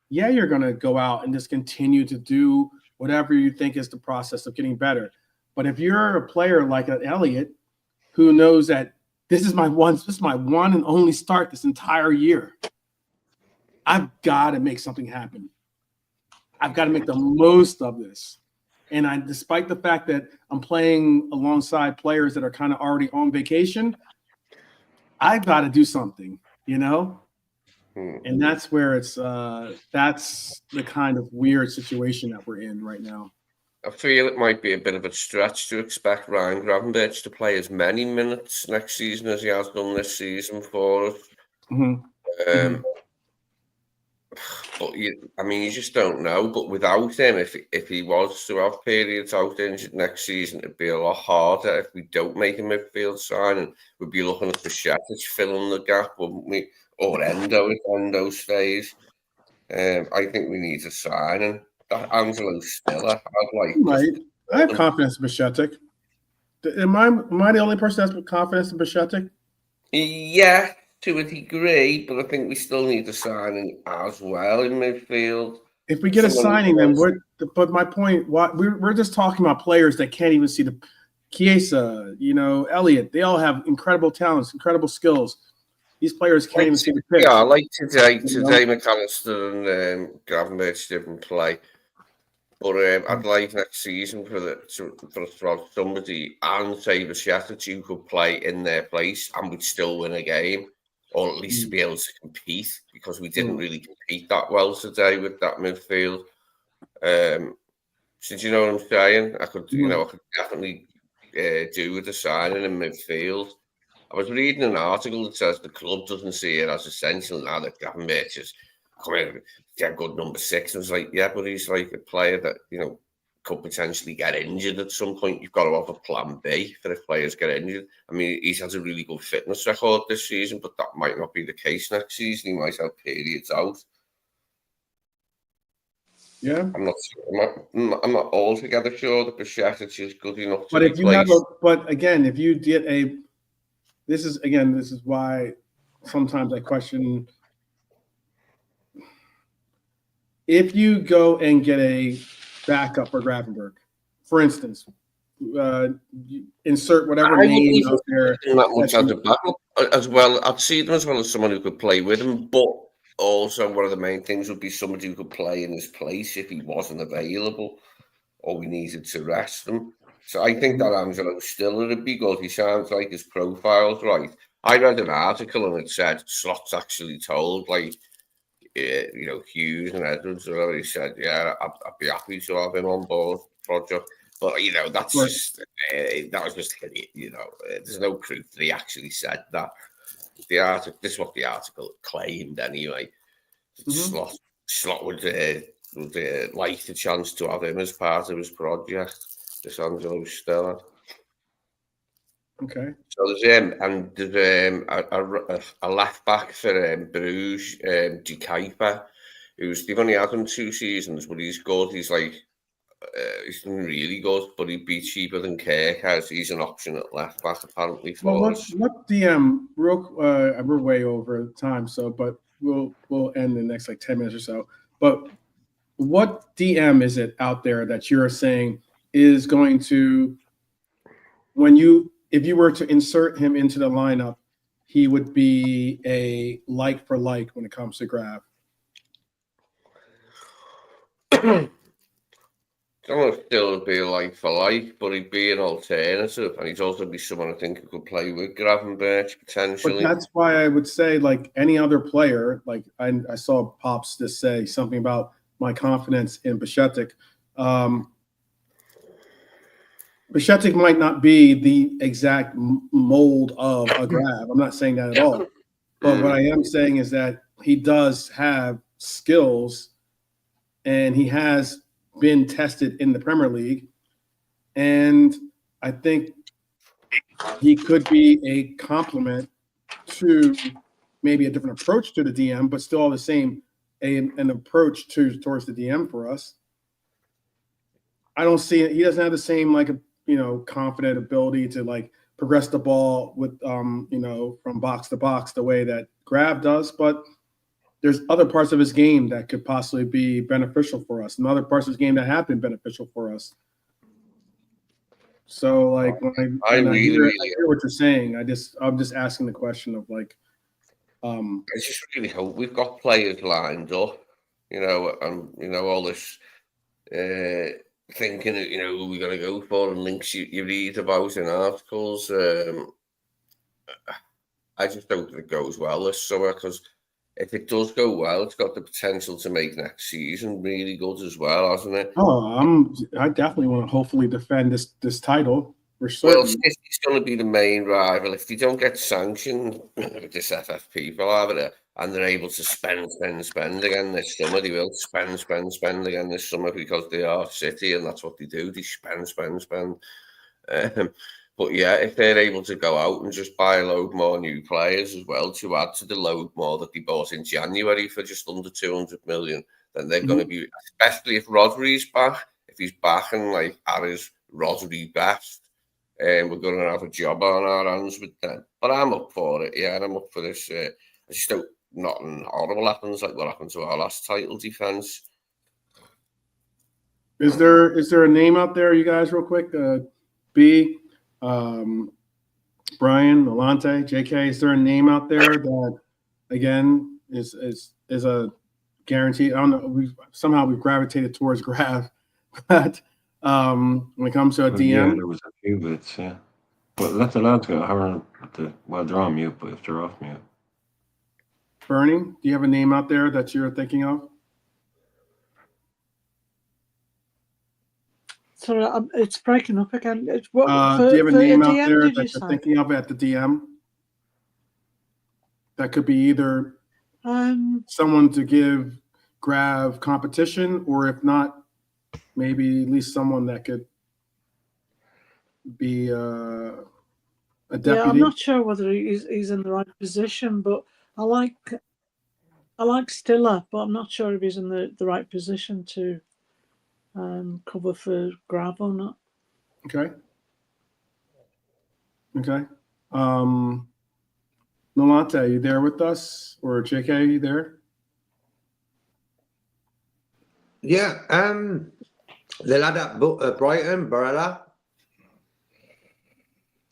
yeah, you're going to go out and just continue to do whatever you think is the process of getting better. But if you're a player like an Elliott who knows that this is my one and only start this entire year, I've got to make something happen. I've got to make the most of this. And despite the fact that I'm playing alongside players that are kind of already on vacation, I've got to do something, And that's where that's the kind of weird situation that we're in right now. I feel it might be a bit of a stretch to expect Ryan Gravenberch to play as many minutes next season as he has done this season for us. Mm-hmm. But you just don't know. But without him, if he was to have periods out injured next season, it'd be a lot harder. If we don't make a midfield signing, we'd be looking at Bajcetic filling the gap, wouldn't we? Or Endo if Endo stays. I think we need a signing. Angelo Stiller, I have confidence in Bajcetic. Am I the only person that's with confidence in Bajcetic? Yeah, to a degree, but I think we still need a signing as well in midfield. If we get a signing, then but my point, we're just talking about players that can't even see the Chiesa, Elliott. They all have incredible talents, incredible skills. These players can't even see the pitch. Yeah, like today McAllister and Gravenberch didn't play. But I'd like next season for us to have somebody and say Bajcetic who could play in their place and we'd still win a game, or at least be able to compete, because we didn't really compete that well today with that midfield. So do you know what I'm saying? I could definitely do with a signing in midfield. I was reading an article that says the club doesn't see it as essential now that Gravenberch is coming in. Yeah, good number 6. I was like, yeah, but he's like a player that, could potentially get injured at some point. You've got to have a plan B for if players get injured. I mean, he's had a really good fitness record this season, but that might not be the case next season. He might have periods out. Yeah. I'm not altogether sure that Bajcetic is good enough to But if you have if you get this is why sometimes I question. If you go and get a backup for Gravenberch, for instance, insert whatever name out there. That much as a backup as well. I'd see them as well as someone who could play with him, but also one of the main things would be somebody who could play in his place if he wasn't available or we needed to rest him. So I think that Angelo Stiller would be good. He sounds like his profile's right. I read an article and it said Slot's actually told, Hughes and Edwards, or whatever, he said, yeah, I'd be happy to have him on board project. But that's just that was just there's no proof that he actually said that. This is what the article claimed anyway. Slot would like the chance to have him as part of his project. This Angelo Stiller. Okay. So there's him, and there's a left back for Bruges, De Kuiper, they've only had him 2 seasons, but he's good. He's like he's done really good, but he'd be cheaper than Kirk has. He's an option at left back apparently Well, for us. what DM? We're way over time, so but we'll end in the next like 10 minutes or so. But what DM is it out there that you're saying is going to, if you were to insert him into the lineup, he would be a like for like when it comes to Grav? I don't know if still be like for like, but he'd be an alternative, and he'd also be someone I think who could play with Gravenberch But potentially. that's why I would say, like any other player, like I saw Pops just say something about my confidence in Bajcetic. Bajcetic might not be the exact mold of a Grav. I'm not saying that at all. But what I am saying is that he does have skills, and he has been tested in the Premier League. And I think he could be a complement to maybe a different approach to the DM, but still all the same, an approach towards the DM for us. I don't see it. He doesn't have the same confident ability to like progress the ball with from box to box the way that Grav does, but there's other parts of his game that could possibly be beneficial for us, and other parts of his game that have been beneficial for us. So, like, I hear what you're saying, I'm just asking the question of like, I just really hope we've got players lined up, and all this thinking of who we're going to go for and links you read about in articles. I just hope that it goes well this summer, because if it does go well, it's got the potential to make next season really good as well, hasn't it? Oh, I definitely want to hopefully defend this title. Well, City's going to be the main rival. If they don't get sanctioned with this FFP palaver, and they're able to spend again this summer, they will spend again this summer, because they are City, and that's what they do. They spend. But yeah, if they're able to go out and just buy a load more new players as well to add to the load more that they bought in January for just under 200 million, then they're going to be, especially if Rodri's back, if he's back and like at his Rodri best, we're going to have a job on our hands with them. But I'm up for it, yeah, and I'm up for this. I just hope nothing horrible happens like what happened to our last title defense. Is there a name out there, you guys, real quick? B, Brian, Alante, JK, is there a name out there that again is a guarantee? I don't know. We've gravitated towards Grav, but when it comes to a DM, yeah, there was a few bits, yeah. But let the lads go. They're on mute, but if they're off mute. Bernie, do you have a name out there that you're thinking of? Sorry, it's breaking up again. Do you have a name out there that you're thinking of at the DM? That could be either someone to give Grav competition, or if not, maybe at least someone that could be a deputy. Yeah, I'm not sure whether he's in the right position, but I like Stiller, but I'm not sure if he's in the right position to cover for Grav or not. Okay. Nolante, are you there with us? Or JK, are you there? Yeah, the lad at Brighton, Barella.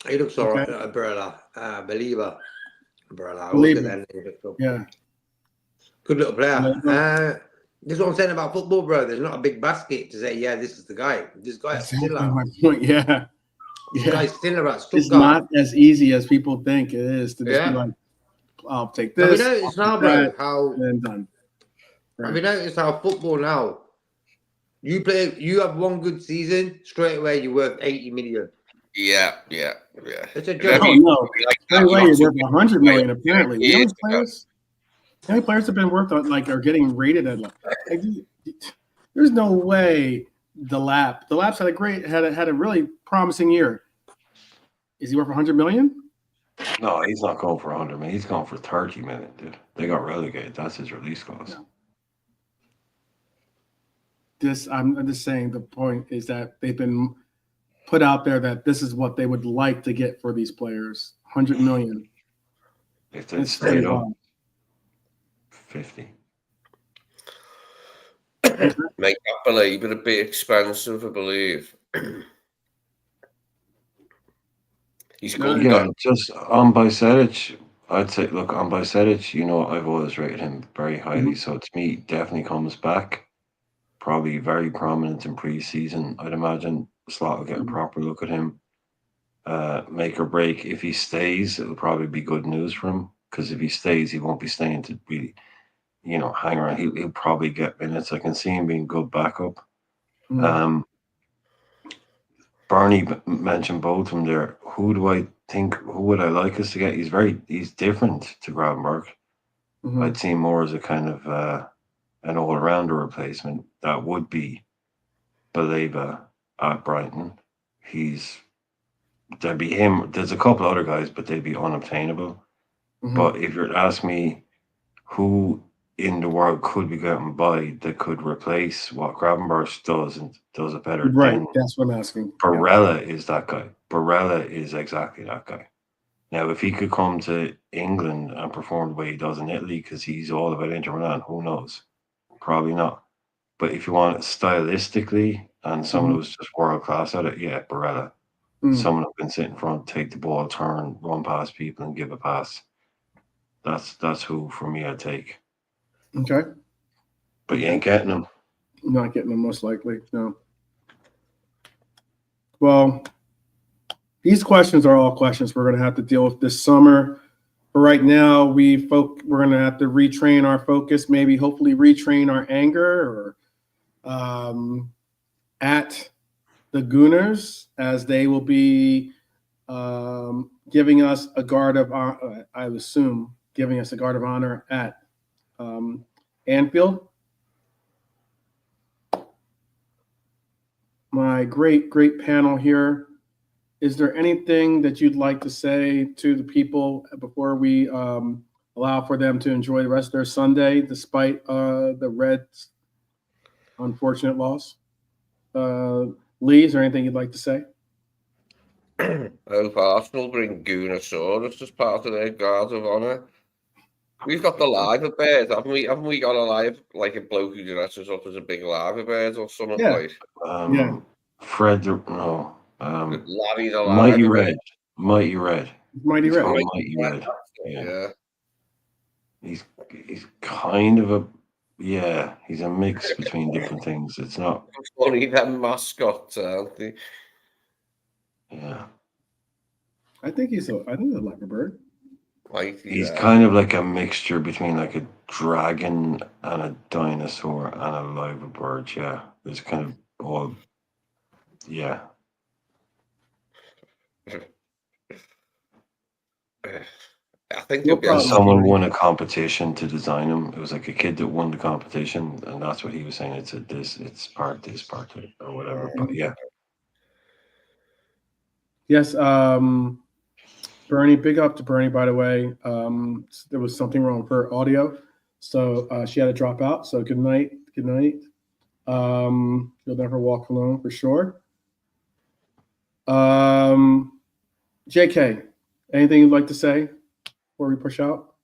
He looks all right, Barella. Believer. Barella. Yeah. Good little player. This is what I'm saying about football, bro. There's not a big basket to say, yeah, this is the guy. This guy is still out. My point. Yeah. This guy's still about Stuttgart. It's not as easy as people think it is to just be like, I'll take this. Have you noticed now, bro, how and done. Right. Have you noticed how football now? You have one good season, straight away you're worth 80 million. Yeah. It's a joke. Oh, no. Straight away you're worth 100 million, apparently. You know how many players have been worth are getting rated at there's no way the Laps had a really promising year. Is he worth 100 million? No, he's not going for 100 million. He's going for 30 million, dude. They got relegated. That's his release clause. I'm just saying the point is that they've been put out there that this is what they would like to get for these players. 100 million. If they It's stayed pretty up, high. 50. Make that believe it a bit expensive, I believe. He's good. Yeah, just on Bajcetic, I'd say, look, on Bajcetic, you know, I've always rated him very highly. So to me, definitely comes back. Probably very prominent in pre-season. I'd imagine Slot will get a proper look at him. Make or break. If he stays, it'll probably be good news for him. Because if he stays, he won't be staying to really, you know, hang around. He'll probably get minutes. I can see him being good backup. Barney mentioned both of them there. Who do I think? Who would I like us to get? He's different to Gravenberg. I'd see him more as a kind of an all-rounder replacement. That would be Baleba at Brighton. There'd be him. There's a couple other guys, but they'd be unobtainable. But if you're to ask me who in the world could be gotten by that could replace what Gravenberch does and does it better, Right, then that's what I'm asking. Barella is that guy. Barella is exactly that guy. Now, if he could come to England and perform the way he does in Italy, because he's all about Inter Milan, who knows? Probably not. But if you want it stylistically and someone who's just world class at it, yeah, Barella. Someone who can sit in front, take the ball, turn, run past people, and give a pass. That's who for me I'd take. Okay. But you ain't getting him. Not getting them, most likely. No. Well, these questions are all questions we're going to have to deal with this summer. But right now, we're going to have to retrain our focus, maybe hopefully retrain our anger or at the Gooners, as they will be giving us a guard of honor, I would assume, giving us a guard of honor at Anfield. My great panel here. Is there anything that you'd like to say to the people before we allow for them to enjoy the rest of their Sunday, despite the Reds' unfortunate loss? Lee, is there anything you'd like to say? I hope Arsenal bring Goonosaurus as part of their guard of honour. We've got the liver bird, haven't we? Haven't we got a live, like a bloke who dresses up as a big liver bird or something like? Fred, no. Larry the Mighty liver Red. bird. Mighty Red. Mighty Red. Mighty Red. Yeah. He's kind of he's a mix between different things. It's not Funny them mascots, aren't they? Yeah. I think he's a leopard bird. He's kind of like a mixture between like a dragon and a dinosaur and a live bird. Yeah, it's kind of all. Yeah. I think someone won a competition to design him. It was like a kid that won the competition, and that's what he was saying. It's part this, part that, or whatever. But yeah. Yes, Bernie, big up to Bernie, by the way. There was something wrong with her audio, so she had to drop out. So good night. Good night. You'll never walk alone for sure. JK, anything you'd like to say before we push out?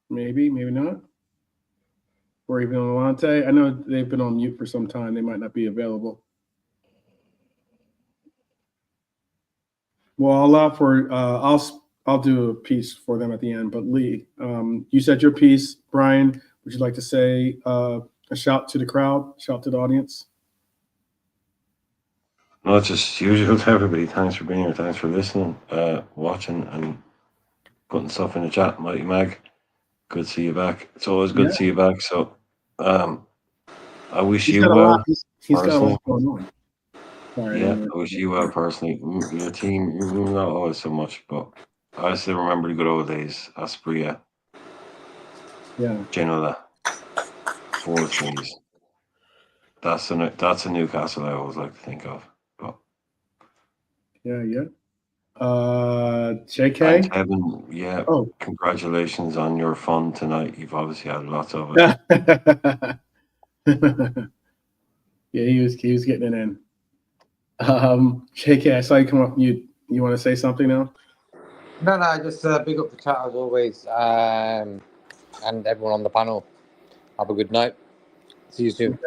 Maybe not. Or even Alante. I know they've been on mute for some time. They might not be available. Well, I'll allow for I'll do a piece for them at the end. But Lee, you said your piece. Brian, would you like to say a shout to the crowd, shout to the audience? No, it's just usual to everybody. Thanks for being here. Thanks for listening, watching, and putting stuff in the chat. Mighty Mag, good to see you back. It's always good to see you back. So, I wish you well. He's got a lot going on. Sorry, I wish you well personally. Your team, not always so much, but I still remember the good old days. Aspria, Genola, 4 3s. That's a Newcastle I always like to think of. But Yeah. thanks, JK. Evan. Yeah, Oh. congratulations on your fun tonight. You've obviously had lots of it. Yeah, he was getting it in. JK, I saw you come up. You want to say something now? No, just big up the chat as always, and everyone on the panel. Have a good night. See you soon.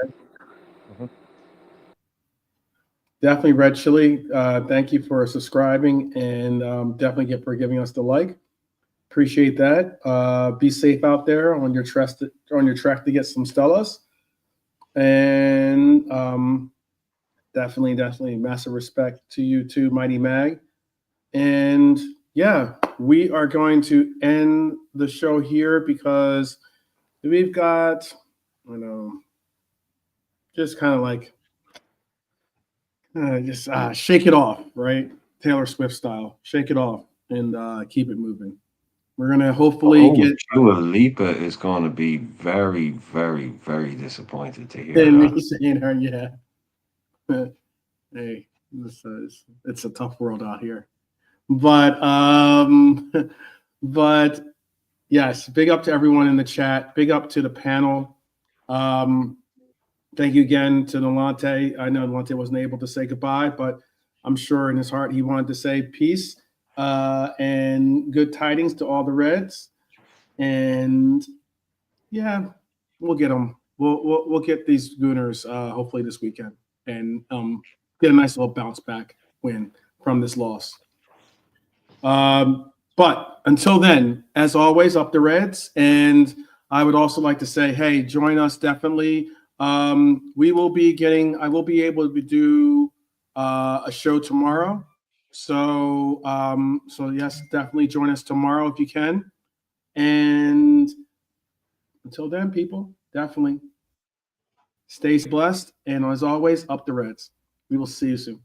Definitely, Red Chili. Thank you for subscribing and definitely for giving us the like. Appreciate that. Be safe out there on your track to get some Stellas, and definitely massive respect to you too, Mighty Mag. And yeah, we are going to end the show here because we've got, just kind of like shake it off, right? Taylor Swift style, shake it off and keep it moving. We're gonna hopefully get. Dua Lipa is going to be very, very, very disappointed to hear Me that. saying her, yeah. Hey, it's a tough world out here, but but yes, big up to everyone in the chat. Big up to the panel. Thank you again to Nolante. I know Nolante wasn't able to say goodbye, but I'm sure in his heart he wanted to say peace and good tidings to all the Reds. And yeah, we'll get them. We'll get these Gooners hopefully this weekend and get a nice little bounce back win from this loss. But until then, as always, up the Reds. And I would also like to say, hey, join us definitely. I will be able to do a show tomorrow. So yes, definitely join us tomorrow if you can. And until then, people, definitely stay blessed. And as always, up the Reds. We will see you soon.